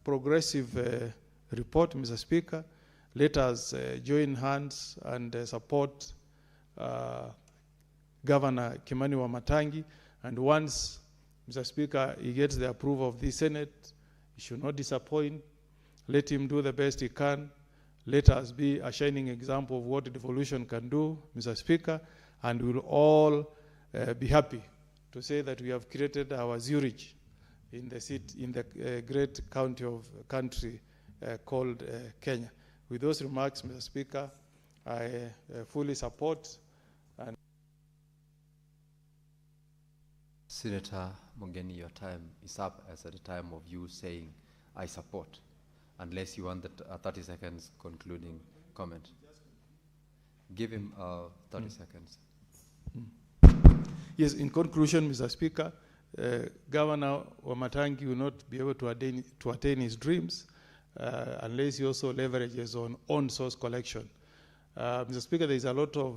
progressive report, Mr. Speaker. Let us join hands and support Governor Kimani Wamatangi. And once, Mr. Speaker, he gets the approval of the Senate, he should not disappoint. Let him do the best he can. Let us be a shining example of what devolution can do, Mr. Speaker. and we'll all be happy to say that we have created our Zurich in the great country called Kenya. With those remarks, Mr. Speaker, I fully support. And Senator Mungeni, your time is up as at the time of you saying, I support, unless you want the 30 seconds concluding comment. Give him 30 seconds. Yes, in conclusion, Mr. Speaker, Governor Wamatangi will not be able to attain his dreams unless he also leverages on own-source collection. Mr. Speaker, there is a lot of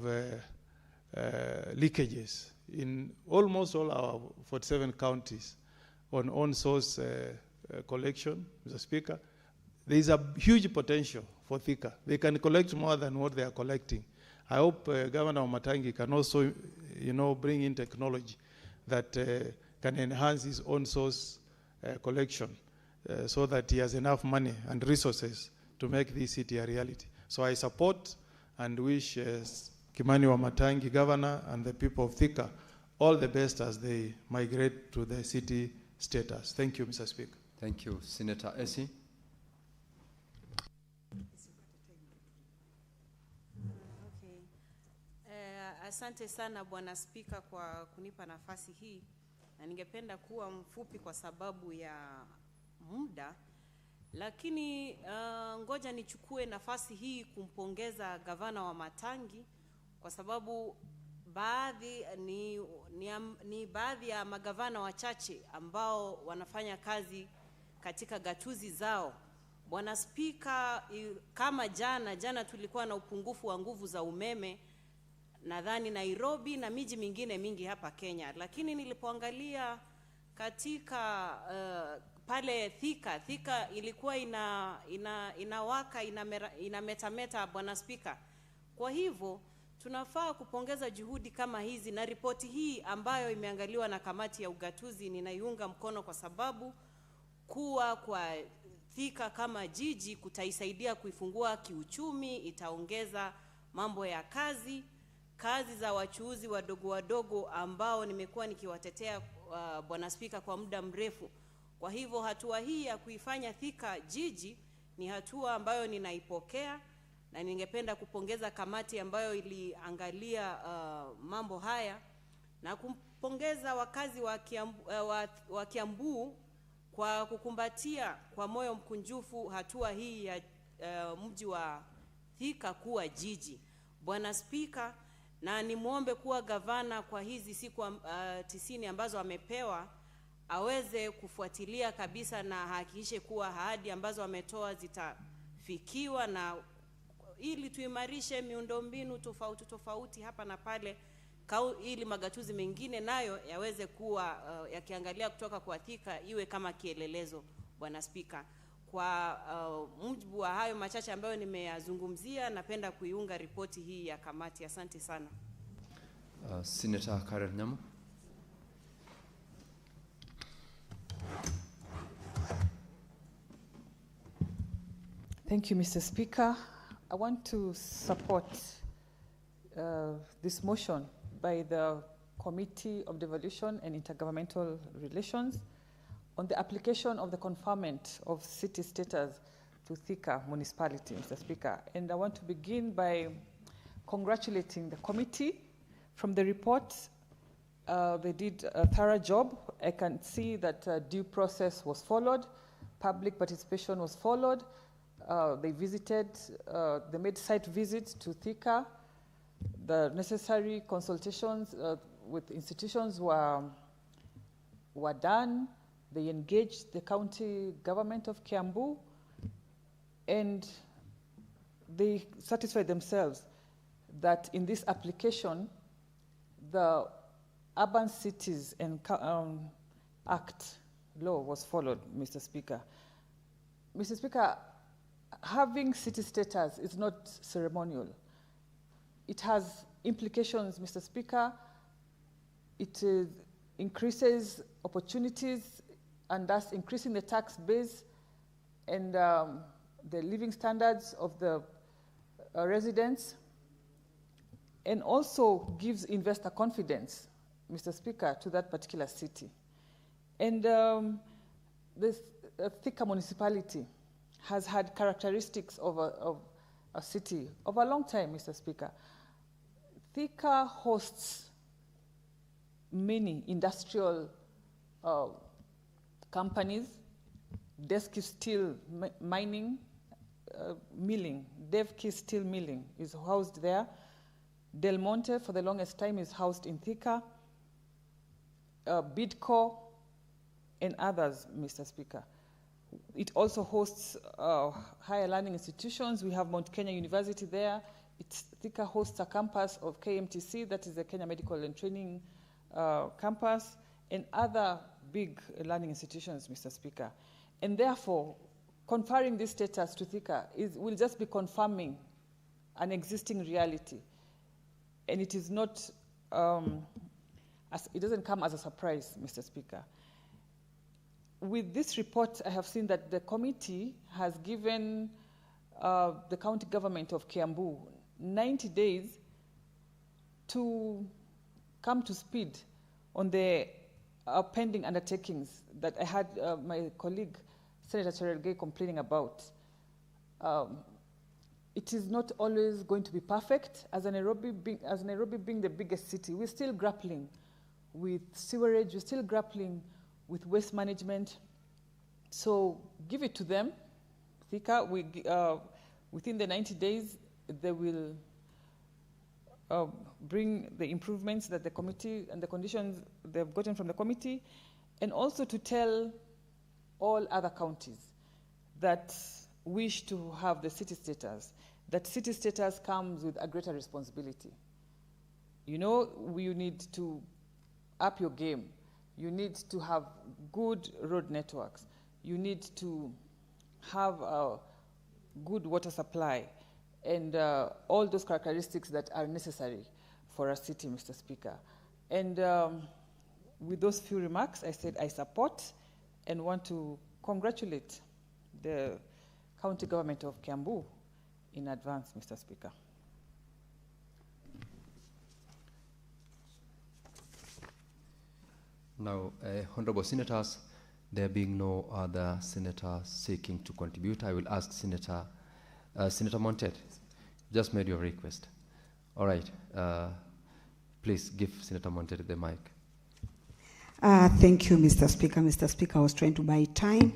leakages in almost all our 47 counties on own-source collection, Mr. Speaker. There is a huge potential for Thika. They can collect more than what they are collecting. I hope Governor Wamatangi can also, bring in technology that can enhance his own source collection so that he has enough money and resources to make this city a reality. So I support and wish Kimani Wamatangi, Governor, and the people of Thika all the best as they migrate to the city status. Thank you, Mr. Speaker. Thank you. Senator Esi. Asante sana Bwana Spika kwa kunipa nafasi hii, na ningependa kuwa mfupi kwa sababu ya muda, lakini ngoja nichukue nafasi hii kumpongeza Gavana Wamatangi kwa sababu ni baadhi ya magavana wachache ambao wanafanya kazi katika gatuzi zao. Bwana Spika, kama jana tulikuwa na upungufu wa nguvu za umeme, nadhani Nairobi na miji mingine mingi hapa Kenya, lakini nilipoangalia katika pale Thika ilikuwa inawaka inametameta, Bwana Spika. Kwa hivyo tunafaa kupongeza juhudi kama hizi, na ripoti hii ambayo imeangaliwa na kamati ya ugatuzi ninaiunga mkono kwa sababu kuwa kwa Thika kama jiji kutaisaidia kuifungua kiuchumi, itaongeza mambo ya kazi za wachuuzi wadogo ambao nimekuwa nikiwatetea Bwana Spika kwa muda mrefu. Kwa hivyo hatua hii ya kuifanya Thika jiji ni hatua ambayo ninaipokea, na ningependa kupongeza kamati ambayo iliangalia mambo haya, na kumpongeza wakazi wa Kiambu kwa kukumbatia kwa moyo mkunjufu hatua hii ya mji wa Thika kuwa jiji. Bwana Spika, na nimuombe kuwa gavana kwa hizi siku 90 ambazo amepewa aweze kufuatilia kabisa na hakikishe kuwa ahadi ambazo ametoa zitafikiwa, na ili tuimarishe miundombinu tofauti hapa na pale, ili magatuzi mengine nayo yaweze kuwa yakiangalia kutoka kwa Thika iwe kama kielelezo. Bwana Spika, kwa mujibu wa hayo machache ambayo nimeyazungumzia, napenda kuiunga ripoti hii ya kamati. Asante sana. Senator Karen Nyamu. Thank you, Mr. Speaker. I want to support this motion by the Committee of Devolution and Intergovernmental Relations on the application of the conferment of city status to Thika municipality, Mr. Speaker. And I want to begin by congratulating the committee. From the report, they did a thorough job. I can see that due process was followed, public participation was followed. They made site visits to Thika. The necessary consultations with institutions were done. They engaged the county government of Kiambu, and they satisfied themselves that in this application, the Urban Cities and Act law was followed, Mr. Speaker. Mr. Speaker, having city status is not ceremonial. It has implications, Mr. Speaker. It increases opportunities and thus increasing the tax base and the living standards of the residents. and also gives investor confidence, Mr. Speaker, to that particular city. And this Thika municipality has had characteristics of a city of a long time, Mr. Speaker. Thika hosts many industrial companies. Deski Steel Mining, milling, Devki Steel Milling is housed there. Del Monte, for the longest time, is housed in Thika. Bidco, and others, Mr. Speaker. It also hosts higher learning institutions. We have Mount Kenya University there. Thika hosts a campus of KMTC, that is the Kenya Medical and Training campus, and other big learning institutions, Mr. Speaker. And therefore, conferring this status to Thika will just be confirming an existing reality. And it is not, it doesn't come as a surprise, Mr. Speaker. With this report, I have seen that the committee has given the county government of Kiambu 90 days to come to speed on the pending undertakings that I had my colleague, Senator Cherargei, complaining about. It is not always going to be perfect. As Nairobi being the biggest city, we're still grappling with sewerage, we're still grappling with waste management. So give it to them. Thika, within the 90 days, they will bring the improvements that the committee and the conditions they've gotten from the committee, and also to tell all other counties that wish to have the city status, that city status comes with a greater responsibility. You know, you need to up your game. You need to have good road networks. You need to have a good water supply and all those characteristics that are necessary for a city, Mr. Speaker. And with those few remarks, I said I support and want to congratulate the county government of Kiambu in advance, Mr. Speaker. Now, honorable senators, there being no other senator seeking to contribute, I will ask Senator Montet, just made your request. All right, please give Senator Montet the mic. Thank you, Mr. Speaker. Mr. Speaker, I was trying to buy time,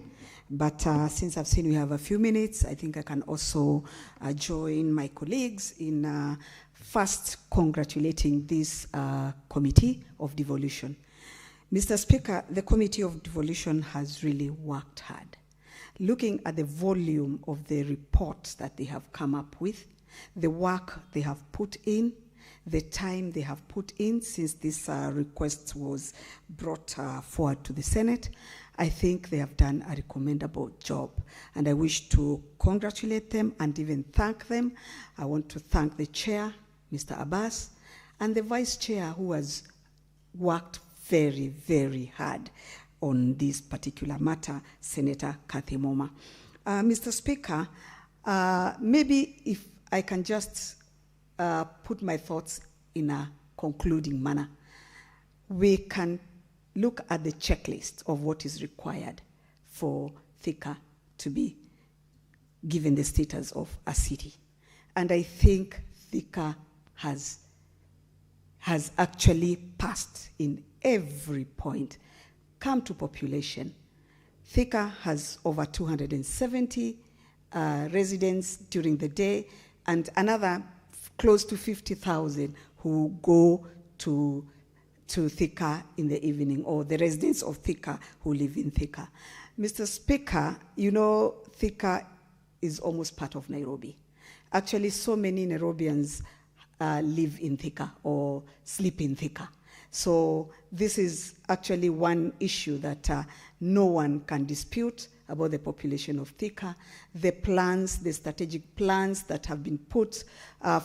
but since I've seen we have a few minutes, I think I can also join my colleagues in first congratulating this committee of devolution. Mr. Speaker, the Committee of Devolution has really worked hard. Looking at the volume of the reports that they have come up with, the work they have put in, the time they have put in since this request was brought forward to the Senate, I think they have done a recommendable job. And I wish to congratulate them and even thank them. I want to thank the chair, Mr. Abbas, and the vice chair who has worked very, very hard on this particular matter, Senator Kathy Moma. Mr. Speaker, maybe if I can just put my thoughts in a concluding manner. We can look at the checklist of what is required for Thika to be given the status of a city. And I think Thika has actually passed in every point. Come to population. Thika has over 270 residents during the day and another close to 50,000 who go to Thika in the evening, or the residents of Thika who live in Thika. Mr. Speaker, you know, Thika is almost part of Nairobi. Actually, so many Nairobians live in Thika or sleep in Thika. So this is actually one issue that no one can dispute about the population of Thika. The plans, the strategic plans that have been put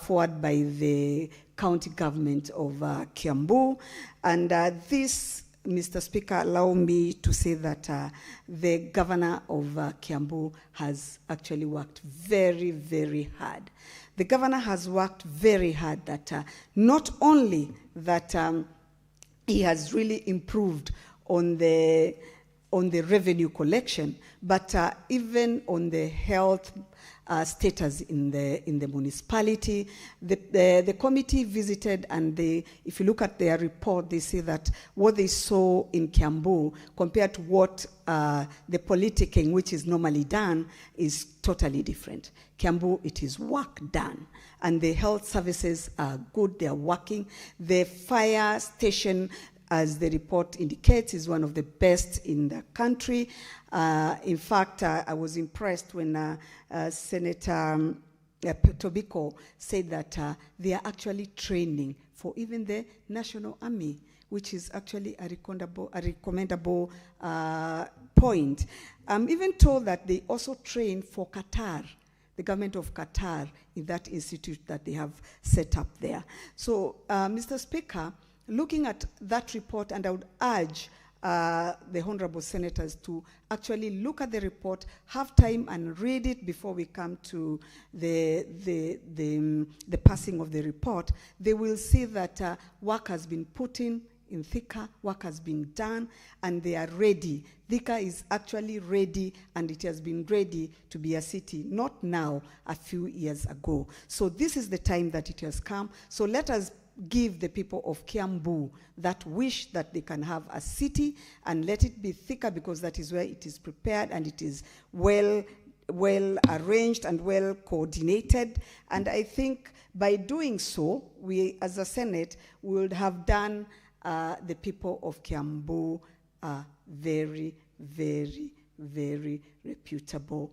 forward by the county government of Kiambu. And this, Mr. Speaker, allow me to say that the governor of Kiambu has actually worked very, very hard. The governor has worked very hard that not only that he has really improved on the revenue collection, but even on the health status in the municipality. The committee visited, and if you look at their report, they say that what they saw in Kiambu compared to what the politicking, which is normally done, is totally different. Kiambu, it is work done, and the health services are good, they are working. The fire station, as the report indicates, is one of the best in the country. In fact, I was impressed when Senator Tobiko said that they are actually training for even the National Army, which is actually a recommendable point. I'm even told that they also train for Qatar, the government of Qatar, in that institute that they have set up there. So, Mr. Speaker, looking at that report, and I would urge the honorable senators to actually look at the report, have time and read it before we come to the passing of the report. They will see that work has been put in Thika, work has been done, and they are ready. Thika is actually ready, and it has been ready to be a city, not now, a few years ago. So this is the time that it has come. So let us give the people of Kiambu that wish that they can have a city, and let it be Thika, because that is where it is prepared and it is well arranged and well coordinated. And I think by doing so, we as a Senate would have done the people of Kiambu very, very, very reputable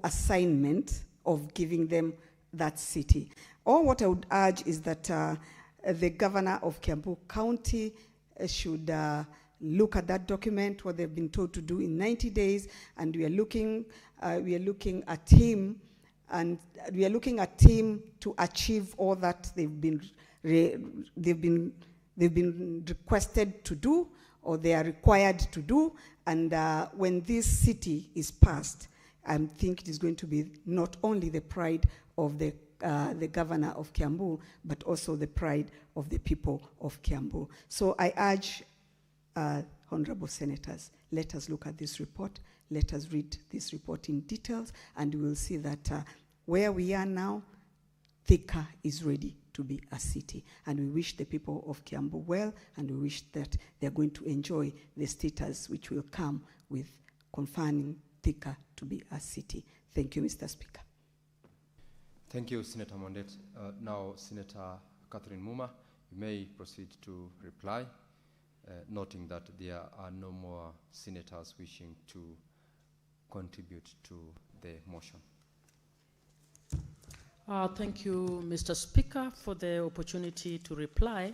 assignment of giving them that city. Or what I would urge is that the governor of Kiambu County should look at that document, what they've been told to do in 90 days, and we are looking at him, and we are looking at him to achieve all that they've been requested to do, or they are required to do. And when this city is passed, I think it is going to be not only the pride of the governor of Kiambu, but also the pride of the people of Kiambu. So I urge honorable senators, let us look at this report, let us read this report in details, and we will see that where we are now, Thika is ready to be a city. And we wish the people of Kiambu well, and we wish that they're going to enjoy the status which will come with confining Thika to be a city. Thank you, Mr. Speaker. Thank you, Senator Mondet. Now, Senator Catherine Muma, you may proceed to reply, noting that there are no more senators wishing to contribute to the motion. Thank you, Mr. Speaker, for the opportunity to reply.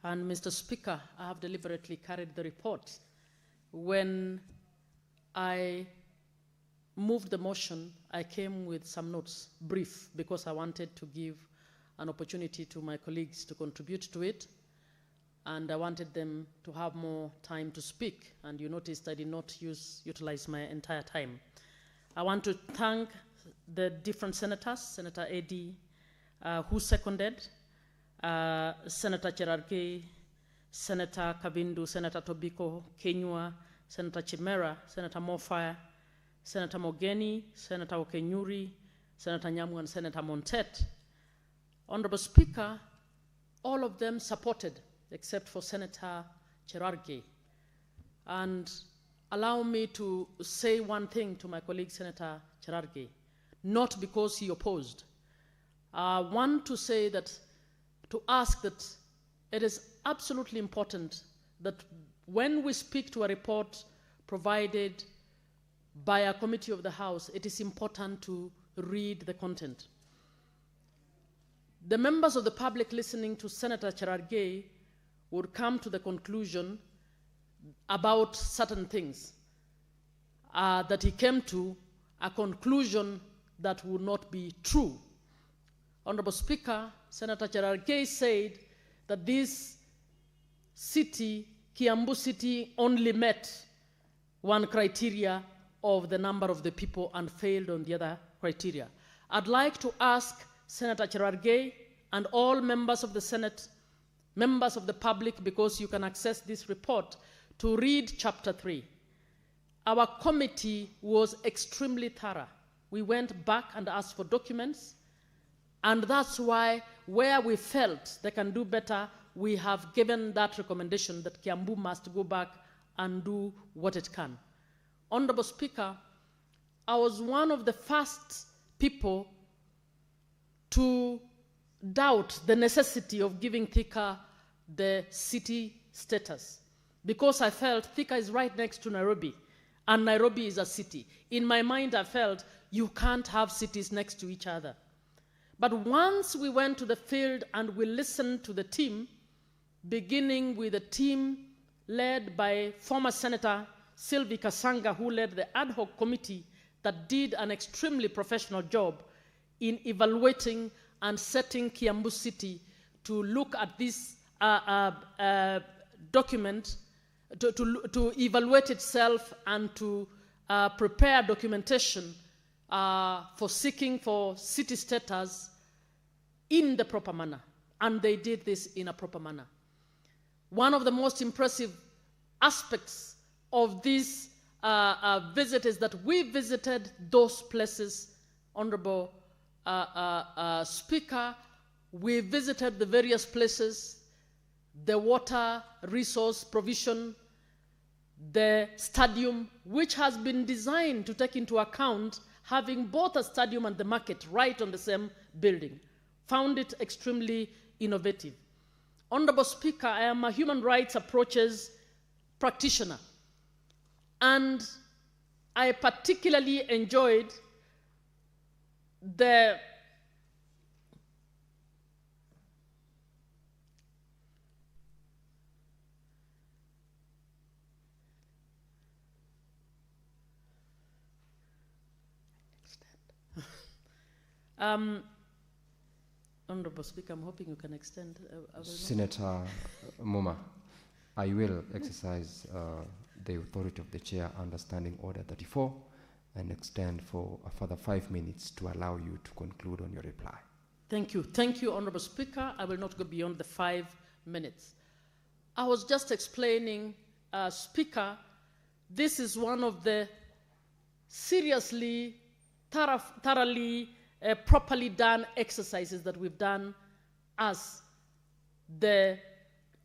And Mr. Speaker, I have deliberately carried the report. When I moved the motion, I came with some notes, brief, because I wanted to give an opportunity to my colleagues to contribute to it, and I wanted them to have more time to speak, and you noticed I did not utilize my entire time. I want to thank the different senators, Senator Eddy, who seconded, Senator Cherargei, Senator Kabindu, Senator Tobiko, Kenyua, Senator Chimera, Senator Mofaya, Senator Mogeni, Senator Okenyuri, Senator Nyamu, and Senator Montet. Honorable Speaker, all of them supported, except for Senator Cherargei. And allow me to say one thing to my colleague, Senator Cherargei, not because he opposed. I want to say that, to ask that it is absolutely important that when we speak to a report provided by a committee of the House, it is important to read the content. The members of the public listening to Senator Cherargei would come to the conclusion about certain things, that he came to a conclusion that would not be true. Honorable Speaker, Senator Cherargei said that this city, Kiambu City, only met one criteria of the number of the people and failed on the other criteria. I'd like to ask Senator Cherargei and all members of the Senate, members of the public, because you can access this report, to read chapter 3. Our committee was extremely thorough. We went back and asked for documents, and that's why where we felt they can do better, we have given that recommendation that Kiambu must go back and do what it can. Honorable Speaker, I was one of the first people to doubt the necessity of giving Thika the city status, because I felt Thika is right next to Nairobi, and Nairobi is a city. In my mind, I felt you can't have cities next to each other. But once we went to the field and we listened to the team, beginning with a team led by former Senator Sylvie Kasanga, who led the ad hoc committee that did an extremely professional job in evaluating and setting Kiambu City to look at this document, to evaluate itself and to prepare documentation for seeking for city status in the proper manner. And they did this in a proper manner. One of the most impressive aspects of this visit is that we visited those places, Honorable Speaker. We visited the various places, the water resource provision, the stadium, which has been designed to take into account having both a stadium and the market right on the same building. Found it extremely innovative. Honorable Speaker, I am a human rights approaches practitioner, and I particularly enjoyed the Honorable Speaker, I'm hoping you can extend. Senator Muma, I will exercise the authority of the chair under Standing Order 34 and extend for a further 5 minutes to allow you to conclude on your reply. Thank you. Thank you, Honorable Speaker. I will not go beyond the 5 minutes. I was just explaining, Speaker, this is one of the seriously, thoroughly, properly done exercises that we've done as the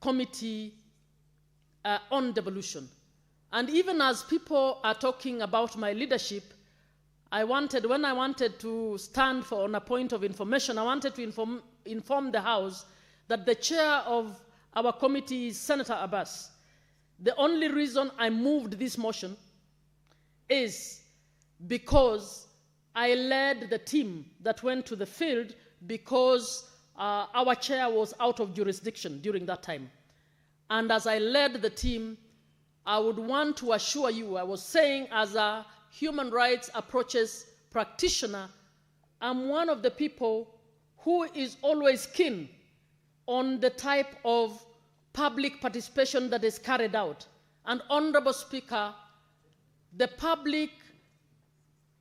Committee on Devolution. And even as people are talking about my leadership, when I wanted to stand for on a point of information, I wanted to inform the House that the chair of our committee is Senator Abbas. The only reason I moved this motion is because I led the team that went to the field because our chair was out of jurisdiction during that time. And as I led the team, I would want to assure you, I was saying as a human rights approaches practitioner, I'm one of the people who is always keen on the type of public participation that is carried out. And Honorable Speaker, the public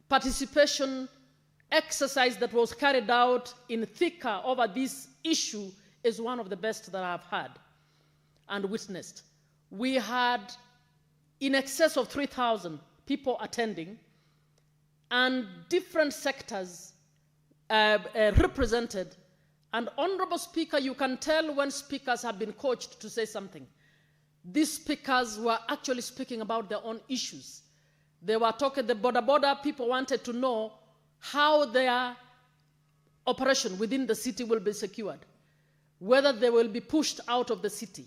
participation exercise that was carried out in Thika over this issue is one of the best that I've had and witnessed. We had in excess of 3,000 people attending and different sectors represented. And Honorable Speaker, you can tell when speakers have been coached to say something. These speakers were actually speaking about their own issues. They were talking, the border people wanted to know how their operation within the city will be secured, whether they will be pushed out of the city.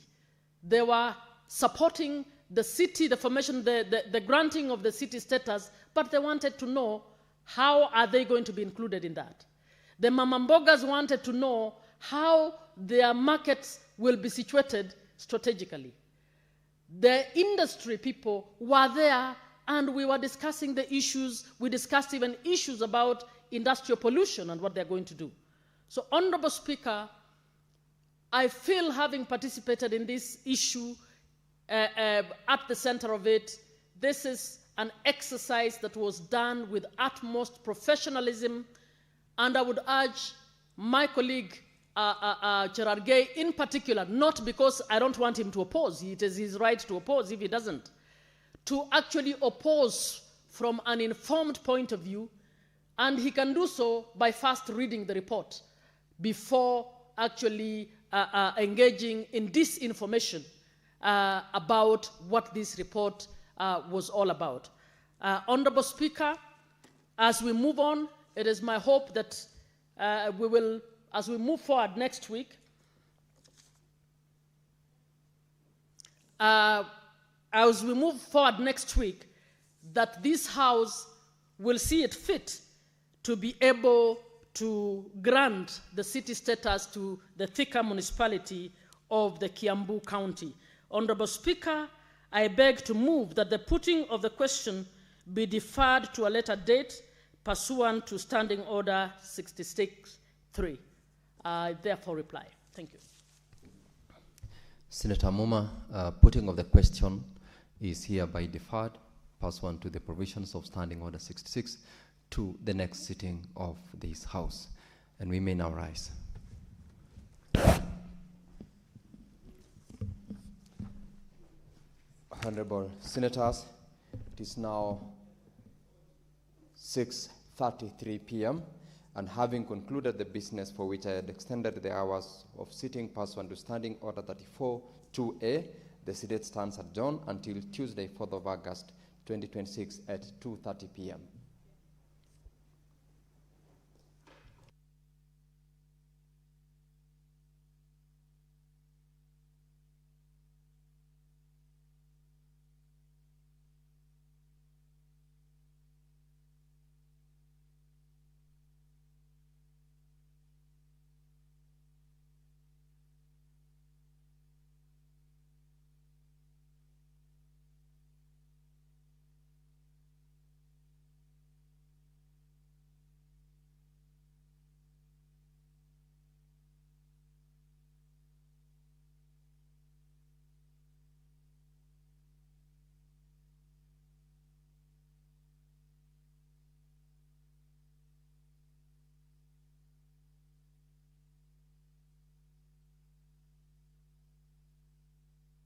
They were supporting the city, the formation, the granting of the city status, but they wanted to know how are they going to be included in that. The Mamambogas wanted to know how their markets will be situated strategically. The industry people were there, and we were discussing the issues. We discussed even issues about industrial pollution and what they're going to do. So, Honorable Speaker, I feel, having participated in this issue at the center of it, This is an exercise that was done with utmost professionalism, and I would urge my colleague, Gerard Gay in particular, not because I don't want him to oppose, it is his right to oppose if he doesn't, to actually oppose from an informed point of view, and he can do so by first reading the report before actually engaging in disinformation about what this report was all about. Honorable Speaker, as we move on, it is my hope that we will, as we move forward next week, that this House will see it fit to be able to grant the city status to the Thika municipality of the Kiambu County. Honorable Speaker, I beg to move that the putting of the question be deferred to a later date pursuant to Standing Order 66-3. I therefore reply. Thank you. Senator Muma, putting of the question is hereby deferred pursuant to the provisions of Standing Order 66 to the next sitting of this House. And we may now rise. Honorable Senators, it is now 6:33 p.m. and having concluded the business for which I had extended the hours of sitting pursuant to Standing Order 34-2A, the Senate stands adjourned until Tuesday, 4th of August, 2026 at 2:30 p.m.